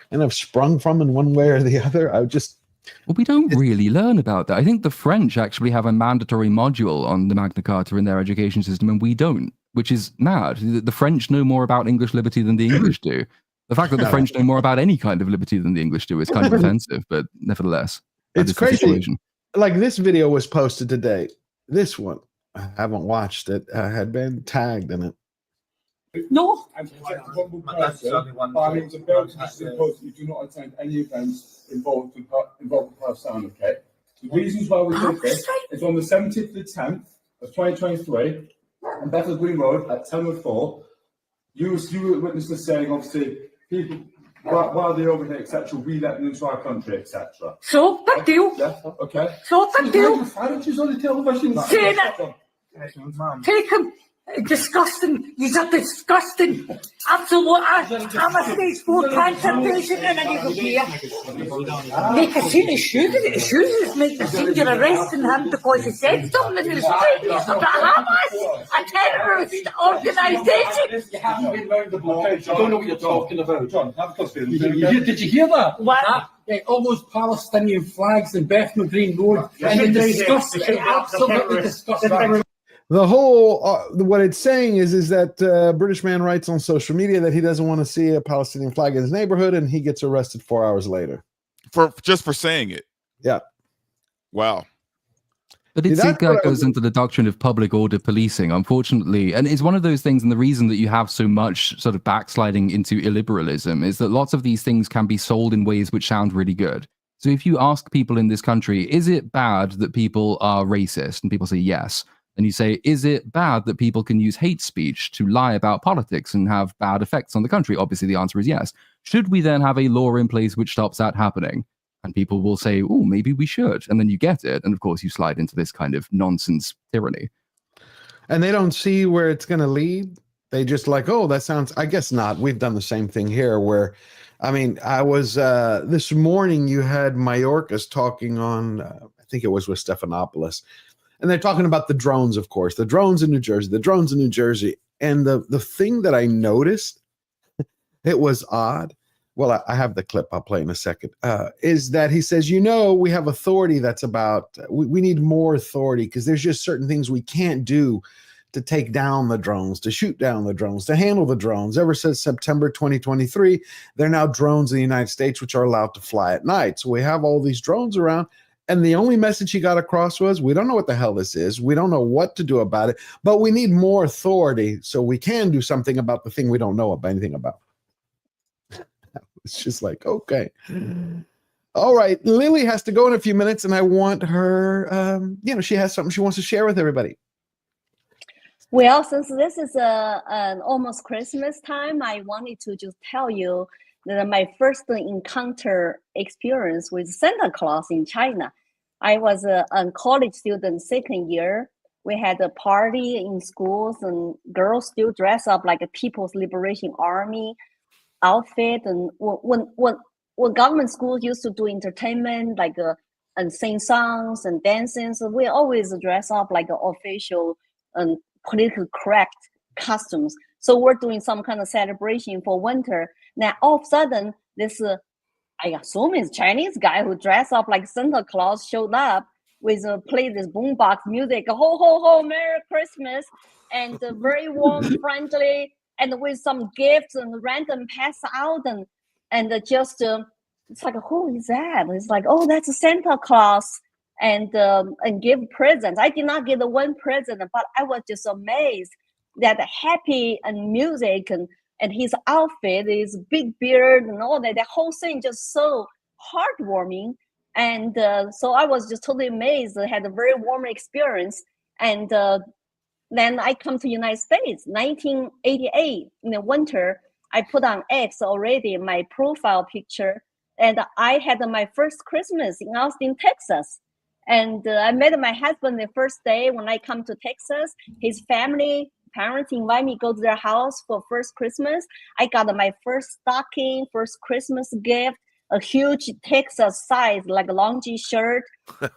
kind of sprung from in one way or the other. Well, we don't really learn about that. I think the French actually have a mandatory module on the Magna Carta in their education system, and we don't, which is mad. The French know more about English liberty than the English do. The fact that the French know more about any kind of liberty than the English do is kind of offensive, but nevertheless. It's crazy. Like this video was posted today. This one, I haven't watched it. I had been tagged in it. No. And by means of bill to post, you do not attend any events involved with Pakistan, okay? The reasons why we did this is on the 17th of the 10th of 2023, on Bethnal Green Road at 10:04, you were witness to saying, obviously, people, while they're over here, etc., we let them into our country, etc. So, big deal. Yeah, okay. So, big deal. Financials on the television. Saying it. Take him. Disgusting. You're disgusting. Absolute. I'm a stage 4 cancer patient and I need to be here. Make a scene of shoes. The shoes is make the scene you're arresting him because he said something in the street of the Hamas, a terrorist organisation. You haven't been round the block. I don't know what you're talking about. John, have a custody. Did you hear that? What? All those Palestinian flags in Bethnal Green Road. And they discuss it. Absolutely disgusting. The whole what it's saying is that British man writes on social media that he doesn't want to see a Palestinian flag in his neighborhood, and he gets arrested 4 hours later for saying it. Yeah. Wow. But that goes into the doctrine of public order policing, unfortunately. And it's one of those things, and the reason that you have so much sort of backsliding into illiberalism is that lots of these things can be sold in ways which sound really good. So if you ask people in this country, is it bad that people are racist? And people say yes. And you say, is it bad that people can use hate speech to lie about politics and have bad effects on the country? Obviously, the answer is yes. Should we then have a law in place which stops that happening? And people will say, oh, maybe we should. And then you get it. And of course, you slide into this kind of nonsense tyranny. And they don't see where it's going to lead. They just like, oh, that sounds, I guess not. We've done the same thing here where, I mean, I was, this morning you had Mayorkas talking on, I think it was with Stephanopoulos, and they're talking about the drones, of course, the drones in New Jersey, And the thing that I noticed, it was odd. Well, I have the clip I'll play in a second, is that he says, you know, we have authority that's about, we need more authority because there's just certain things we can't do to take down the drones, to shoot down the drones, to handle the drones. Ever since September 2023, there are now drones in the United States which are allowed to fly at night. So we have all these drones around. And the only message he got across was, we don't know what the hell this is. We don't know what to do about it, but we need more authority so we can do something about the thing we don't know anything about. It's just like, okay. All right. Lily has to go in a few minutes, and I want her, she has something she wants to share with everybody. Well, since this is an almost Christmas time, I wanted to just tell you that my first encounter experience with Santa Claus in China. I was a college student, second year. We had a party in schools, and girls still dress up like a People's Liberation Army outfit. And when government schools used to do entertainment, like and sing songs and dancing, so we always dress up like an official and politically correct costumes. So we're doing some kind of celebration for winter. Now all of a sudden, this I assume it's Chinese guy who dressed up like Santa Claus showed up with play this boombox music, ho ho ho, Merry Christmas, and very warm, friendly, and with some gifts and random pass out and just it's like, who is that? It's like, oh, that's Santa Claus. And give presents. I did not get the one present, but I was just amazed that happy and music and his outfit, his big beard and all that, the whole thing just so heartwarming. And so I was just totally amazed. I had a very warm experience. And then I come to United States, 1988 in the winter. I put on X already, my profile picture. And I had my first Christmas in Austin, Texas. And I met my husband the first day when I come to Texas. His parents invite me to go to their house for first Christmas. I got my first stocking, first Christmas gift, a huge Texas size, like a long G shirt.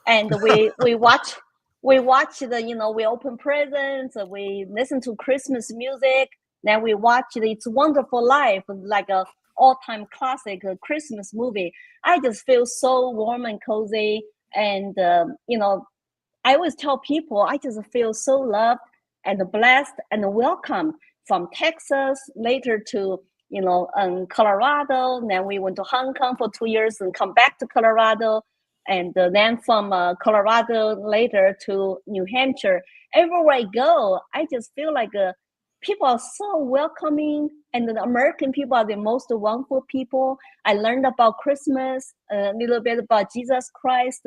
And we watch we open presents, we listen to Christmas music. Then we watch It's a Wonderful Life, like a all-time classic Christmas movie. I just feel so warm and cozy. And, I always tell people, I just feel so loved and blessed and welcome from Texas, later to, Colorado. Then we went to Hong Kong for 2 years and come back to Colorado. And then from Colorado later to New Hampshire. Everywhere I go, I just feel like people are so welcoming, and the American people are the most wonderful people. I learned about Christmas, a little bit about Jesus Christ,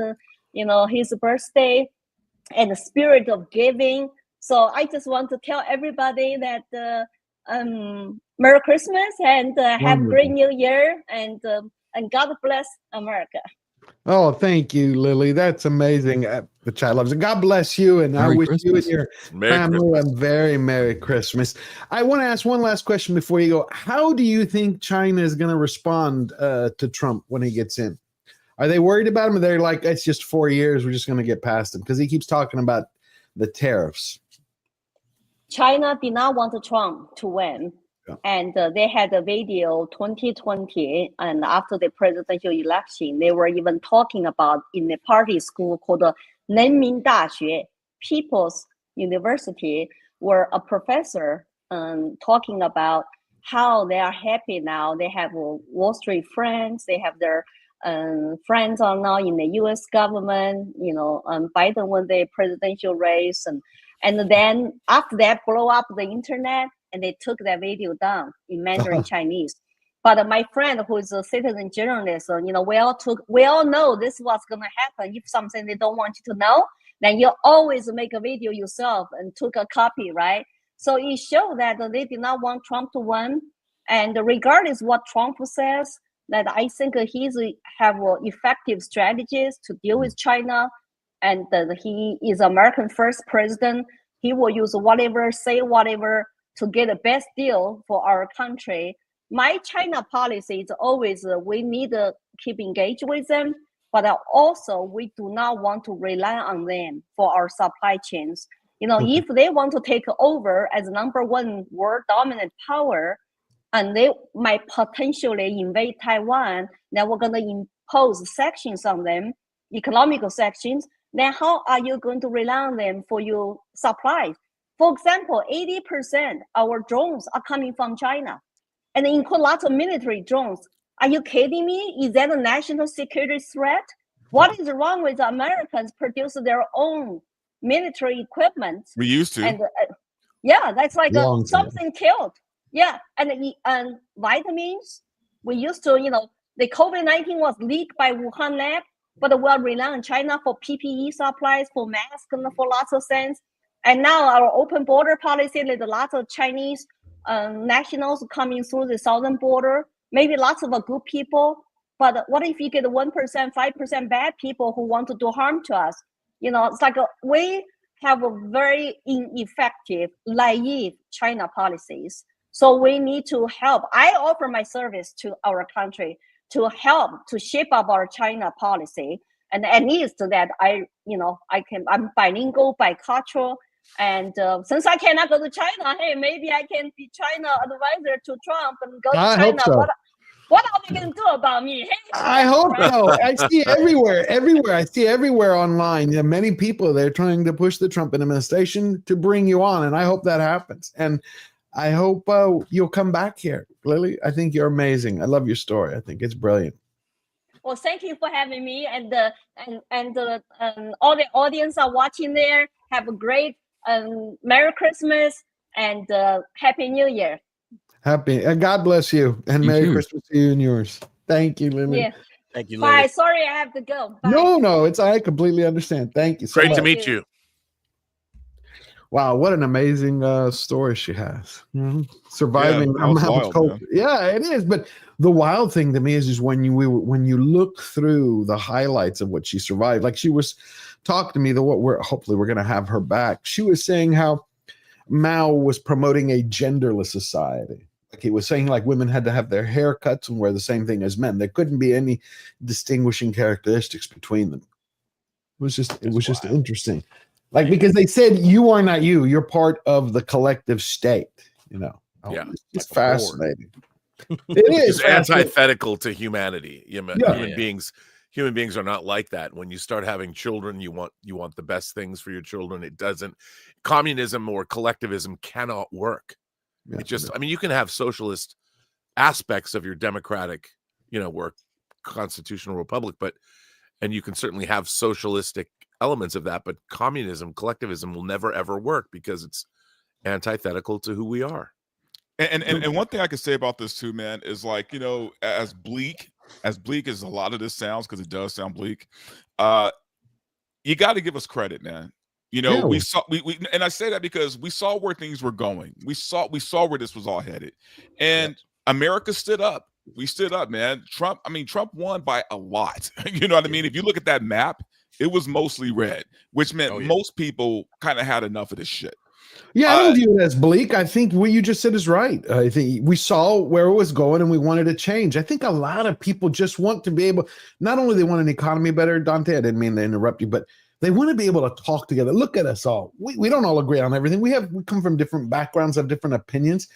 his birthday, and the spirit of giving. So I just want to tell everybody that Merry Christmas and have a great New Year, and God bless America. Oh, thank you, Lily. That's amazing. The child loves it. God bless you, and I wish you and your family a very Merry Christmas. I want to ask one last question before you go. How do you think China is going to respond to Trump when he gets in? Are they worried about him? Or they're like, it's just 4 years, we're just going to get past him? Because he keeps talking about the tariffs. China did not want Trump to win. Yeah. And they had a video 2020, and after the presidential election, they were even talking about in the party school called Renmin Daxue, People's University, where a professor talking about how they are happy now. They have Wall Street friends. They have their friends are now in the U.S. government. Biden won the presidential race, and then after that, blow up the internet. And they took that video down in Mandarin Chinese. But my friend who is a citizen journalist, we all know this was going to happen. If something they don't want you to know, then you always make a video yourself and took a copy, right? So it showed that they did not want Trump to win. And regardless what Trump says, that I think he's have effective strategies to deal with China, and that he is American first president. He will use whatever, say whatever to get the best deal for our country. My China policy is always we need to keep engaged with them, but also we do not want to rely on them for our supply chains. If they want to take over as number one world dominant power, and they might potentially invade Taiwan, then we're going to impose sanctions on them, economical sanctions, then how are you going to rely on them for your supplies? For example, 80% our drones are coming from China, and they include lots of military drones. Are you kidding me? Is that a national security threat? What is wrong with Americans produce their own military equipment? We used to. And that's like something killed. Yeah, and vitamins, we used to, the COVID-19 was leaked by Wuhan lab, but we are relying on China for PPE supplies, for masks, and for lots of things. And now our open border policy, there's lots of Chinese nationals coming through the southern border, maybe lots of good people. But what if you get 1%, 5% bad people who want to do harm to us? It's like we have a very ineffective, naive China policies. So we need to help. I offer my service to our country to help to shape up our China policy. And at least that I'm bilingual, bicultural. And since I cannot go to China, hey, maybe I can be China advisor to Trump and go to China. Hope so. What are they going to do about me? Hey, I hope so. I see everywhere. I see everywhere online. Many people, they're trying to push the Trump administration to bring you on. And I hope that happens. And I hope you'll come back here, Lily. I think you're amazing. I love your story. I think it's brilliant. Well, thank you for having me, and all the audience are watching there. Have a great Merry Christmas and Happy New Year. Happy and God bless you, and Merry Christmas to you and yours. Thank you, Lily. Yeah. Thank you, Lily. Bye. Sorry, I have to go. Bye. No, I completely understand. Thank you. So Great to much. meet you. Wow, what an amazing story she has. Surviving that was wild, culture. man. Yeah, it is. But the wild thing to me is when you look through the highlights of what she survived, like she was talking to me, hopefully we're gonna have her back. She was saying how Mao was promoting a genderless society. Like he was saying, like women had to have their hair cuts and wear the same thing as men. There couldn't be any distinguishing characteristics between them. It was just interesting. Like, because they said you are not you, you're part of the collective state, Yeah, it's fascinating. It is it's antithetical to humanity. Human beings are not like that. When you start having children, you want the best things for your children. It doesn't. Communism or collectivism cannot work. I mean, you can have socialist aspects of your democratic, work constitutional republic, and you can certainly have socialistic elements of that, but communism, collectivism will never ever work because it's antithetical to who we are. And one thing I can say about this too, man, is like, as bleak as a lot of this sounds, because it does sound bleak, you got to give us credit, man. We saw and I say that because we saw where things were going. We saw where this was all headed, and America stood up. We stood up, man. Trump won by a lot. You know what I mean? If you look at that map, it was mostly red, which meant most people kind of had enough of this shit. Yeah, I don't view it as bleak. I think what you just said is right. I think we saw where it was going and we wanted to change. I think a lot of people just want to be able, not only they want an economy better, Dante, I didn't mean to interrupt you, but they want to be able to talk together. Look at us all. We don't all agree on everything. We come from different backgrounds, have different opinions.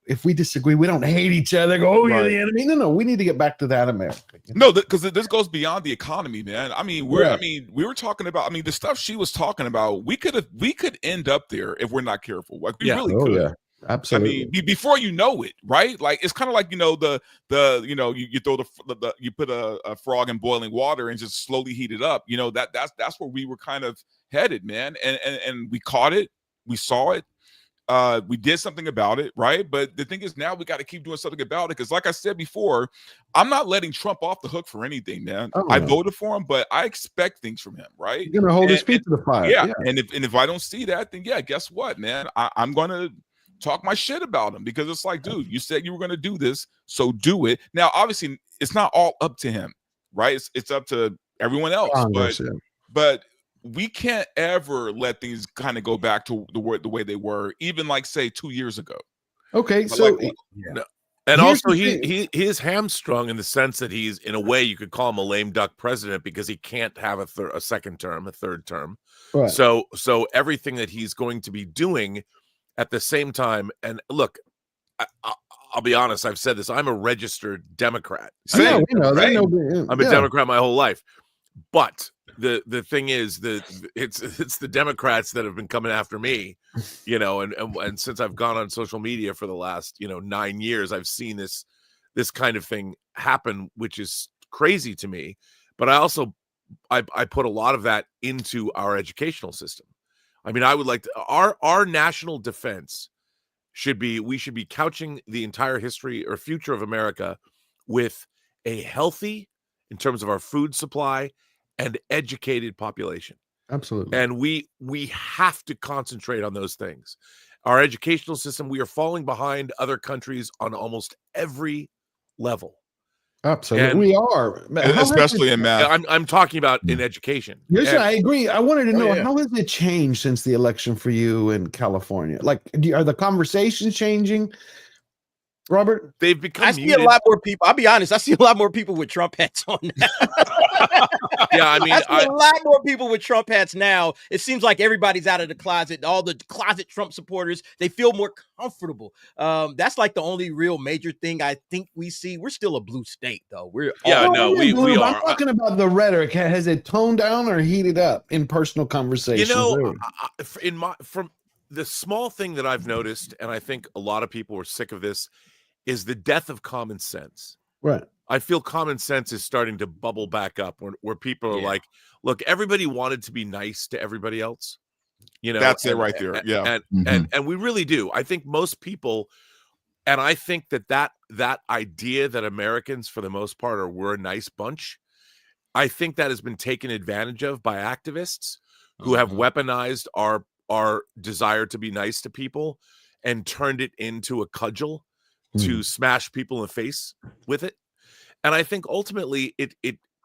If we disagree, we don't hate each other. Go, you're the enemy. No, we need to get back to that America. No, because this goes beyond the economy, man. I mean, we were talking about. The stuff she was talking about. We could end up there if we're not careful. Like we really could. Yeah, absolutely. Before you know it, right? Like it's kind of like you throw you put a frog in boiling water and just slowly heat it up. That's where we were kind of headed, man. And we caught it. We saw it. We did something about it, right? But the thing is, now we got to keep doing something about it because, like I said before, I'm not letting Trump off the hook for anything, man. Oh, I no. voted for him, but I expect things from him, right? You're gonna hold his feet to the fire. Yeah, Yeah. and if I don't see that, then yeah, guess what, man? I'm gonna talk my shit about him because it's like, dude, you said you were gonna do this, so do it. Now, obviously, it's not all up to him, right? It's up to everyone else, Congress, yeah. but we can't ever let things kind of go back to the way they were, even like say 2 years ago. Okay, But so like, No. And Here's also the he is hamstrung in the sense that he's, in a way, you could call him a lame duck president because he can't have a second term, a third term. Right. So everything that he's going to be doing at the same time, and look, I'll be honest, I've said this, I'm a registered Democrat. Yeah, we know that. Right? No, I'm a yeah. Democrat my whole life. But the thing is that it's the Democrats that have been coming after me, and since I've gone on social media for the last 9 years, I've seen this kind of thing happen, which is crazy to me. But I also I put a lot of that into our educational system. I mean, I would like to, our national defense we should be couching the entire history or future of America with a healthy, in terms of our food supply, and educated population. Absolutely. And we have to concentrate on those things. Our educational system, we are falling behind other countries on almost every level. Absolutely, And- we are. especially in math. I'm talking about in education. Yes, And- I agree. I wanted to know yeah. how has it changed since the election for you in California? Like, are the conversations changing, Robert? They've become. I see a lot more people. I'll be honest. I see a lot more people with Trump hats on now. Yeah, I mean, I see a lot more people with Trump hats now. It seems like everybody's out of the closet. All the closet Trump supporters, they feel more comfortable. That's like the only real major thing I think we see. We're still a blue state, though. We I'm are. talking about the rhetoric. Has it toned down or heated up in personal conversations? From the small thing that I've noticed, and I think a lot of people are sick of this, is the death of common sense. Right. I feel common sense is starting to bubble back up where people are like, look, everybody wanted to be nice to everybody else. That's it right there. Yeah. And we really do. I think most people, and I think that idea that Americans, for the most part, we're a nice bunch, I think that has been taken advantage of by activists who have weaponized our desire to be nice to people and turned it into a cudgel to smash people in the face with it. And I think ultimately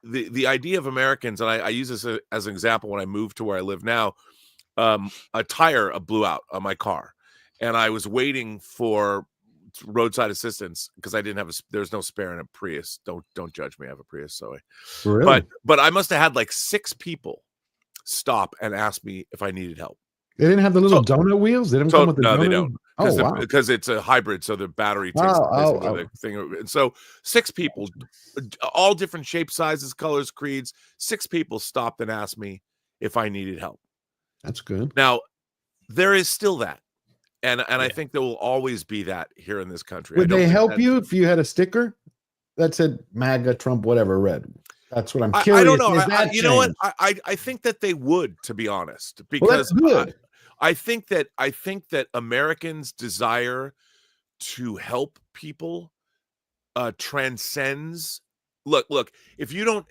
the idea of Americans, and I use this as an example when I moved to where I live now, a tire blew out on my car and I was waiting for roadside assistance because I didn't have there's no spare in a Prius. Don't judge me. I have a Prius, so Really? but I must have had like 6 people stop and ask me if I needed help. They didn't have the little donut wheels. They didn't come with the no, donut they wheels? don't. Oh, wow. Because it's a hybrid, so the battery takes the place of the thing. And so 6 people, all different shapes, sizes, colors, creeds. 6 people stopped and asked me if I needed help. That's good. Now, there is still that, and I think there will always be that here in this country. Would they help you if you had a sticker that said MAGA, Trump, whatever, red? That's what I'm curious. I don't know. Has You know what? changed? I think that they would, to be honest, Well, that's because good. I think that Americans' desire to help people transcends. Look, if you don't,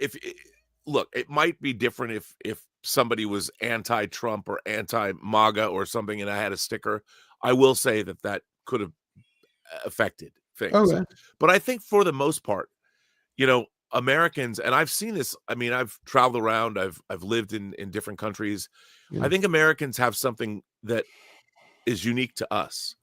look, it might be different if somebody was anti-Trump or anti-MAGA or something, and I had a sticker. I will say that could have affected things. Okay. But I think for the most part, Americans, and I've seen this. I mean, I've traveled around. I've lived in different countries. Yeah. I think Americans have something that is unique to us,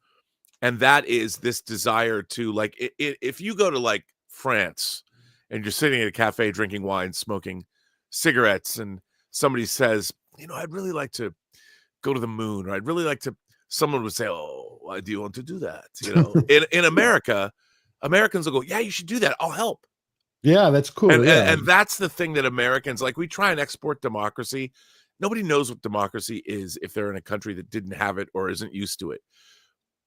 and that is this desire to, like, if you go to like France and you're sitting at a cafe drinking wine, smoking cigarettes, and somebody says, I'd really like to go to the moon, or I'd really like to. Someone would say, "Oh, why do you want to do that?" In America, Americans will go, "Yeah, you should do that. I'll help." Yeah, that's cool. And that's the thing that Americans, like, we try and export democracy. Nobody knows what democracy is if they're in a country that didn't have it or isn't used to it.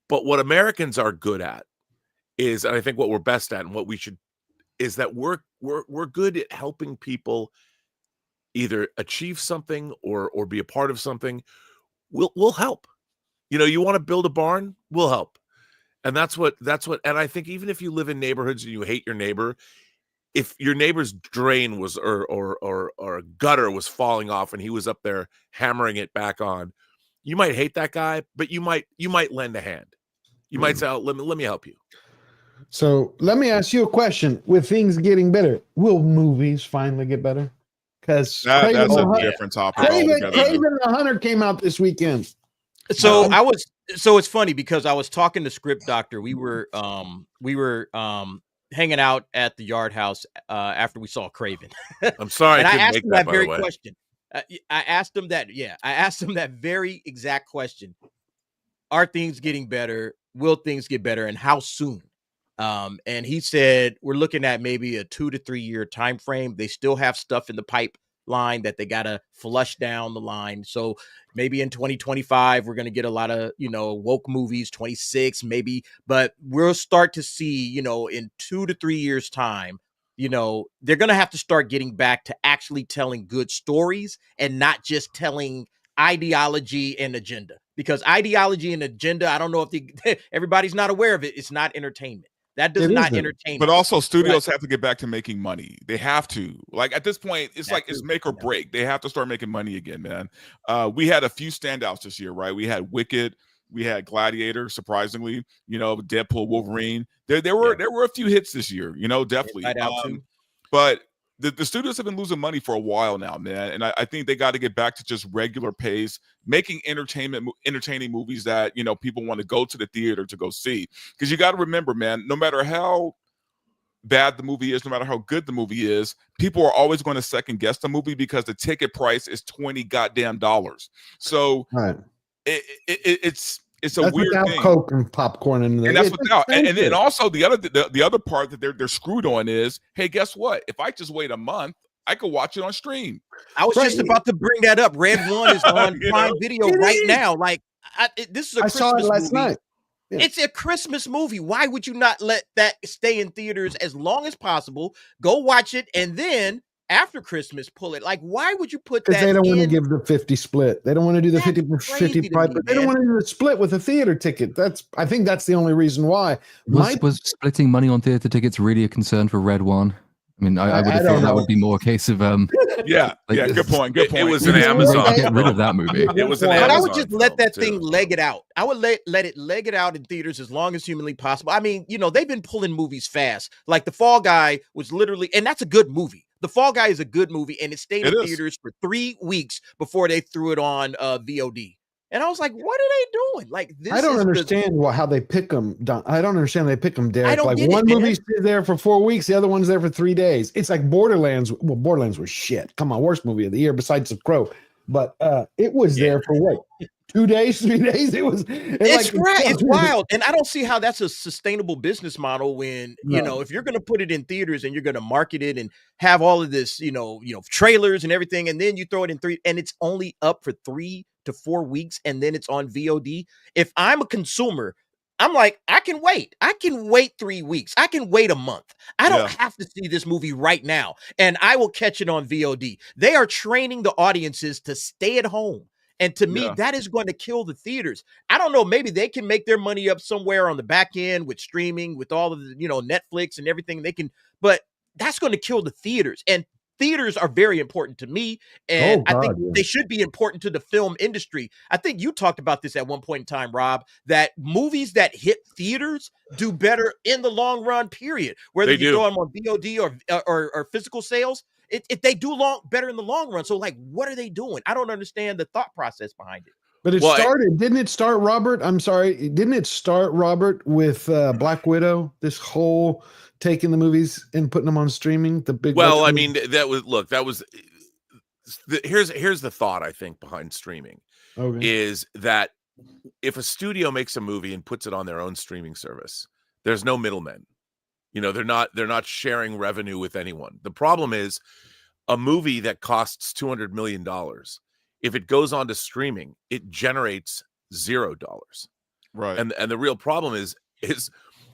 But what Americans are good at is, and I think what we're best at, and what we should, is that we're good at helping people either achieve something or be a part of something. We'll help. You know, you want to build a barn, we'll help. And that's what, and I think even if you live in neighborhoods and you hate your neighbor, if your neighbor's drain was or a gutter was falling off and he was up there hammering it back on, you might hate that guy, but you might lend a hand. You might say, oh, let me help you. So let me ask you a question. With things getting better, will movies finally get better? Because that's a different topic. Kraven the Hunter came out this weekend. So so it's funny because I was talking to Script Doctor. We were hanging out at the Yard House after we saw Kraven. I'm sorry, and I couldn't asked make him that, that by very the way. question. I asked him that. Yeah, I asked him that very exact question. Are things getting better? Will things get better? And how soon? And he said we're looking at maybe a 2 to 3 year time frame. They still have stuff in the pipeline that they gotta flush down the line. So maybe in 2025 we're gonna get a lot of woke movies. 26 maybe, but we'll start to see in 2 to 3 years time. They're gonna have to start getting back to actually telling good stories and not just telling ideology and agenda. Because ideology and agenda, I don't know if everybody's not aware of it. It's not entertainment. That does not entertain. But also studios have to get back to making money. They have to. Like at this point, it's it's make or break. They have to start making money again, man. We had a few standouts this year, right? We had Wicked, we had Gladiator, surprisingly, Deadpool, Wolverine. There were a few hits this year, definitely. But the studios have been losing money for a while now, man. And I think they got to get back to just regular pace, making entertaining movies that, people want to go to the theater to go see. Because you got to remember, man, no matter how bad the movie is, no matter how good the movie is, people are always going to second guess the movie because the ticket price is $20 goddamn. So it's a That's weird without thing. Coke and popcorn and That's without, and then also the other part that they're screwed on is, hey, guess what? If I just wait a month, I could watch it on stream. I was just about to bring that up. Red One is on Prime Video right now. Like this is a I Christmas saw it last movie. night. Yeah. It's a Christmas movie. Why would you not let that stay in theaters as long as possible? Go watch it, and then after Christmas, pull it. Like, why would you put that? Because they don't want to give the 50 split. They don't want to do the 50 crazy price, to me, but they don't man. want to do the split with a theater ticket. I think that's the only reason why. Was splitting money on theater tickets really a concern for Red One? I mean, I would have thought that would be more a case of yeah, good point. It was an Amazon. Get rid of that movie. It was an But Amazon. I would just let that film, thing leg it out. I would let it leg it out in theaters as long as humanly possible. I mean, they've been pulling movies fast. Like The Fall Guy was literally, and that's a good movie. The Fall Guy is a good movie, and it stayed in theaters for 3 weeks before they threw it on VOD. And I was like, what are they doing? Like this. I don't understand how they pick them. I don't understand they pick them, Derek. I don't Like get one it, man. movie's there for 4 weeks, the other one's there for 3 days. It's like Borderlands. Well, Borderlands was shit. Come on, worst movie of the year besides The Crow. But it was there for what? 2 days, 3 days. It's wild, and I don't see how that's a sustainable business model when if you're going to put it in theaters and you're going to market it and have all of this, trailers and everything, and then you throw it in and it's only up for 3 to 4 weeks, and then it's on VOD. If I'm a consumer, I'm like, I can wait. I can wait 3 weeks. I can wait a month. I don't have to see this movie right now, and I will catch it on VOD. They are training the audiences to stay at home. And to me, that is going to kill the theaters. I don't know. Maybe they can make their money up somewhere on the back end with streaming, with all of the, Netflix and everything they can. But that's going to kill the theaters. And theaters are very important to me. And I think they should be important to the film industry. I think you talked about this at one point in time, Rob, that movies that hit theaters do better in the long run, period. Whether you throw them on VOD or physical sales. If they do better in the long run. So, like, what are they doing? I don't understand the thought process behind it. But didn't it start, Robert? I'm sorry. Didn't it start, Robert, with Black Widow? This whole taking the movies and putting them on streaming? I mean, here's the thought, I think, behind streaming is that if a studio makes a movie and puts it on their own streaming service, there's no middlemen. They're not sharing revenue with anyone. The problem is a movie that costs $200 million. If it goes on to streaming, it generates $0. Right. And the real problem is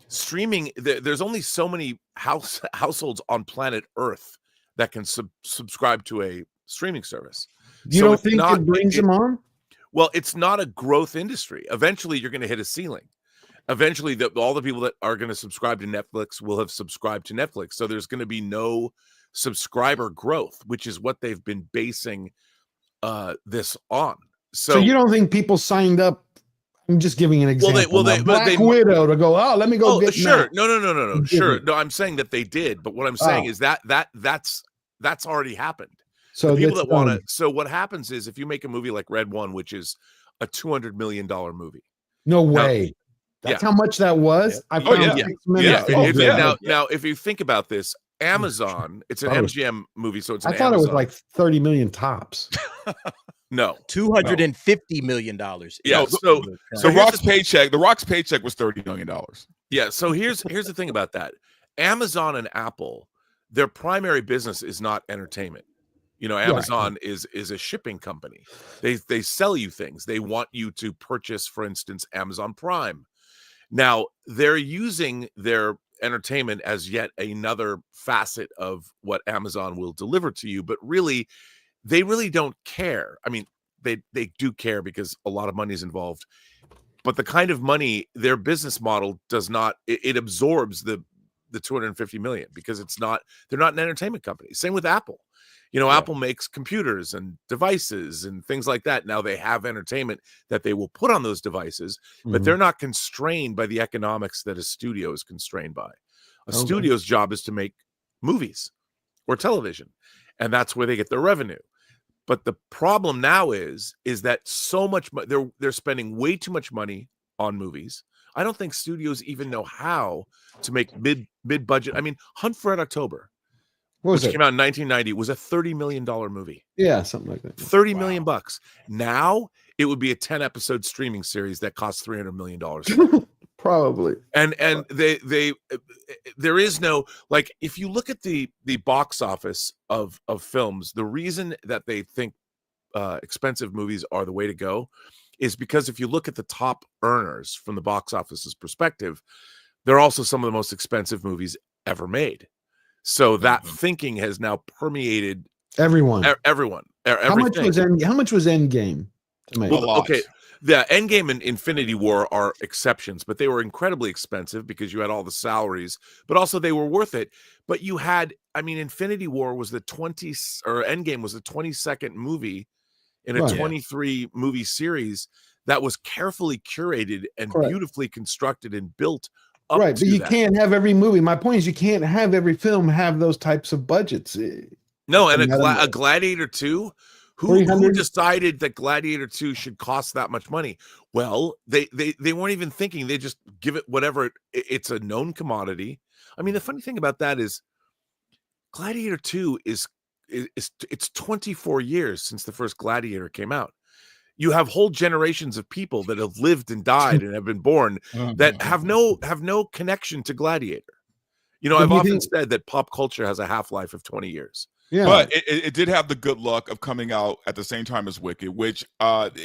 streaming. There's only so many households on planet Earth that can subscribe to a streaming service. You don't think it brings them on? Well, it's not a growth industry. Eventually, you're going to hit a ceiling. Eventually, all the people that are going to subscribe to Netflix will have subscribed to Netflix. So there's going to be no subscriber growth, which is what they've been basing this on. So you don't think people signed up? I'm just giving an example. Black Widow to go. Oh, let me go get. Sure. No. Sure. No, I'm saying that they did, but what I'm saying is that's already happened. So the people that want to. So what happens is if you make a movie like Red One, which is a $200 million movie. No way. That's how much that was. I found 6 minutes. Now, if you think about this, Amazon, it's an MGM movie, so it's. I thought it was like 30 million tops. No, $250 million. Yeah. So The Rock's paycheck was $30 million. Yeah. So here's the thing about that. Amazon and Apple, their primary business is not entertainment. You know, Amazon is a shipping company. They sell you things. They want you to purchase, for instance, Amazon Prime. Now, they're using their entertainment as yet another facet of what Amazon will deliver to you, but really, they really don't care. I mean, they do care because a lot of money is involved, but the kind of money, their business model does not, it absorbs the 250 million because they're not an entertainment company. Same with Apple. You know, Apple makes computers and devices and things like that. Now they have entertainment that they will put on those devices, but they're not constrained by the economics that a studio is constrained by. A studio's job is to make movies or television, and that's where they get their revenue. But the problem now is that so much they're spending way too much money on movies. I don't think studios even know how to make mid budget. I mean, Hunt for Red October, which came out in 1990, was a $30 million movie. Yeah, something like that. $30 million bucks. Now it would be a 10-episode streaming series that costs $300 million. Probably. And there is no, like, if you look at the box office of films, the reason that they think expensive movies are the way to go is because if you look at the top earners from the box office's perspective, they're also some of the most expensive movies ever made. So that thinking has now permeated everyone. Everything. How much was Endgame to make? Well, okay, the Endgame and Infinity War are exceptions, but they were incredibly expensive because you had all the salaries, but also they were worth it. But you had, I mean, Infinity War was Endgame was the 22nd movie in a 23 movie series that was carefully curated and beautifully constructed and built. Right, but you can't have every movie. My point is, you can't have every film have those types of budgets. No, and a Gladiator 2, who decided that Gladiator 2 should cost that much money? Well, they weren't even thinking. They just give it whatever. It's a known commodity. I mean, the funny thing about that is, Gladiator 2 it's 24 years since the first Gladiator came out. You have whole generations of people that have lived and died and have been born that have no connection to Gladiator. You know, I've often said that pop culture has a half-life of 20 years. Yeah. But it did have the good luck of coming out at the same time as Wicked, which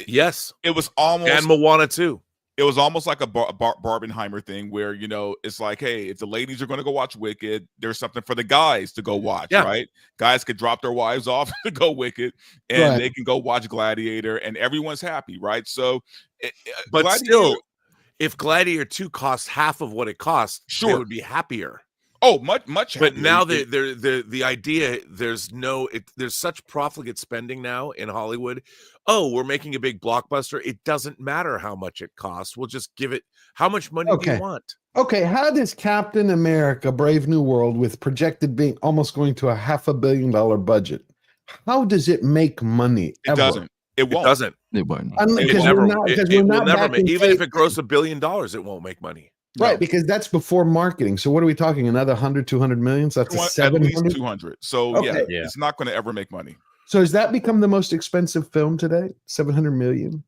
yes, it was almost, and Moana too. It was almost like a Barbenheimer thing where, you know, it's like, hey, if the ladies are going to go watch Wicked, there's something for the guys to go watch, right? Guys could drop their wives off to go Wicked, and they can go watch Gladiator, and everyone's happy, right? So, but still, if Gladiator 2 costs half of what it costs, they would be happier. Oh, much happier. But now the idea, there's such profligate spending now in Hollywood. Oh, we're making a big blockbuster. It doesn't matter how much it costs. We'll just give it. How much money do you want? Okay, how does Captain America: Brave New World, with projected being almost going to a $500 million budget, how does it make money? It doesn't. It won't. It doesn't. It won't. It will never make. Even if it grows $1 billion, it won't make money. Right, because that's before marketing. So what are we talking? Another 100, 200 million? So that's a 700? 200. So yeah, it's not going to ever make money. So has that become the most expensive film today? 700 million?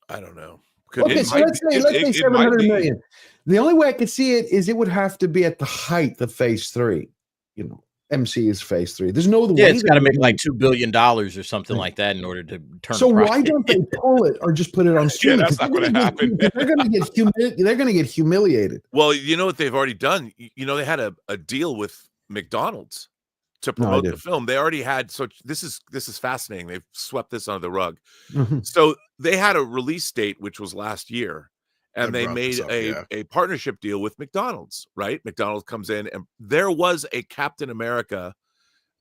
I don't know. Okay, so let's say 700 million. The only way I could see it is it would have to be at the height of Phase 3. You know, MC is Phase 3. There's no other way. It's got to make like $2 billion or something like that in order to turn. So why don't they pull it or just put it on streaming? That's not going to happen. They're going to get humiliated. Well, you know what they've already done? You know, they had a deal with McDonald's to promote the film. They already had. So this is fascinating. They've swept this under the rug. So they had a release date, which was last year, and they made a partnership deal with McDonald's, right? McDonald's comes in, and there was a Captain America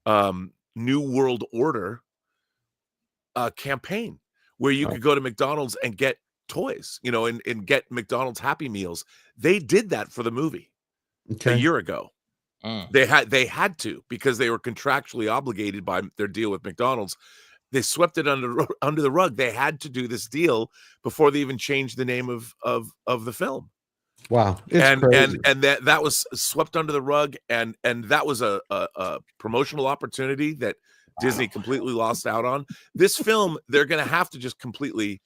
New World Order campaign where you could go to McDonald's and get toys, you know, and get McDonald's Happy Meals. They did that for the movie a year ago. They had to, because they were contractually obligated by their deal with McDonald's. They swept it under the rug. They had to do this deal before they even changed the name of the film. Wow. And that was swept under the rug, and that was a promotional opportunity that Disney completely lost out on. This film, they're going to have to just completely.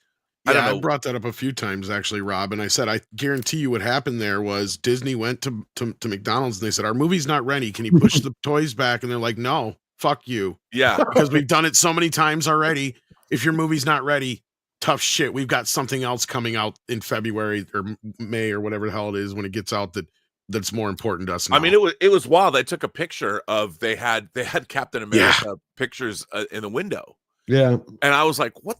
I brought that up a few times actually, Rob, and I said I guarantee you what happened there was Disney went to McDonald's and they said our movie's not ready. Can you push the toys back? And they're like, no, fuck you. Yeah, because we've done it so many times already. If your movie's not ready, tough shit. We've got something else coming out in February or May or whatever the hell it is when it gets out that's more important to us now. I mean, it was wild. I took a picture of they had Captain America pictures in the window. Yeah, and I was like, what?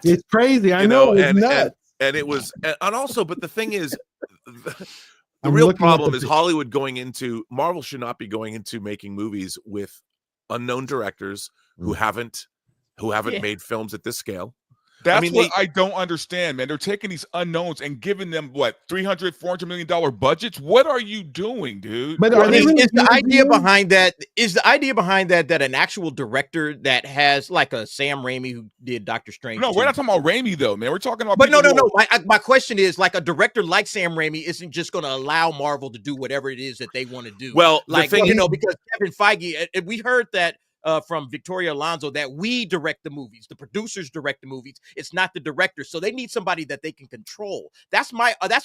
It's crazy. I know. It's nuts. And it was, and also, but the thing is, the real problem is Hollywood Marvel should not be going into making movies with unknown directors who haven't made films at this scale. That's what I don't understand, man. They're taking these unknowns and giving them what, $300-400 million budgets. What are you doing, dude? But is the idea behind that that an actual director that has like a Sam Raimi who did Doctor Strange? No, we're not talking about Raimi though, man. We're talking about. But no. My question is, like, a director like Sam Raimi isn't just going to allow Marvel to do whatever it is that they want to do. Well, like, because Kevin Feige, we heard that. From Victoria Alonso, that we direct the movies, the producers direct the movies. It's not the directors, so they need somebody that they can control. That's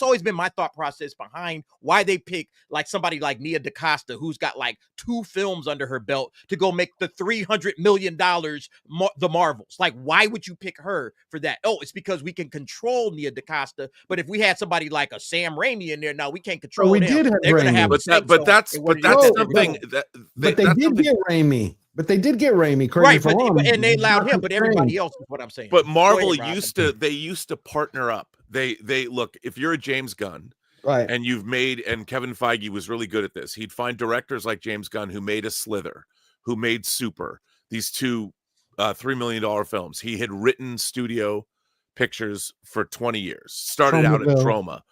always been my thought process behind why they pick like somebody like Nia DaCosta, who's got like 2 films under her belt, to go make the $300 million the Marvels. Like, why would you pick her for that? Oh, it's because we can control Nia DaCosta. But if we had somebody like a Sam Raimi in there, now we can't control them. Did have They're going to have. But that's something that. But they did get Raimi. But they did get Raimi, correct? Right, and they allowed him, but everybody else is what I'm saying. But Marvel used to partner up. They look, if you're a James Gunn, right, and and Kevin Feige was really good at this. He'd find directors like James Gunn who made a Slither, who made Super, these 2 $3 million films. He had written studio pictures for 20 years. Started out at Trauma.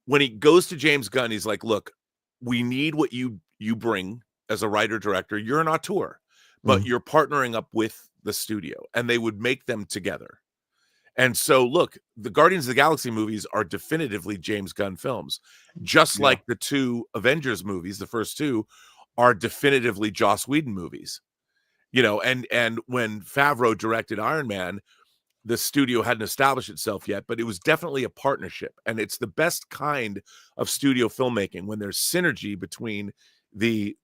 When he goes to James Gunn, he's like, look, we need what you bring as a writer director. You're an auteur, but you're partnering up with the studio, and they would make them together. And so look, the Guardians of the Galaxy movies are definitively James Gunn films, just like the 2 Avengers movies, the first 2 are definitively Joss Whedon movies, you know, and when Favreau directed Iron Man, the studio hadn't established itself yet, but it was definitely a partnership. And it's the best kind of studio filmmaking when there's synergy between the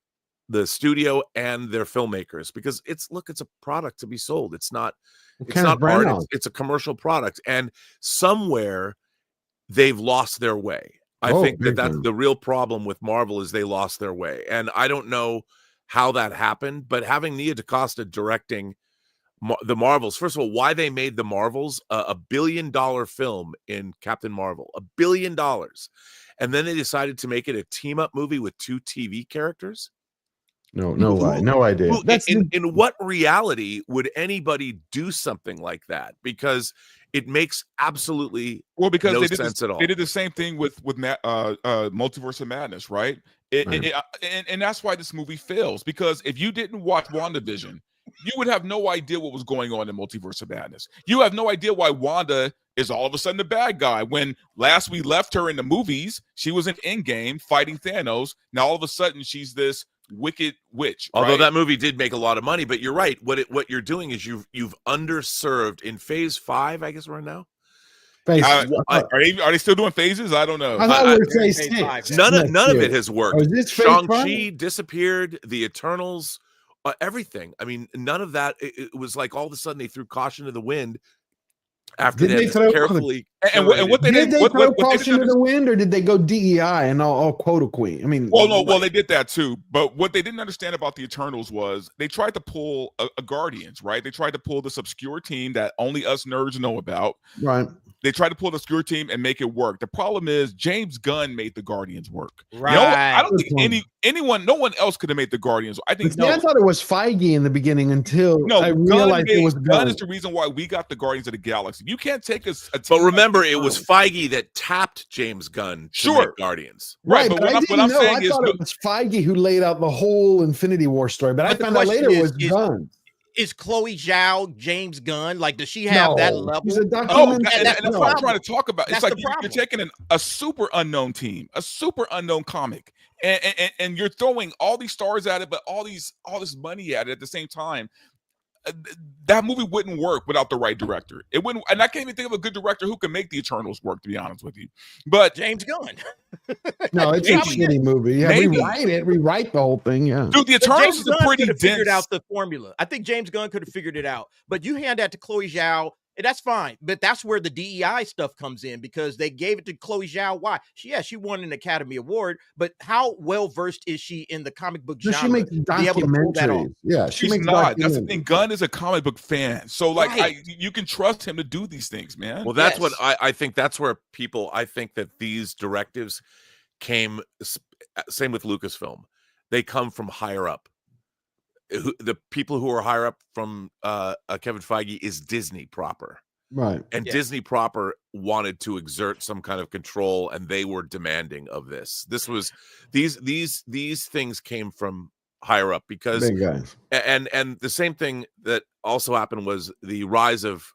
studio and their filmmakers, because it's a product to be sold. It's not art. It's a commercial product, and somewhere they've lost their way. I think that's the real problem with Marvel, is they lost their way, and I don't know how that happened. But having Nia DaCosta directing the Marvels, first of all, why they made the Marvels a $1 billion film in Captain Marvel, $1 billion, and then they decided to make it a team-up movie with 2 TV characters. No idea. In what reality would anybody do something like that? Because it makes absolutely no sense at all. They did the same thing with Multiverse of Madness, right? And that's why this movie fails, because if you didn't watch WandaVision, you would have no idea what was going on in Multiverse of Madness. You have no idea why Wanda is all of a sudden the bad guy. When last we left her in the movies, she was in Endgame fighting Thanos. Now all of a sudden she's this wicked witch. Although that movie did make a lot of money, but you're right. What you're doing is you've underserved in phase 5. I guess we're in now. Are they still doing phases? I don't know. I thought we were phase 6. None of it has worked. Shang-Chi disappeared. The Eternals, everything. I mean, none of that. It was like all of a sudden they threw caution to the wind, after Did they they had throw this carefully and what they did didn't they what, throw what they caution didn't to the wind, or did they go DEI and all quota queen? I mean, Well, no, well, they did that too. But what they didn't understand about the Eternals was they tried to pull a Guardians, right? They tried to pull this obscure team that only us nerds know about. Right. They tried to pull the obscure team and make it work. The problem is James Gunn made the Guardians work. Right. You know, I don't think no one else could have made the Guardians. I think I thought it was Feige in the beginning until I realized it was Gunn is the reason why we got the Guardians of the Galaxy. You can't take us. But remember, it was Feige that tapped James Gunn to make Guardians. Right, but I didn't know. I thought it was Feige who laid out the whole Infinity War story, but I found out later it was Gunn. Is Chloe Zhao James Gunn? Like, does she have that level? She's a No, and that's what I'm trying to talk about. It's like you're taking a super unknown team, a super unknown comic, and you're throwing all these stars at it, but all this money at it at the same time. That movie wouldn't work without the right director. It wouldn't, and I can't even think of a good director who can make the Eternals work, to be honest with you. But James Gunn. No, it's a shitty movie. Yeah, rewrite the whole thing. Yeah, dude, the Eternals is a pretty dense. Figured out the formula. I think James Gunn could have figured it out. But you hand that to Chloe Zhao, and that's fine. But that's where the DEI stuff comes in, because they gave it to Chloe Zhao. Why? She won an Academy Award, but how well versed is she in the comic book genre? She makes to be able to pull that off? documentaries. Yeah, She's not. That's the thing. Gunn is a comic book fan, so like you can trust him to do these things, man. Well, that's what I think. That's where I think that these directives came. Same with Lucasfilm. They come from higher up. The people who are higher up from Kevin Feige is Disney proper. Right. And Disney proper wanted to exert some kind of control, and they were demanding of this. This was these things came from higher up, because big guys. And the same thing that also happened was the rise of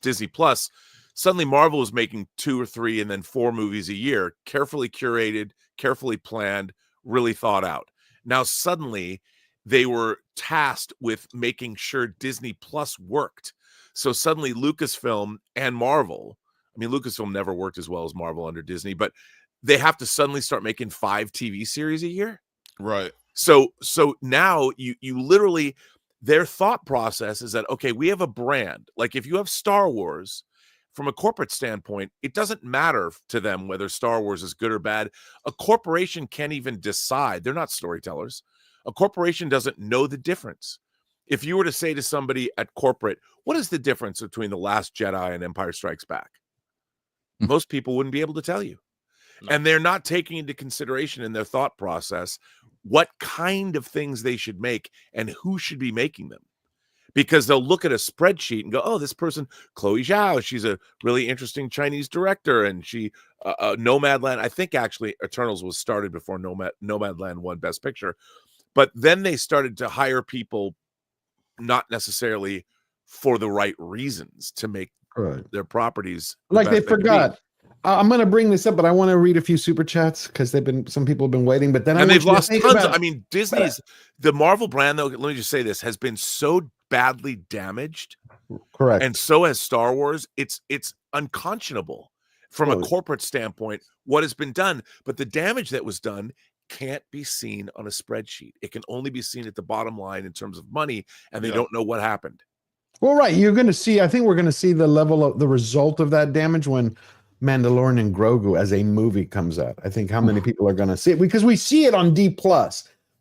Disney Plus. Suddenly Marvel was making 2 or 3 and then 4 movies a year, carefully curated, carefully planned, really thought out. Now suddenly they were tasked with making sure Disney Plus worked. So suddenly Lucasfilm and Marvel, I mean, Lucasfilm never worked as well as Marvel under Disney, but they have to suddenly start making 5 TV series a year. Right. So now you literally, their thought process is that, okay, we have a brand. Like if you have Star Wars, from a corporate standpoint, it doesn't matter to them whether Star Wars is good or bad. A corporation can't even decide. They're not storytellers. A corporation doesn't know the difference. If you were to say to somebody at corporate, what is the difference between The Last Jedi and Empire Strikes Back? Most people wouldn't be able to tell you. No. And they're not taking into consideration in their thought process what kind of things they should make and who should be making them. Because they'll look at a spreadsheet and go, oh, this person, Chloe Zhao, she's a really interesting Chinese director. And she, Nomadland, I think actually Eternals was started before Nomadland won Best Picture. But then they started to hire people not necessarily for the right reasons to make their properties. Like they forgot. I'm going to bring this up, but I want to read a few super chats because some people have been waiting. But then they've lost tons. I mean, the Marvel brand, though. Let me just say this, has been so badly damaged. Correct. And so has Star Wars. It's unconscionable from a corporate standpoint what has been done, but the damage that was done can't be seen on a spreadsheet. It can only be seen at the bottom line in terms of money, and they don't know what happened. Well, right. You're going to see, I think we're going to see the level of the result of that damage when Mandalorian and Grogu as a movie comes out. I think how many people are going to see it, because we see it on D+.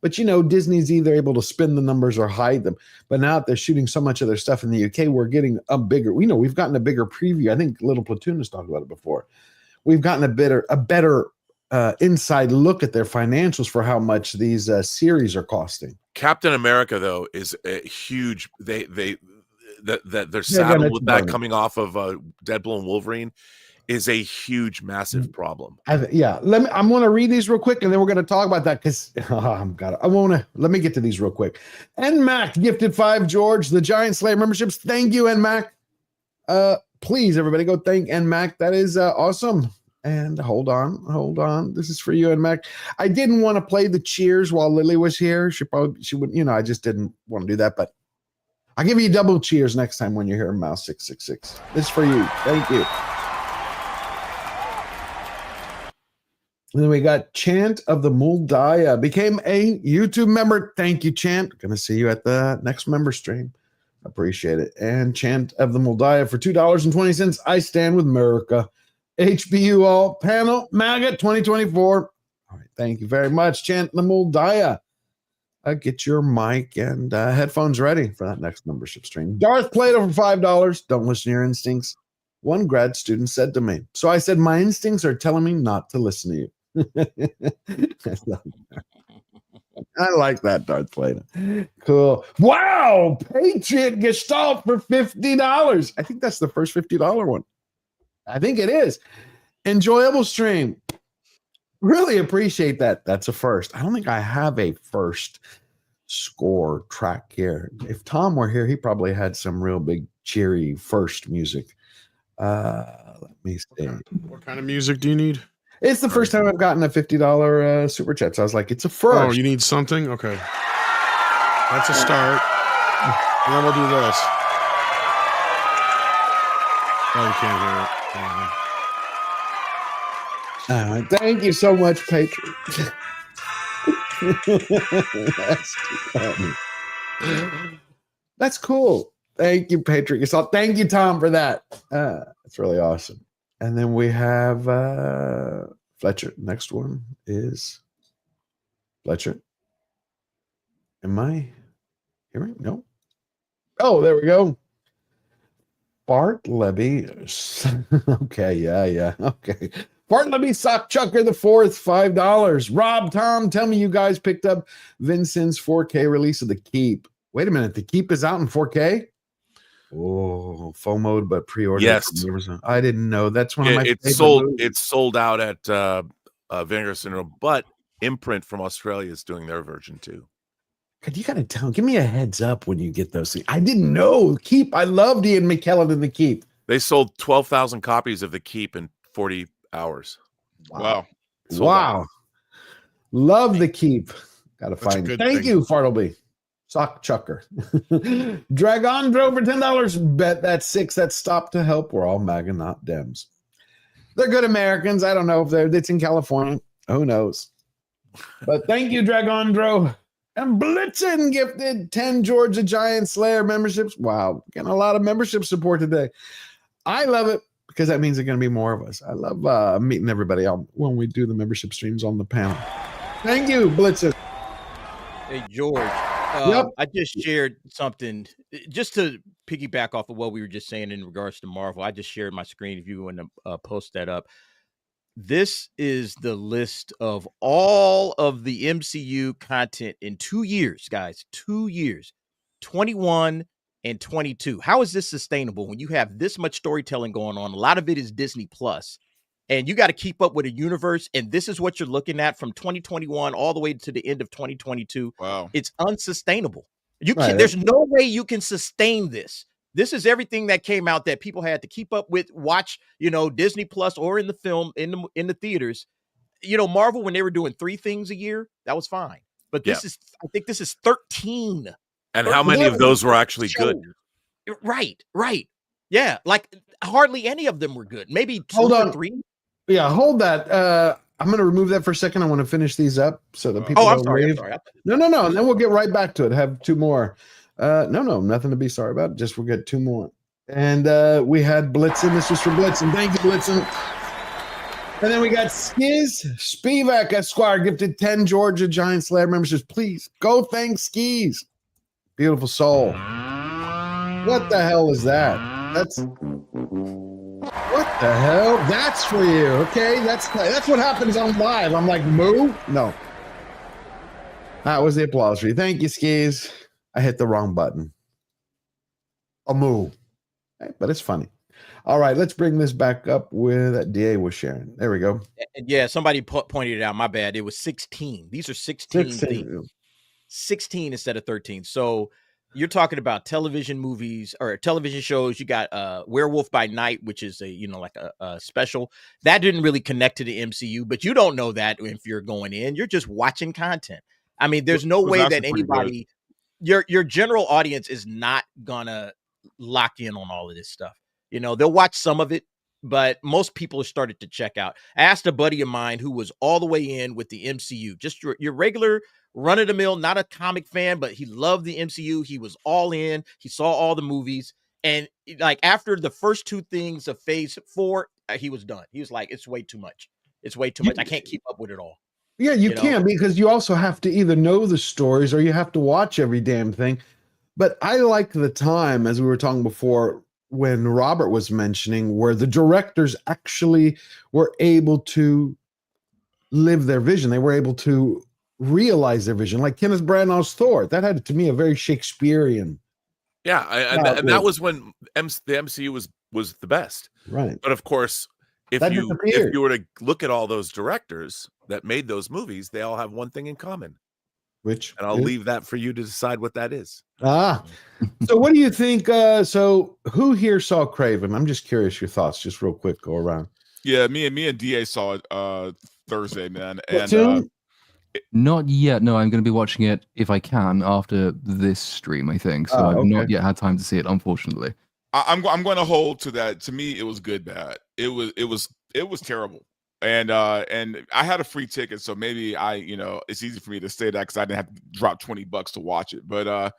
But, you know, Disney's either able to spin the numbers or hide them. But now that they're shooting so much of their stuff in the UK, we're getting a bigger, we've gotten a bigger preview. I think Little Platoon has talked about it before. We've gotten a better inside look at their financials for how much these series are costing. Captain America, though, is a huge, they're saddled with that coming off of Deadpool and Wolverine. Is a huge, massive problem. I'm going to read these real quick, and then we're going to talk about that because let me get to these real quick. And Mac gifted 5, George, the Giant Slayer memberships. Thank you, and Mac. Please, everybody, go thank and Mac. That is awesome. And hold on. This is for you and Mac. I didn't want to play the cheers while Lily was here. She wouldn't. I just didn't want to do that. But I'll give you double cheers next time when you're here, Mouse 666. This is for you. Thank you. And then we got Chant of the Muldaya became a YouTube member. Thank you, Chant. Gonna see you at the next member stream. Appreciate it. And Chant of the Moldaya for $2.20. I stand with America. HBU all panel MAGA 2024. All right, thank you very much, Chant the Moldaya. Get your mic and headphones ready for that next membership stream. Darth Plato for $5. Don't listen to your instincts. One grad student said to me, so I said, my instincts are telling me not to listen to you. I like that, Darth Plato. Cool. Wow, Patriot Gestalt for $50. I think that's the first $50 one. I think it is. Enjoyable stream. Really appreciate that. That's a first. I don't think I have a first score track here. If Tom were here, he probably had some real big cheery first music. Let me see. What kind of music do you need? It's the first time I've gotten a $50 super chat. So I was like, it's a first. Oh, you need something? Okay. That's a start. And then we'll do this. Oh, you can't hear it. Thank you so much, Patriot. That's cool. Thank you, Patriot. So thank you, Tom, for that. That's really awesome. And then we have Fletcher. Next one is Fletcher. Am I hearing? No. Oh, there we go. Bart Levy. Okay, yeah. Okay. Bart Levy Sock Chucker the fourth, $5. Rob, Tom, tell me you guys picked up Vincent's 4K release of The Keep. Wait a minute, The Keep is out in 4K? Oh, FOMO'd, but pre-ordered. Yes. I didn't know. That's one of my favorite movies. It's sold out at Vinegar Syndrome, but Imprint from Australia is doing their version too. God, you gotta give me a heads up when you get those things. I didn't know. Keep. I loved Ian McKellen in The Keep. They sold 12,000 copies of The Keep in 40 hours. Wow. Wow. Love The Keep. Gotta find it. Thank you, Fartleby. Sock Chucker. Dragon drove for $10. Bet that's 6. That's Stop to Help. We're all MAGA, not Dems. They're good Americans. I don't know if it's in California. Who knows? But thank you, Dragon Dro. And Blitzen gifted 10 Georgia Giant Slayer memberships. Wow. Getting a lot of membership support today. I love it because that means there's going to be more of us. I love meeting everybody when we do the membership streams on the panel. Thank you, Blitzen. Hey, George. Yep. I just shared something just to piggyback off of what we were just saying in regards to Marvel. I just shared my screen if you want to post that up. This is the list of all of the MCU content in 2 years, guys. 2 years, 21 and 22. How is this sustainable when you have this much storytelling going on? A lot of it is Disney Plus. And you got to keep up with a universe. And this is what you're looking at from 2021 all the way to the end of 2022. Wow. It's unsustainable. You can, there's no way you can sustain this. This is everything that came out that people had to keep up with, watch, Disney Plus or in the film, in the theaters. Marvel, when they were doing 3 things a year, that was fine. But I think this is 13. And how many of those were actually good? Right. Yeah. Like hardly any of them were good. Maybe 2 or 3. Yeah, hold that. I'm going to remove that for a second. I want to finish these up so that people don't leave. No. And then we'll get right back to it. Have 2 more. No, nothing to be sorry about. Just we'll get 2 more. And we had Blitzen. This was for Blitzen. Thank you, Blitzen. And then we got Skiz Spivak Esquire gifted 10 Georgia Giant Slayer memberships. Please go thank Skiz. Beautiful soul. What the hell is that? What the hell? That's for you. Okay, that's what happens on live. I'm like, moo? No. That was the applause for you. Thank you, Skis. I hit the wrong button. A moo. But it's funny. All right, let's bring this back up with that DA was sharing. There we go. Yeah, somebody pointed it out. My bad. It was 16. These are 16 things. 16 instead of 13. So you're talking about television movies or television shows. You got Werewolf by Night, which is a special that didn't really connect to the MCU, but you don't know that if you're going in. You're just watching content. I mean, there's no way that anybody, your general audience is not gonna lock in on all of this stuff. They'll watch some of it, but most people have started to check out. I asked a buddy of mine who was all the way in with the MCU, just your regular run of the mill, not a comic fan, but he loved the MCU. He was all in. He saw all the movies. And like after the first two things of phase 4, he was done. He was like, it's way too much. It's way too much. I can't keep up with it all. Yeah, you can't, because you also have to either know the stories or you have to watch every damn thing. But I like the time, as we were talking before, when Robert was mentioning, where the directors actually were able to live their vision. They were able to realize their vision, like Kenneth Branagh's Thor. That had, to me, a very Shakespearean. Yeah, and that was when the MCU was the best. Right. But of course, if you were to look at all those directors that made those movies, they all have one thing in common. Which? And I'll leave that for you to decide what that is. So what do you think? So who here saw Kraven? I'm just curious your thoughts, just real quick, go around. Yeah, me and DA saw it Thursday, man. Platoon? Not yet. No, I'm going to be watching it if I can after this stream, I think. So I've not yet had time to see it, unfortunately. I'm going to hold to that. To me, it was good, bad. It was terrible. And I had a free ticket, so maybe it's easy for me to say that because I didn't have to drop $20 to watch it. But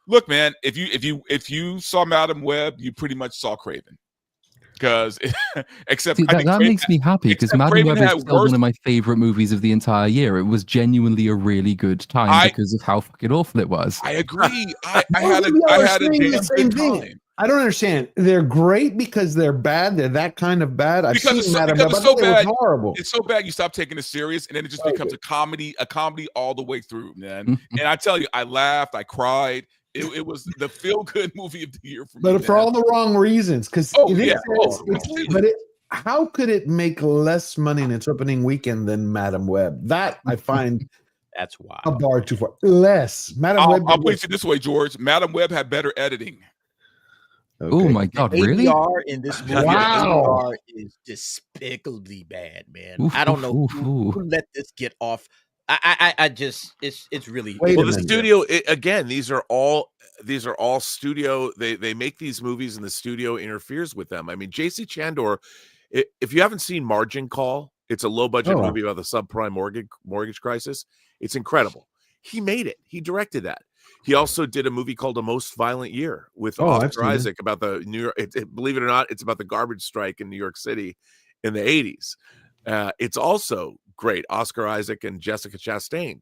look, man, if you saw Madam Web, you pretty much saw Kraven. Because except that makes me happy, because Madam Web is still one of my favorite movies of the entire year. It was genuinely a really good time because of how fucking awful it was. I agree. I had a damn good time. I don't understand. They're great because they're bad. They're that kind of bad. I've seen Madam Web. It's so bad. Horrible. It's so bad you stop taking it serious, and then it just becomes a comedy all the way through, man. And I tell you, I laughed, I cried. It was the feel-good movie of the year for me. But for all the wrong reasons. Because how could it make less money in its opening weekend than Madam Web? That I find that's wild. A bar too far. Less. Madam Web. I'll put it this way, George. Madam Web had better editing. Okay. Oh my God! Really? ADR in this movie ADR is despicably bad, man. Oof, I don't know who let this get off. I just it's really well. The studio again. These are all studio. They make these movies and the studio interferes with them. I mean, J.C. Chandor. If you haven't seen Margin Call, it's a low budget movie about the subprime mortgage crisis. It's incredible. He made it. He directed that. He also did a movie called A Most Violent Year with Oscar Isaac about the New York. Believe it or not, it's about the garbage strike in New York City in the 80s. It's also great. Oscar Isaac and Jessica Chastain.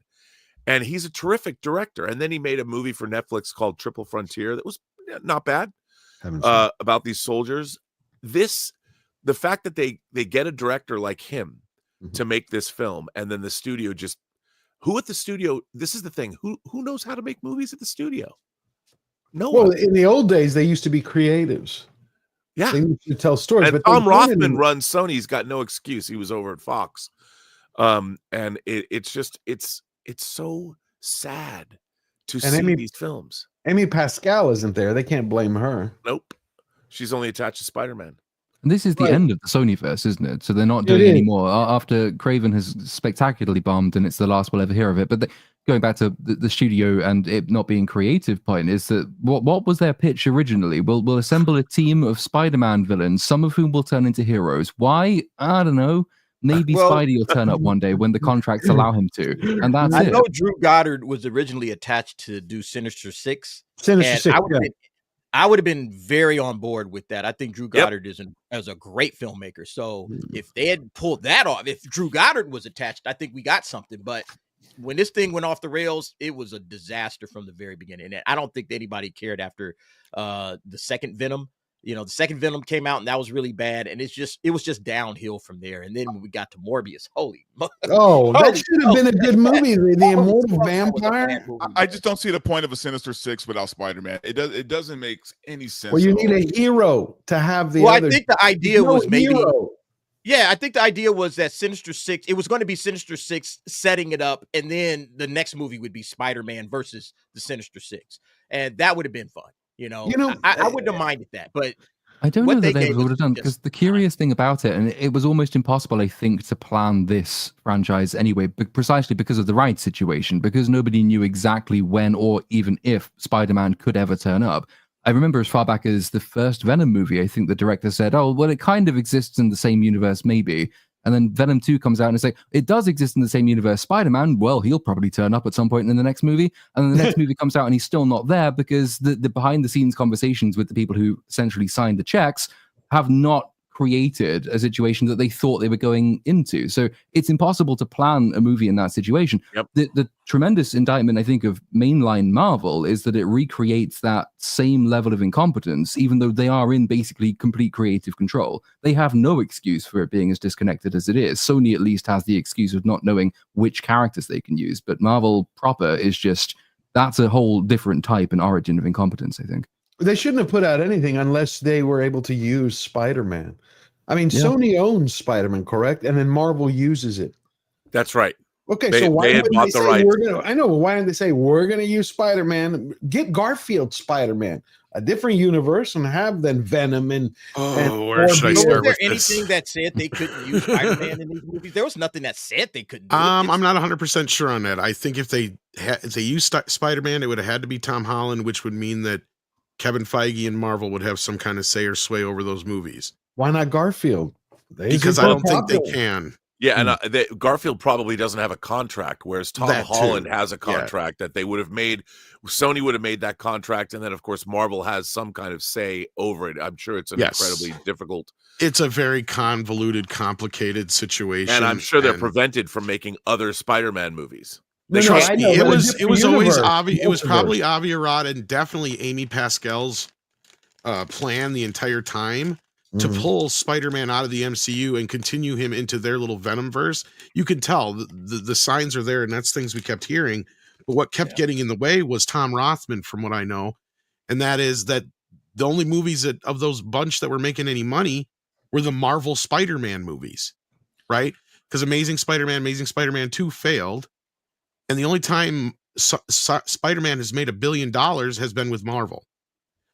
And he's a terrific director. And then he made a movie for Netflix called Triple Frontier that was not bad about these soldiers. The fact that they get a director like him to make this film, and then the studio just who at the studio, this is the thing, who knows how to make movies at the studio? No one. In the old days, they used to be creatives. Yeah. They used to tell stories. And but Tom Rothman runs Sony. He's got no excuse. He was over at Fox. And it's so sad to see these films. Amy Pascal isn't there. They can't blame her. Nope. She's only attached to Spider-Man. And this is the end of the Sonyverse, isn't it? So they're not doing any more after Kraven has spectacularly bombed, and it's the last we'll ever hear of it. But going back to the studio and it not being creative point, is that what was their pitch originally? We'll assemble a team of Spider-Man villains, some of whom will turn into heroes. Why? I don't know. Maybe Spidey will turn up one day when the contracts allow him to, and that's it. I know Drew Goddard was originally attached to do Sinister Six. I would have been very on board with that. I think Drew Goddard is a great filmmaker. So if they had pulled that off, if Drew Goddard was attached, I think we got something. But when this thing went off the rails, it was a disaster from the very beginning. And I don't think anybody cared after the second Venom. You know, the second Venom came out and that was really bad. And it was just downhill from there. And then when we got to Morbius, that should have been a good movie. The Immortal Vampire. I just don't see the point of a Sinister Six without Spider-Man. It doesn't make any sense. Well, you need a hero to have the. Well, I think the idea was maybe. Yeah, I think the idea was that Sinister Six. It was going to be Sinister Six setting it up, and then the next movie would be Spider-Man versus the Sinister Six, and that would have been fun. You know, I wouldn't have minded that, but I don't know that they would have done, because the curious thing about it, and it was almost impossible, I think, to plan this franchise anyway, precisely because of the Riot situation, because nobody knew exactly when or even if Spider-Man could ever turn up. I remember as far back as the first Venom movie, I think the director said, oh, well, it kind of exists in the same universe, maybe. And then Venom 2 comes out and it's like, it does exist in the same universe. Spider-Man, well, he'll probably turn up at some point in the next movie. And then the next movie comes out and he's still not there because the behind the scenes conversations with the people who essentially signed the checks have not created a situation that they thought they were going into. So it's impossible to plan a movie in that situation. Yep. The tremendous indictment, I think, of mainline Marvel is that it recreates that same level of incompetence, even though they are in basically complete creative control. They have no excuse for it being as disconnected as it is. Sony at least has the excuse of not knowing which characters they can use, but Marvel proper is just, that's a whole different type and origin of incompetence, I think. They shouldn't have put out anything unless they were able to use Spider-Man. I mean, Sony owns Spider-Man, correct? And then Marvel uses it. That's right. Okay, They- so why they had didn't bought they the say rights. we're gonna? I know. Why didn't they say we're gonna use Spider-Man? Get Garfield Spider-Man, a different universe, and have then Venom and. Where should I Was start there with this? anything that said they couldn't use Spider-Man in these movies? There was nothing that said they couldn't do it. I'm not 100% sure on that. I think if they used Spider-Man, it would have had to be Tom Holland, which would mean that Kevin Feige and Marvel would have some kind of say or sway over those movies. Why not Garfield? Because I don't think they can. Yeah, and Garfield probably doesn't have a contract, whereas Tom That too. Holland has a Yeah. contract that they would have made. Sony would have made that contract, and then of course Marvel has some kind of say over it. I'm sure it's an Yes. incredibly difficult, It's a very convoluted, complicated situation, and I'm sure they're and- prevented from making other Spider-Man movies. Trust me, it was always Avi. It was Multiverse. probably Avi Arad and definitely Amy Pascal's plan the entire time to pull Spider-Man out of the MCU and continue him into their little Venom verse. You can tell the signs are there, and that's things we kept hearing. But what kept getting in the way was Tom Rothman, from what I know, and that is that the only movies of those bunch that were making any money were the Marvel Spider-Man movies, right? Because Amazing Spider-Man 2 failed. And the only time Spider-Man has made $1 billion has been with Marvel.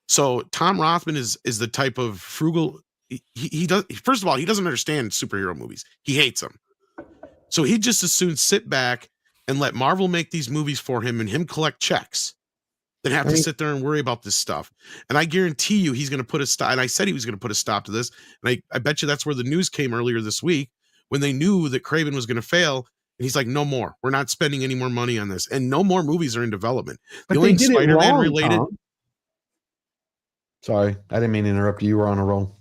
So Tom Rothman is the type of frugal. He does. First of all, he doesn't understand superhero movies. He hates them. So he'd just as soon sit back and let Marvel make these movies for him and him collect checks than have to sit there and worry about this stuff. And I guarantee you he's going to put a stop. And I said he was going to put a stop to this. And I bet you that's where the news came earlier this week when they knew that Kraven was going to fail. And he's like, no more. We're not spending any more money on this. And no more movies are in development. But The only they did it Spider-Man wrong, related. Tom. Sorry, I didn't mean to interrupt you. You were on a roll.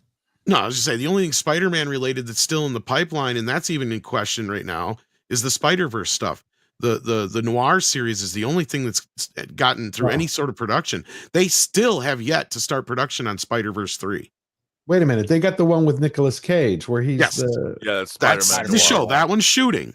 No, I was just saying the only thing Spider-Man related that's still in the pipeline, and that's even in question right now, is the Spider-Verse stuff. The Noir series is the only thing that's gotten through any sort of production. They still have yet to start production on Spider-Verse 3. Wait a minute. They got the one with Nicolas Cage where he's Yes. the. Yeah, that's That's Spider-Man the show. Noir. That one's shooting.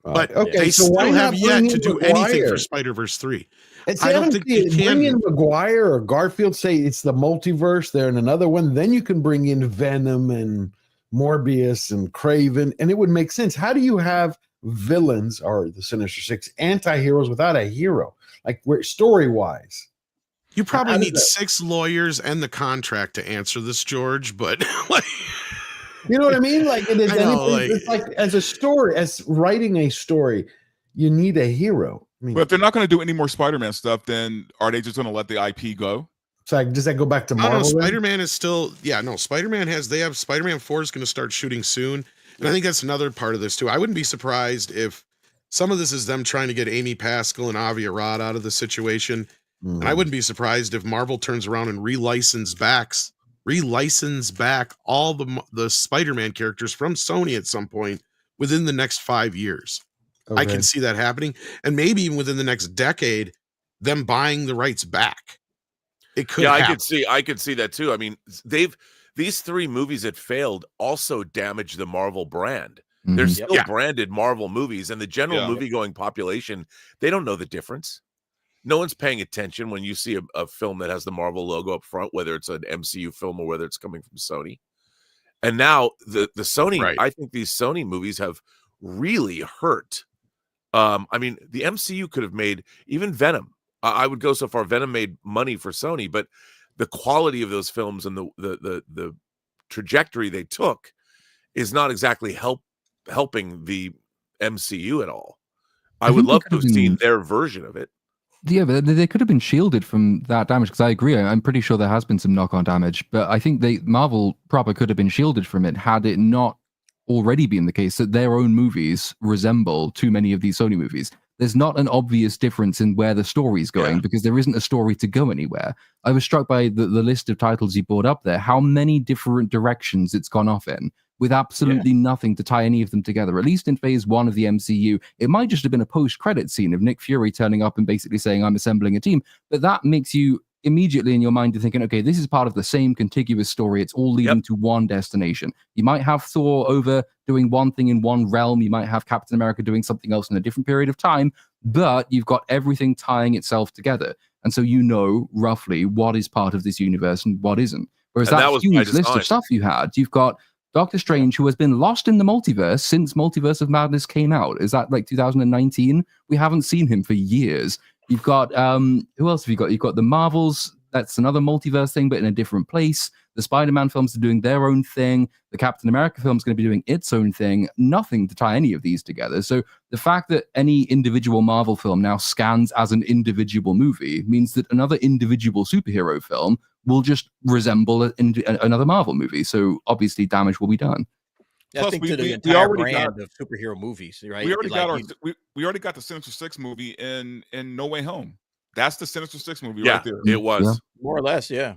But Okay, they so still why have not yet bring to in do anything Maguire? for Spider-Verse 3. It's, I don't think they can. bring in Maguire or Garfield. Say it's the multiverse. They're in another one. Then you can bring in Venom and Morbius and Kraven, and it would make sense. How do you have villains or the Sinister Six anti-heroes without a hero? Like where story wise, You probably How does need that- 6 lawyers and the contract to answer this, George, but like, you know what I mean? Like it is. I know, It's like as a story, as writing a story, you need a hero. I mean, But if they're not going to do any more Spider-Man stuff, then are they just going to let the IP go? it's like does that go back to no, Marvel? then? Spider-Man is still, Spider-Man Spider-Man 4 is going to start shooting soon. And I think that's another part of this too. I wouldn't be surprised if some of this is them trying to get Amy Pascal and Avi Arad out of the situation. And I wouldn't be surprised if Marvel turns around and relicense back all the Spider-Man characters from Sony at some point within the next 5 years. I Okay. can see that happening. And maybe even within the next decade, them buying the rights back. It could Yeah, happen. I could see that too. I mean, these 3 movies that failed also damaged the Marvel brand. They're Mhm. still branded Marvel movies, and the general movie-going population, they don't know the difference. No one's paying attention when you see a film that has the Marvel logo up front, whether it's an MCU film or whether it's coming from Sony. And now the Sony, Right. I think these Sony movies have really hurt. I mean, the MCU could have made even Venom. I would go so far. Venom made money for Sony, but the quality of those films and the trajectory they took is not exactly helping the MCU at all. I would think they love could to have have seen been- their version of it. Yeah, but they could have been shielded from that damage because I agree. I'm pretty sure there has been some knock-on damage, but I think Marvel proper could have been shielded from it had it not already been the case that their own movies resemble too many of these Sony movies. There's not an obvious difference in where the story's going because there isn't a story to go anywhere. I was struck by the list of titles you brought up there, how many different directions it's gone off in with absolutely nothing to tie any of them together. At least in phase 1 of the MCU, it might just have been a post-credit scene of Nick Fury turning up and basically saying, I'm assembling a team. But that makes you immediately in your mind to thinking, okay, this is part of the same contiguous story. It's all leading to one destination. You might have Thor over doing one thing in one realm. You might have Captain America doing something else in a different period of time, but you've got everything tying itself together. And so you know roughly what is part of this universe and what isn't. Whereas that huge list of stuff you had, you've got Doctor Strange, who has been lost in the multiverse since Multiverse of Madness came out. Is that like 2019? We haven't seen him for years. You've got, who else have you got? You've got the Marvels. That's another multiverse thing, but in a different place. The Spider-Man films are doing their own thing. The Captain America film is going to be doing its own thing. Nothing to tie any of these together. So the fact that any individual Marvel film now scans as an individual movie means that another individual superhero film will just resemble another Marvel movie. So obviously damage will be done. I think to the entire brand of superhero movies, right? We already got the Sinister Six movie in No Way Home. That's the Sinister Six movie right there. It was more or less, yeah.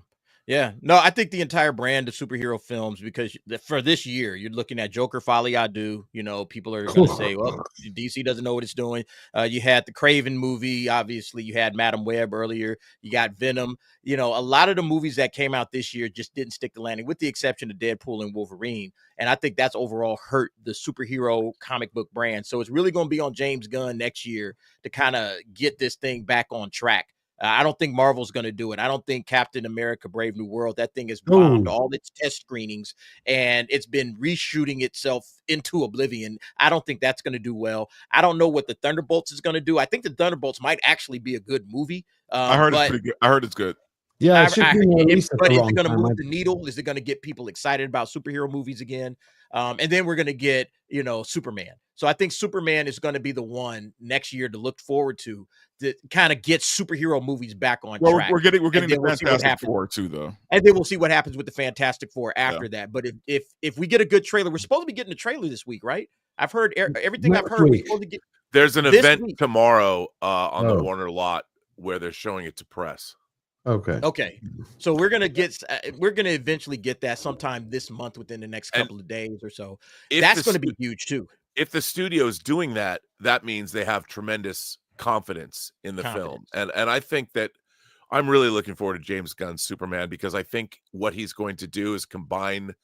No, I think the entire brand of superhero films, because for this year, you're looking at Joker, Folly Adu. You know, people are going to say, well, DC doesn't know what it's doing. You had the Kraven movie. Obviously, you had Madam Web earlier. You got Venom. You know, a lot of the movies that came out this year just didn't stick the landing, with the exception of Deadpool and Wolverine. And I think that's overall hurt the superhero comic book brand. So it's really going to be on James Gunn next year to kind of get this thing back on track. I don't think Marvel's going to do it. I don't think Captain America Brave New World, that thing has bombed all its test screenings and it's been reshooting itself into oblivion. I don't think that's going to do well. I don't know what the Thunderbolts is going to do. I think the Thunderbolts might actually be a good movie. I heard it's pretty good. I heard it's good. Yeah, but is it going to move the needle? Is it going to get people excited about superhero movies again? And then we're going to get, Superman. So I think Superman is going to be the one next year to look forward to kind of get superhero movies back on track. We're getting the Fantastic Four too, though. And then we'll see what happens with the Fantastic Four after that. But if we get a good trailer, we're supposed to be getting a trailer this week, right? I've heard everything I've heard. We're supposed to get There's an event tomorrow on the Warner lot where they're showing it to press. Okay. So we're gonna eventually get that sometime this month, within the next couple of days or so. That's going to be huge too. If the studio's doing that, that means they have tremendous confidence in the film. And I think that I'm really looking forward to James Gunn's Superman, because I think what he's going to do is combine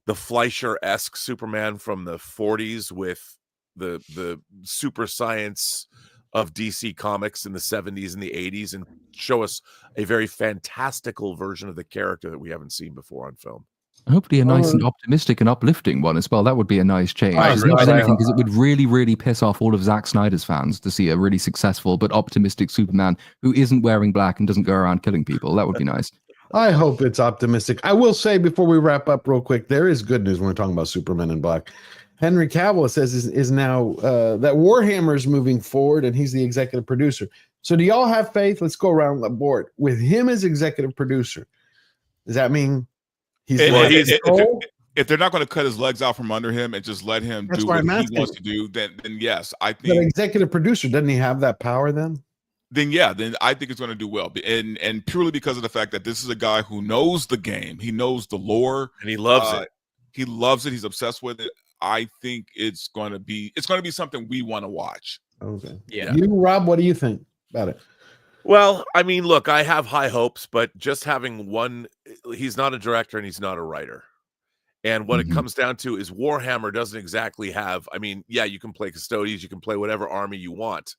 the Fleischer-esque Superman from the 40s with the super science of DC Comics in the 70s and the 80s, and show us a very fantastical version of the character that we haven't seen before on film. Hopefully a nice and optimistic and uplifting one as well. That would be a nice change. As much as anything, because it would really, really piss off all of Zack Snyder's fans to see a really successful but optimistic Superman who isn't wearing black and doesn't go around killing people. That would be nice. I hope it's optimistic. I will say before we wrap up real quick, there is good news when we're talking about Superman in black. Henry Cavill says is now that Warhammer is moving forward and he's the executive producer. So do y'all have faith? Let's go around the board. With him as executive producer, does that mean if they're not going to cut his legs out from under him and just let him do what he wants to do, then yes, I think the executive producer, doesn't he have that power then? Then I think it's going to do well, and purely because of the fact that this is a guy who knows the game, he knows the lore, and he loves it. He loves it. He's obsessed with it. I think it's going to be something we want to watch. Okay. Yeah. You, Rob, what do you think about it? Well, I mean, look, I have high hopes, but just having one, he's not a director and he's not a writer. And what it comes down to is Warhammer doesn't exactly have, I mean, yeah, you can play custodians, you can play whatever army you want,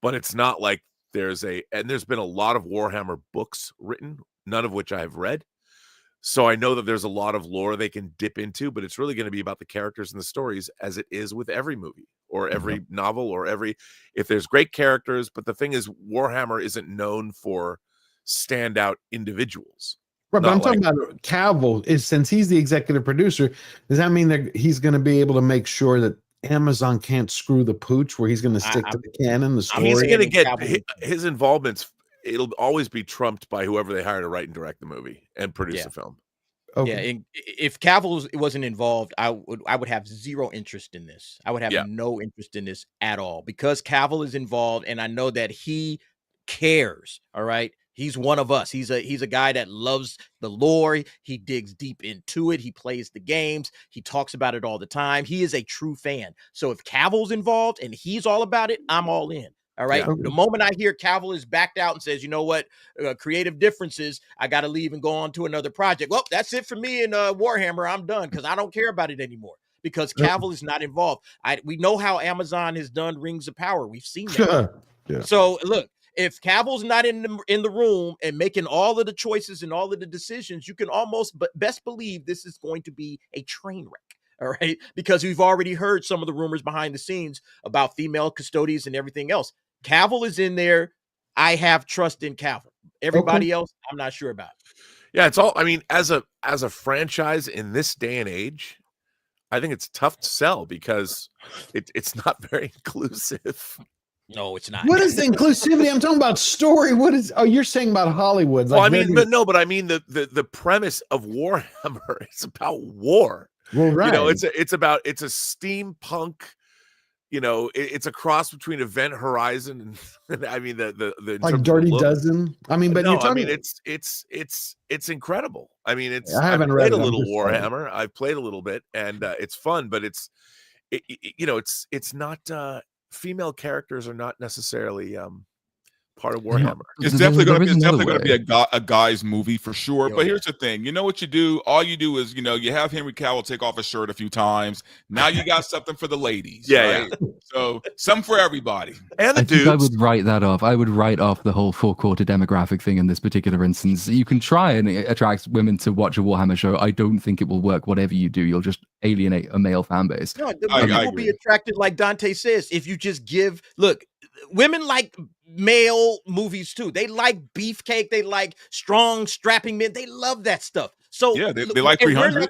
but it's not like there's been a lot of Warhammer books written, none of which I have read. So I know that there's a lot of lore they can dip into, but it's really going to be about the characters and the stories, as it is with every movie or every novel or if there's great characters. But the thing is, Warhammer isn't known for standout individuals. Right, but I'm talking about Cavill. Since he's the executive producer, does that mean that he's going to be able to make sure that Amazon can't screw the pooch, where he's going to stick to the canon, the story? He's going to get his involvements. It'll always be trumped by whoever they hire to write and direct the movie and produce the film. Yeah, and if Cavill wasn't involved, I would have zero interest in this. I would have no interest in this at all because Cavill is involved, and I know that he cares. All right, he's one of us. He's a guy that loves the lore. He digs deep into it. He plays the games. He talks about it all the time. He is a true fan. So if Cavill's involved and he's all about it, I'm all in. All right. Yeah. The moment I hear Cavill is backed out and says, you know what, creative differences, I got to leave and go on to another project. Well, that's it for me and Warhammer. I'm done because I don't care about it anymore because Cavill is not involved. We know how Amazon has done Rings of Power. We've seen that. Yeah. So look, if Cavill's not in the room and making all of the choices and all of the decisions, you can almost best believe this is going to be a train wreck. All right. Because we've already heard some of the rumors behind the scenes about female custodians and everything else. Cavill is in there. I have trust in Cavill. Everybody else, I'm not sure about. Yeah, it's all. I mean, as a franchise in this day and age, I think it's tough to sell because it's not very inclusive. No, it's not. What is the inclusivity? I'm talking about story. What is? Oh, you're saying about Hollywood? Well, I mean, but I mean the premise of Warhammer is about war. Well, right. You know, it's a steampunk. You know, it's a cross between Event Horizon and I mean the like Dirty Dozen. I mean, but no, you're talking. I mean it's incredible. I mean, I haven't I've read played a it, little Warhammer. I've played a little bit, and it's fun, but it's not female characters are not necessarily part of Warhammer. It's definitely going to be a guy's movie for sure. But here's the thing: you know what you do? All you do is you have Henry Cavill take off his shirt a few times. Now you got something for the ladies. Yeah. So something for everybody. And the I dudes. think I would write that off. I would write off the whole four-quarter demographic thing in this particular instance. You can try and attract women to watch a Warhammer show. I don't think it will work. Whatever you do, you'll just alienate a male fan base. No, the women will be attracted, like Dante says, if you just give. Look, women like male movies too. They like beefcake. They like strong, strapping men. They love that stuff. So yeah, they like 300.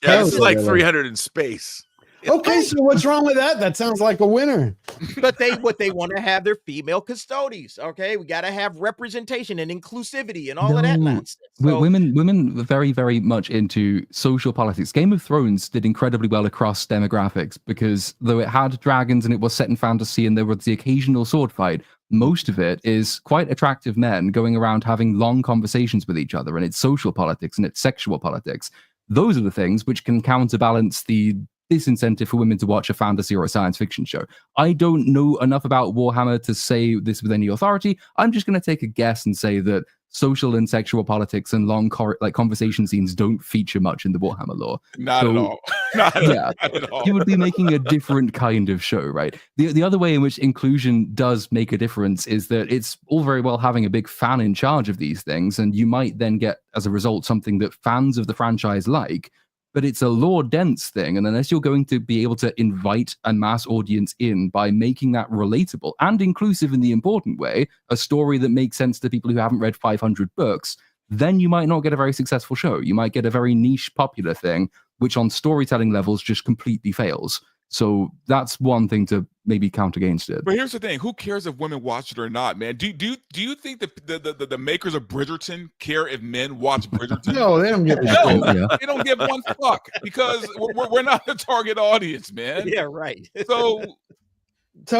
Yeah, this is like 300 in space. Okay, so what's wrong with that? That sounds like a winner. But what they want to have their female custodies. Okay, we got to have representation and inclusivity and all of that nonsense. So, women were very, very much into social politics. Game of Thrones did incredibly well across demographics because though it had dragons and it was set in fantasy and there was the occasional sword fight, most of it is quite attractive men going around having long conversations with each other, and it's social politics and it's sexual politics. Those are the things which can counterbalance the disincentive for women to watch a fantasy or a science fiction show. I don't know enough about Warhammer to say this with any authority. I'm just going to take a guess and say that social and sexual politics and long conversation scenes don't feature much in the Warhammer lore. Not at all. Not at all. You would be making a different kind of show, right? The other way in which inclusion does make a difference is that it's all very well having a big fan in charge of these things, and you might then get, as a result, something that fans of the franchise like, but it's a lore dense thing. And unless you're going to be able to invite a mass audience in by making that relatable and inclusive in the important way, a story that makes sense to people who haven't read 500 books, then you might not get a very successful show. You might get a very niche popular thing, which on storytelling levels just completely fails. So that's one thing to maybe count against it. But here's the thing: who cares if women watch it or not, man? Do you think the makers of Bridgerton care if men watch Bridgerton? No, they don't give a shit. They don't give one fuck because we're not the target audience, man. Yeah, right. So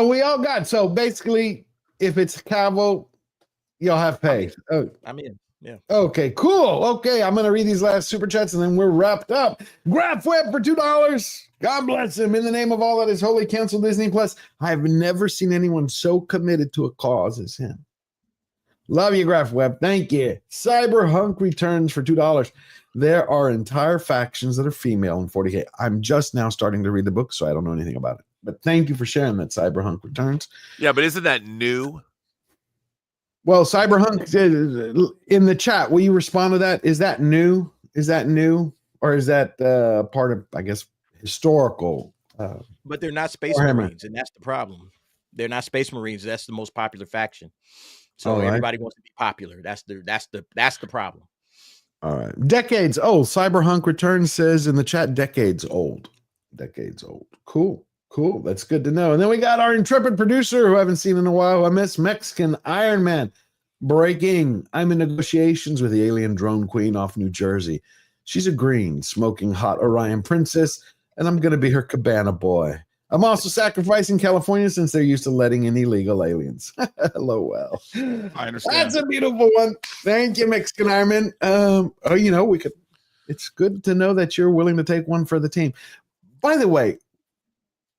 we all got. So basically, if it's Cavill, you'll have pay. Oh, I'm in. Yeah. Okay, cool. Okay, I'm gonna read these last super chats and then we're wrapped up. Graph Web for $2. God bless him. In the name of all that is holy, cancel Disney Plus. I have never seen anyone so committed to a cause as him. Love you, Graph Web. Thank you. Cyberhunk returns for $2. There are entire factions that are female in 40K. I'm just now starting to read the book, so I don't know anything about it. But thank you for sharing that. Cyberhunk returns. Yeah, but isn't that new? Well, Cyberhunk in the chat, will you respond to that? Is that new? Is that new? Or is that part of, I guess, historical? But they're not Space Warhammer. Marines, and that's the problem. They're not Space Marines. That's the most popular faction. So All right. everybody wants to be popular. That's the problem. All right. Decades old. Cyberhunk returns says in the chat, decades old. Decades old. Cool. Cool. That's good to know. And then we got our intrepid producer who I haven't seen in a while. I miss Mexican Iron Man. Breaking. I'm in negotiations with the alien drone queen off New Jersey. She's a green, smoking hot Orion princess, and I'm going to be her cabana boy. I'm also sacrificing California since they're used to letting in illegal aliens. LOL. I understand. That's a beautiful one. Thank you, Mexican Ironman. We could. It's good to know that you're willing to take one for the team. By the way,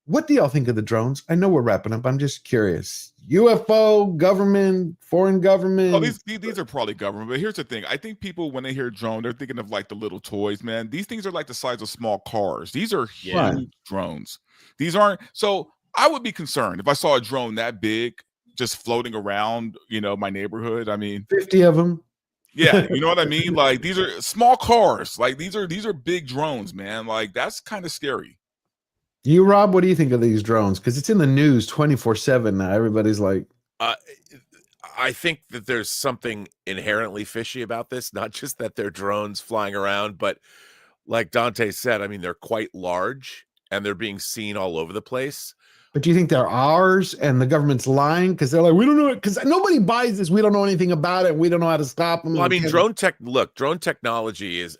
what do y'all think of the drones? I know we're wrapping up. I'm just curious. UFO, government, foreign government. Oh, these are probably government. But here's the thing. I think people, when they hear drone, they're thinking of like the little toys, man. These things are like the size of small cars. These are huge drones. These aren't. So I would be concerned if I saw a drone that big just floating around, my neighborhood. I mean, 50 of them. Yeah, you know what I mean? Like, these are small cars. Like, these are big drones, man. Like, that's kind of scary. You, Rob, what do you think of these drones? Because it's in the news 24/7 now. Everybody's like, I think that there's something inherently fishy about this. Not just that they're drones flying around, but like Dante said, I mean, they're quite large and they're being seen all over the place. but do you think they're ours and the government's lying? Because they're like, we don't know it. Because nobody buys this. We don't know anything about it. We don't know how to stop them. Well, I mean, drone technology is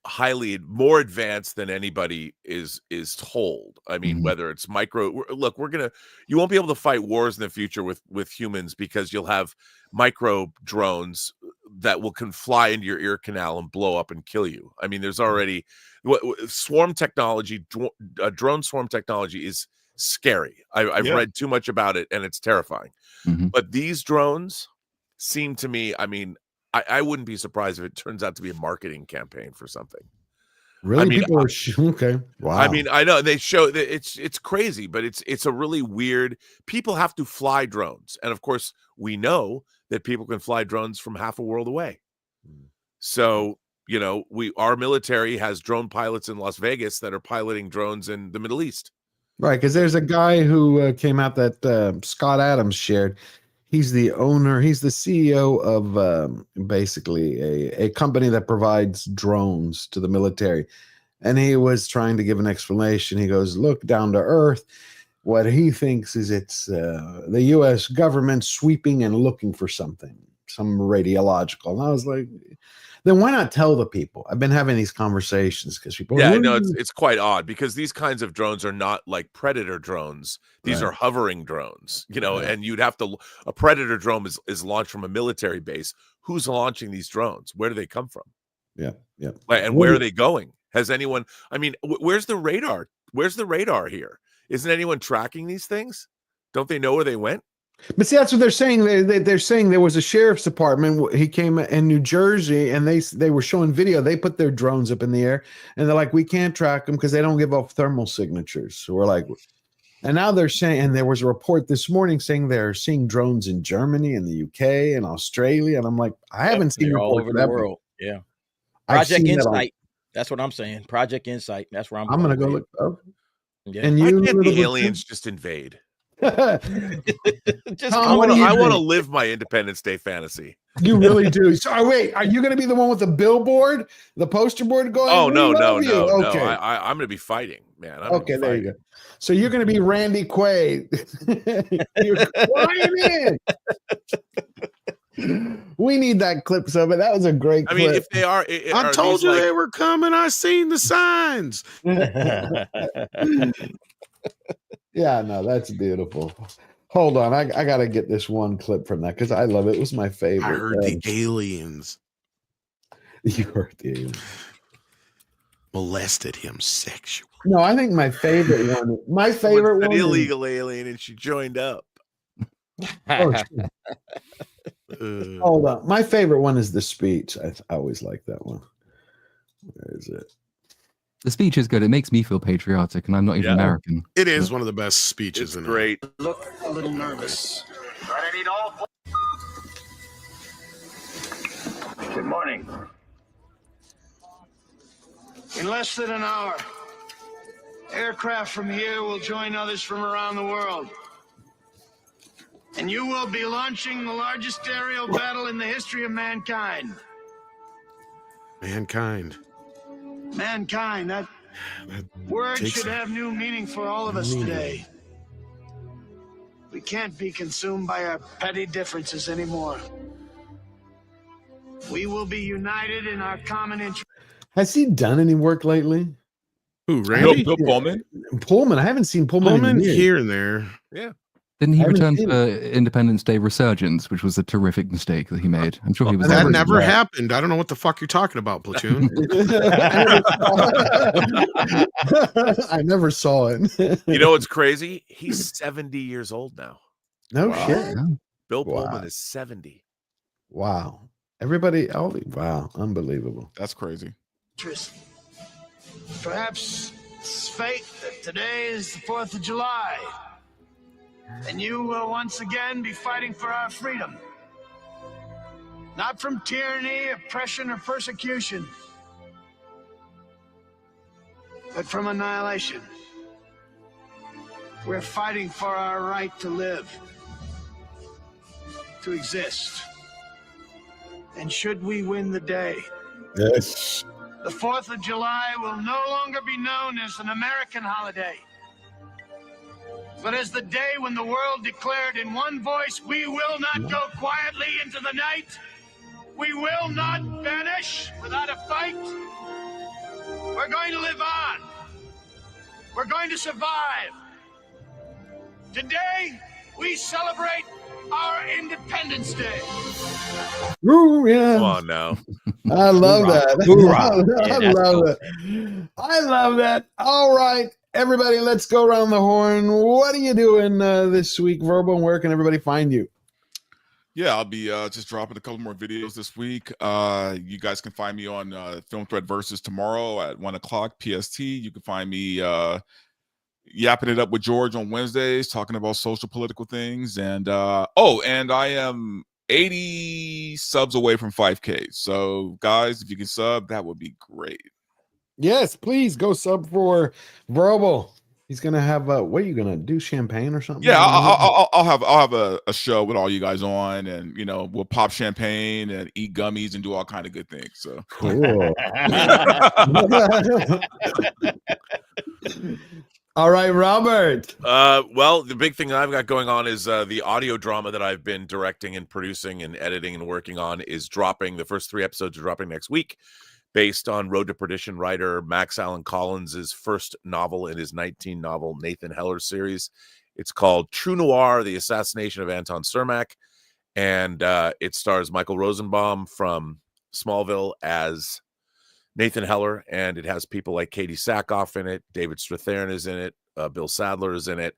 highly more advanced than anybody is told. I mean, whether it's you won't be able to fight wars in the future with humans because you'll have micro drones that can fly into your ear canal and blow up and kill you. I mean, there's already swarm technology. Drone swarm technology is scary. I've read too much about it and it's terrifying. But these drones seem to me, I mean, I wouldn't be surprised if it turns out to be a marketing campaign for something. Really? I mean, People are okay. Wow. I mean, I know they show that it's crazy, but it's a really weird. People have to fly drones, and of course, we know that people can fly drones from half a world away. So our military has drone pilots in Las Vegas that are piloting drones in the Middle East. Right, because there's a guy who came out that Scott Adams shared. He's the CEO of basically a company that provides drones to the military. And he was trying to give an explanation. He goes, look, down to earth. What he thinks is it's the U.S. government sweeping and looking for something, some radiological. And I was like, then why not tell the people? I've been having these conversations because people. Yeah, no, it's quite odd because these kinds of drones are not like Predator drones. These are hovering drones, and you'd have to. A Predator drone is launched from a military base. Who's launching these drones? Where do they come from? Yeah. And where are they going? Has anyone? I mean, where's the radar? Where's the radar here? Isn't anyone tracking these things? Don't they know where they went? But see, that's what they're saying. They're saying there was a sheriff's department. He came in New Jersey, and they were showing video. They put their drones up in the air, and they're like, we can't track them because they don't give off thermal signatures. So we're like, and now they're saying, and there was a report this morning saying they're seeing drones in Germany and the UK and Australia, and I'm like, I haven't seen all over the world. Yeah, Project Insight. That's what I'm saying. Project Insight. That's where I'm going to go look. Oh. Yeah. And why can't the aliens just invade? I want to live my Independence Day fantasy. You really do. So wait, are you going to be the one with the billboard, the poster board going? Oh no. Okay. I'm going to be fighting, man. Okay, there you go. So you're going to be Randy Quaid. You're flying in. We need that clip of it. That was a great clip. I mean, if they are, I told you they were coming. I seen the signs. Yeah, no, that's beautiful. Hold on, I got to get this one clip from that because I love it. It was my favorite. I heard the aliens. You heard the aliens. Molested him sexually. No, I think my favorite one. My favorite one. An illegal alien, and she joined up. Hold on, my favorite one is the speech. I always like that one. Where is it? The speech is good. It makes me feel patriotic, and I'm not even American. It is one of the best speeches. It's great. Look a little nervous. Good morning. In less than an hour, aircraft from here will join others from around the world. And you will be launching the largest aerial battle in the history of mankind. Mankind. That word should have new meaning for all of us today. We can't be consumed by our petty differences anymore. We will be united in our common interest. Has he done any work lately? Who, Randy? Bill Pullman? Pullman. I haven't seen Pullman, Pullman in years. here and there. Yeah. Didn't he I haven't return seen for Independence Day Resurgence, which was a terrific mistake that he made? I'm sure he was. That already never there. happened. I don't know what the fuck you're talking about, Platoon. I never saw it. You know what's crazy? He's 70 years old now. No shit. Bill Wow. Pullman is 70. Wow. Everybody, wow, unbelievable. That's crazy. Perhaps it's fate that today is the 4th of July. And you will once again be fighting for our freedom. Not from tyranny, oppression, or persecution, but from annihilation. We're fighting for our right to live, to exist. And should we win the day, Yes. the 4th of July will no longer be known as an American holiday, but as the day when the world declared in one voice, we will not go quietly into the night. We will not vanish without a fight. We're going to live on. We're going to survive. Today, we celebrate our Independence Day. Ooh, yeah. Come on now. I love Hoorah. that. Hoorah. I Yeah, love that. I love that. All right, everybody, let's go around the horn. What are you doing this week, Verbal? And where can everybody find you? Yeah, I'll be just dropping a couple more videos this week. You guys can find me on Film Thread Versus tomorrow at 1:00 PST. You can find me yapping it up with George on Wednesdays, talking about social political things. And and I am 80 subs away from 5K. So guys, if you can sub, that would be great. Yes, please go sub for Verbal. He's gonna have what are you gonna do? Champagne or something? Yeah, I'll have a show with all you guys on, and we'll pop champagne and eat gummies and do all kind of good things. So cool. All right, Robert. Well, the big thing that I've got going on is the audio drama that I've been directing and producing and editing and working on is dropping. The first 3 episodes are dropping next week, based on Road to Perdition writer Max Allan Collins' first novel in his 19-novel Nathan Heller series. It's called True Noir, The Assassination of Anton Cermak, and it stars Michael Rosenbaum from Smallville as Nathan Heller, and it has people like Katie Sackhoff in it, David Strathairn is in it, Bill Sadler is in it.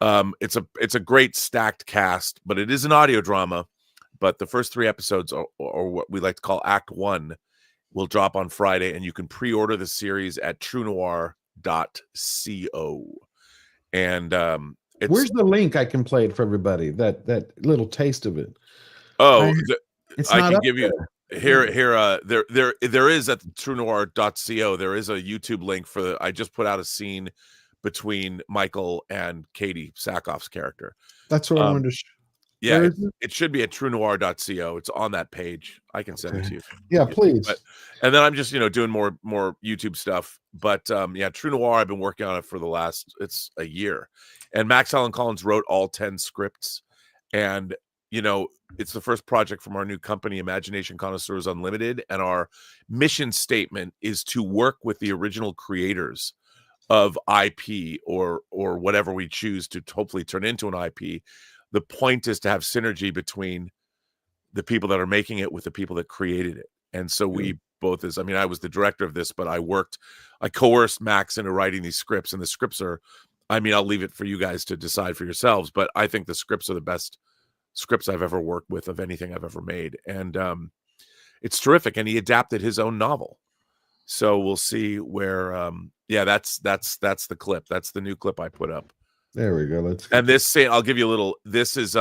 It's a great stacked cast, but it is an audio drama. But the first 3 episodes, or what we like to call Act 1, will drop on Friday, and you can pre-order the series at truenoir.co. And where's the link I can play it for everybody? That little taste of it. Oh, it's I not can up give you there. there is at truenoir.co. There is a YouTube link for I just put out a scene between Michael and Katie Sackhoff's character. That's what I wanted to. Yeah, Where it, is it? it should be at truenoir.co. It's on that page. I can send it to you. Yeah, please. And then I'm just doing more YouTube stuff. But True Noir, I've been working on it for it's a year. And Max Allan Collins wrote all 10 scripts. And it's the first project from our new company, Imagination Connoisseurs Unlimited. And our mission statement is to work with the original creators of IP or whatever we choose to hopefully turn into an IP. The point is to have synergy between the people that are making it with the people that created it. And so we both I was the director of this, but I coerced Max into writing these scripts, and the scripts are, I'll leave it for you guys to decide for yourselves, but I think the scripts are the best scripts I've ever worked with of anything I've ever made. And it's terrific. And he adapted his own novel. So we'll see where, that's the clip. That's the new clip I put up. There we go. And I'll give you a little. This is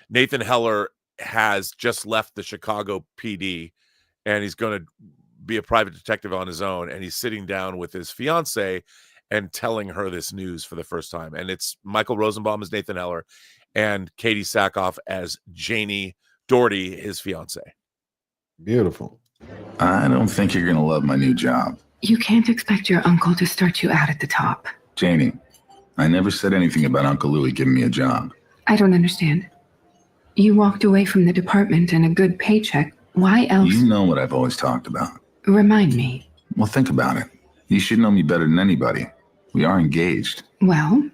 Nathan Heller has just left the Chicago PD, and he's going to be a private detective on his own. And he's sitting down with his fiance and telling her this news for the first time. And it's Michael Rosenbaum as Nathan Heller, and Katie Sackhoff as Janie Doherty, his fiance. Beautiful. I don't think you're going to love my new job. You can't expect your uncle to start you out at the top. Janie, I never said anything about Uncle Louie giving me a job. I don't understand. You walked away from the department and a good paycheck. Why else? You know what I've always talked about. Remind me. Well, think about it. You should know me better than anybody. We are engaged. Well,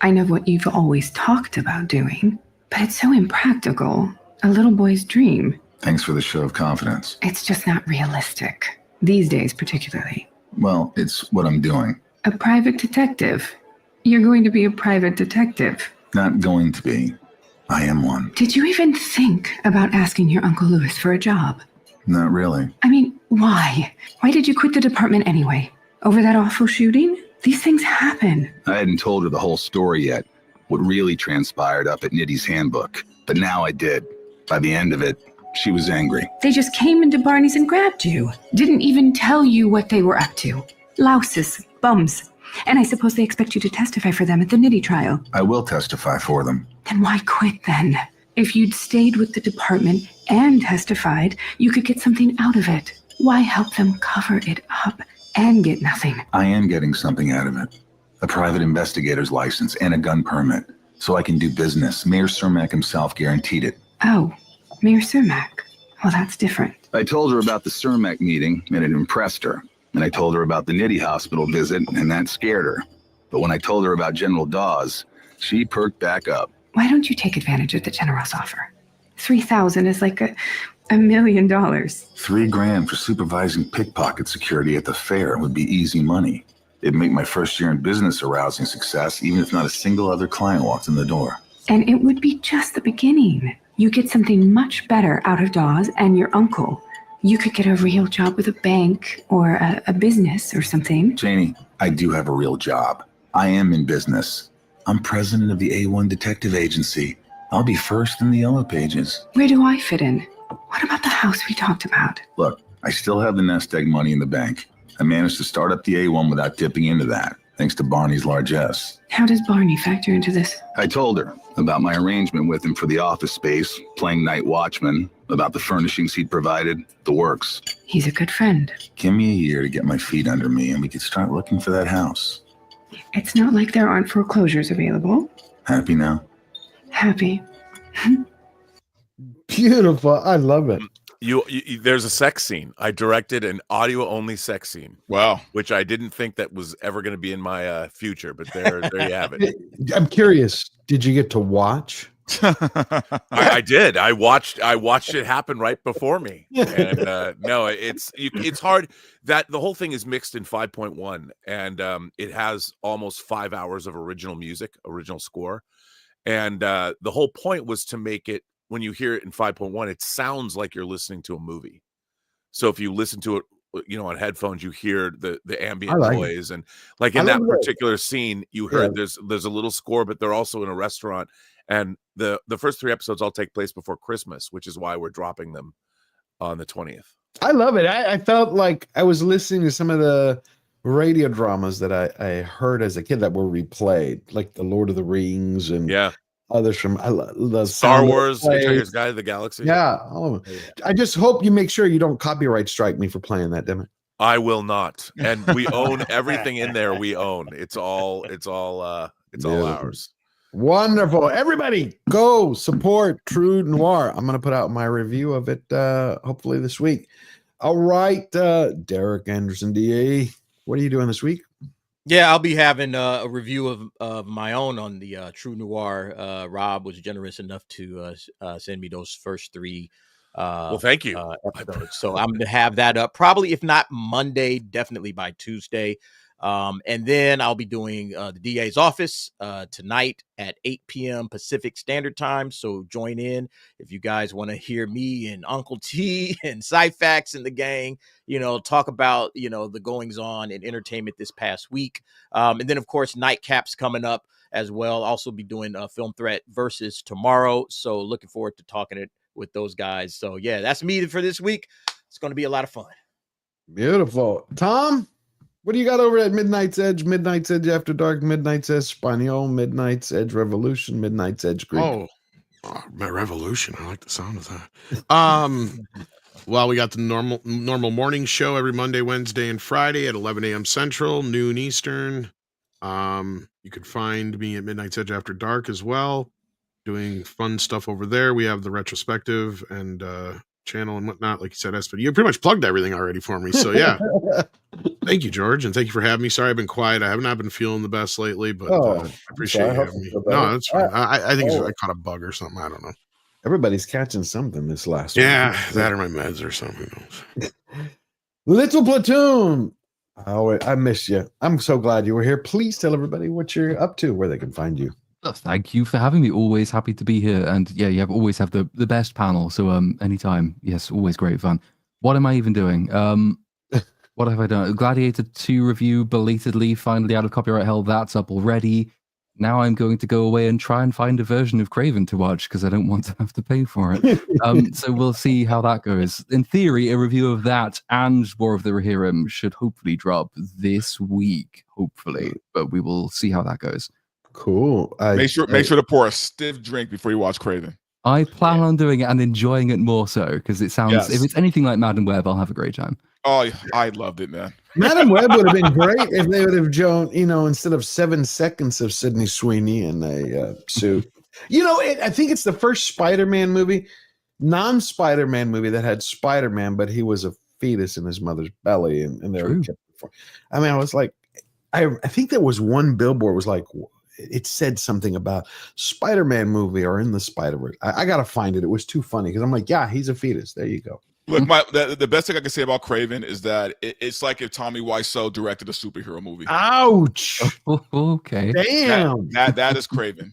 I know what you've always talked about doing, but it's so impractical. A little boy's dream. Thanks for the show of confidence. It's just not realistic. These days, particularly. Well, it's what I'm doing. A private detective. You're going to be a private detective. Not going to be. I am one. Did you even think about asking your Uncle Louis for a job? Not really. I mean, why? Why did you quit the department anyway? Over that awful shooting? These things happen. I hadn't told her the whole story yet, what really transpired up at Nitty's handbook. But now I did. By the end of it, she was angry. They just came into Barney's and grabbed you. Didn't even tell you what they were up to. Louses, bums. And I suppose they expect you to testify for them at the Nitty trial. I will testify for them. Then why quit then? If you'd stayed with the department and testified, you could get something out of it. Why help them cover it up and get nothing? I am getting something out of it. A private investigator's license and a gun permit. So I can do business. Mayor Cermak himself guaranteed it. Oh, Mayor Cermak. Well, that's different. I told her about the Cermak meeting, and it impressed her. And I told her about the Nitty hospital visit, and that scared her. But when I told her about General Dawes, she perked back up. Why don't you take advantage of the generous offer? $3,000 is like $1 million. $3,000 for supervising pickpocket security at the fair would be easy money. It'd make my first year in business a rousing success, even if not a single other client walked in the door. And it would be just the beginning. You get something much better out of Dawes and your uncle. You could get a real job with a bank or a business or something. Janie, I do have a real job. I am in business. I'm president of the A1 Detective Agency. I'll be first in the yellow pages. Where do I fit in? What about the house we talked about? Look, I still have the nest egg money in the bank. I managed to start up the A1 without dipping into that, thanks to Barney's largesse. How does Barney factor into this? I told her about my arrangement with him for the office space, playing night watchman, about the furnishings he'd provided, the works. He's a good friend. Give me a year to get my feet under me and we could start looking for that house. It's not like there aren't foreclosures available. Happy now? Happy. Beautiful. I love it. You there's a sex scene. I directed an audio only sex scene. Wow. Which I didn't think that was ever going to be in my future, but there you have it. I'm curious. Did you get to watch? I did. I watched it happen right before me. And no, it's hard. That the whole thing is mixed in 5.1, and it has almost 5 hours of original music, original score. And the whole point was to make it, when you hear it in 5.1, it sounds like you're listening to a movie. So if you listen to it, on headphones, you hear the ambient noise, and like in that particular scene, you heard there's a little score, but they're also in a restaurant. And the first 3 episodes all take place before Christmas, which is why we're dropping them on the 20th. I love it. I felt like I was listening to some of the radio dramas that I heard as a kid that were replayed, like the Lord of the Rings and others from the Star Wars, Hitchhiker's Guide to the Galaxy. Yeah, all of them. I just hope you make sure you don't copyright strike me for playing that, damn it. I will not. And we own everything in there. We own. It's all ours. Wonderful. Everybody go support True Noir. I'm going to put out my review of it hopefully this week. All right, Derek Anderson, DA, what are you doing this week? Yeah, I'll be having a review of my own on the True Noir. Rob was generous enough to send me those first 3 well, thank you. Episodes. So I'm going to have that up probably, if not Monday, definitely by Tuesday. And then I'll be doing the DA's office tonight at 8 p.m. Pacific Standard Time. So join in if you guys want to hear me and Uncle T and Cyfax and the gang, talk about, the goings on in entertainment this past week. And then, of course, Nightcap's coming up as well. Also be doing Film Threat versus tomorrow. So looking forward to talking it with those guys. So, yeah, that's me for this week. It's going to be a lot of fun. Beautiful. Tom? What do you got over at Midnight's Edge, Midnight's Edge After Dark, Midnight's Edge Espanol, Midnight's Edge Revolution, Midnight's Edge Greek? Oh, Revolution. I like the sound of that. Well, we got the normal morning show every Monday, Wednesday, and Friday at 11 a.m. Central, noon Eastern. You can find me at Midnight's Edge After Dark as well, doing fun stuff over there. We have the retrospective and channel and whatnot. Like you said, but you pretty much plugged everything already for me. So yeah, thank you, George, and thank you for having me. Sorry, I've been quiet. I have not been feeling the best lately, but I appreciate you having me. No, that's fine. I think I caught a bug or something. I don't know. Everybody's catching something this last Yeah, week. that or my meds or something. Little Platoon. Oh, I missed you. I'm so glad you were here. Please tell everybody what you're up to, where they can find you. Thank you for having me. Always happy to be here. And yeah, you always have the best panel. So anytime. Yes, always great fun. What am I even doing? What have I done? Gladiator 2 review belatedly, finally out of copyright hell. That's up already. Now I'm going to go away and try and find a version of Kraven to watch because I don't want to have to pay for it. So we'll see how that goes. In theory, a review of that and War of the Rohirrim should hopefully drop this week, hopefully. But we will see how that goes. Cool. Make sure to pour a stiff drink before you watch Kraven. I plan on doing it and enjoying it more so because it sounds, if it's anything like Madam Web, I'll have a great time. Oh, I loved it, man. Madam Web would have been great if they would have shown, instead of 7 seconds of Sydney Sweeney in a suit. I think it's the first Spider-Man movie, non-Spider-Man movie that had Spider-Man, but he was a fetus in his mother's belly, and they were kept before. I mean, I was like, I think there was one billboard was like, it said something about Spider-Man movie or in the Spider-Verse. I got to find it. It was too funny because I'm like, yeah, he's a fetus. There you go. Look, the best thing I can say about Kraven is that it's like if Tommy Wiseau directed a superhero movie. Ouch. Okay. Damn. That is Kraven.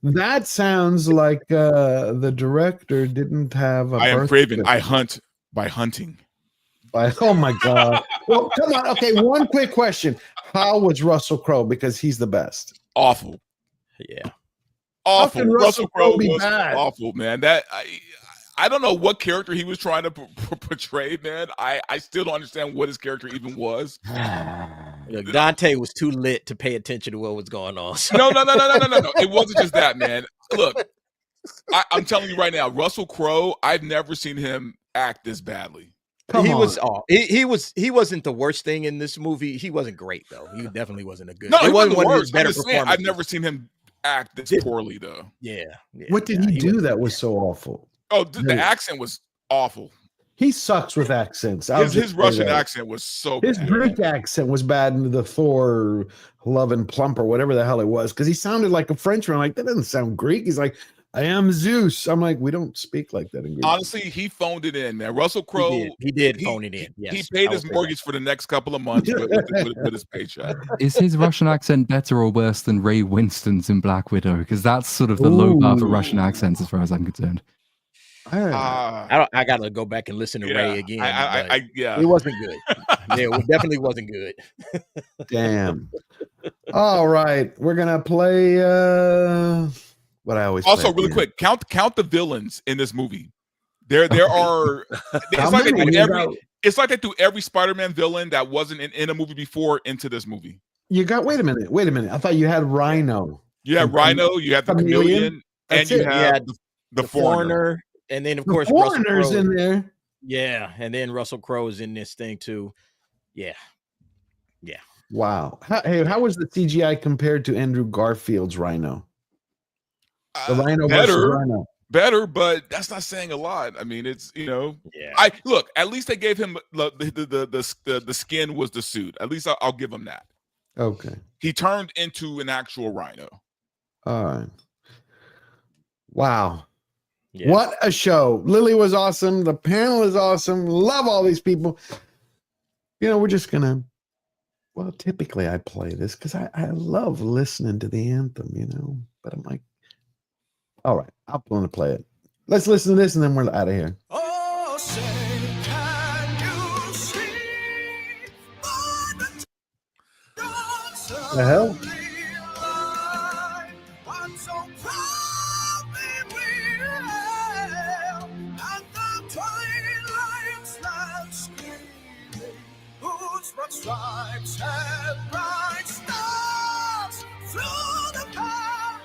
That sounds like the director didn't have a I am birth Kraven. certificate. I hunt by hunting. Oh my God. Well, come on. Okay, one quick question. How was Russell Crowe? Because he's the best. Awful. Yeah. Awful. How can Russell Crowe be was bad? awful, man. I don't know what character he was trying to portray, man. I still don't understand what his character even was. Look, Dante was too lit to pay attention to what was going on. So. No. It wasn't just that, man. Look, I'm telling you right now, Russell Crowe, I've never seen him act this badly. He wasn't the worst thing in this movie. He wasn't great though. He definitely wasn't a good. No, it wasn't one of his worst. better I'm just saying, performances. I've never seen him act this poorly though. Yeah. What did he do that was so awful? Oh, the accent was awful. He sucks with accents. His Russian accent was so His bad. Greek accent was bad in the Thor Love and Plump or whatever the hell it was because he sounded like a Frenchman. I'm like, that doesn't sound Greek. He's like, I am Zeus. I'm like, we don't speak like that in Greek. Honestly, he phoned it in, man. Russell Crowe, he did phone it in. Yes, he paid his mortgage for the next couple of months with his paycheck. Is his Russian accent better or worse than Ray Winston's in Black Widow? Because that's sort of the low bar for Russian accents as far as I'm concerned. I gotta go back and listen to Ray again. Yeah, it wasn't good. Yeah, it definitely wasn't good. Damn. All right, we're gonna play what I always also play really quick. Count the villains in this movie. There are. It's like they do every Spider-Man villain that wasn't in a movie before into this movie. You got wait a minute. I thought you had Rhino. You had Rhino, you had the Chameleon, and you had the Foreigner. And then of The course Foreigner's Russell Crowe, in there. Yeah, and then Russell Crowe is in this thing too. Yeah. Wow. How was the CGI compared to Andrew Garfield's Rhino? The Rhino versus Rhino. Better, but that's not saying a lot. I mean, it's I look. At least they gave him the skin was the suit. At least I'll give him that. Okay. He turned into an actual rhino. All right. Wow. Yeah. What a show. Lily was awesome. The panel is awesome. Love all these people. We're just going to, well, typically I play this because I love listening to the anthem, but I'm like, all right, I'm going to play it. Let's listen to this and then we're out of here. Oh, say, can you see The hell? Stripes and bright stars through the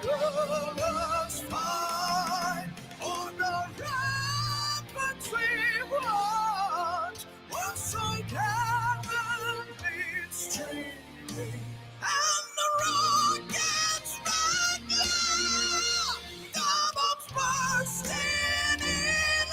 perilous fight on the infantry watch was so gallantly streaming, and the rockets regular, the bombs bursting in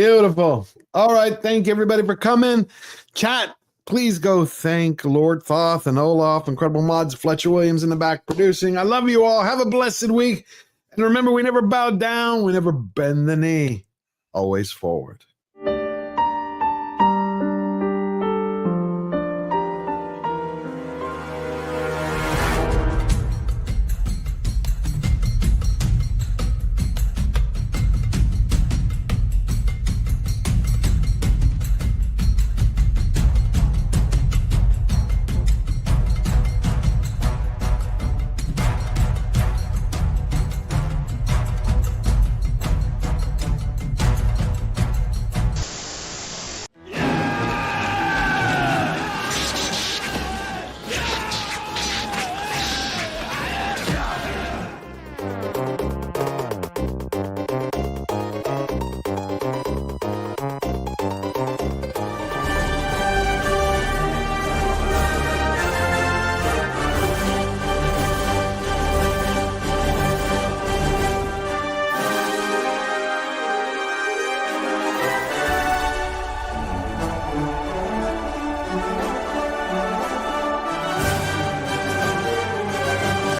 Beautiful. All right. Thank everybody for coming. Chat, please go thank Lord Thoth and Olaf, incredible mods, Fletcher Williams in the back producing. I love you all. Have a blessed week. And remember, we never bow down. We never bend the knee. Always forward.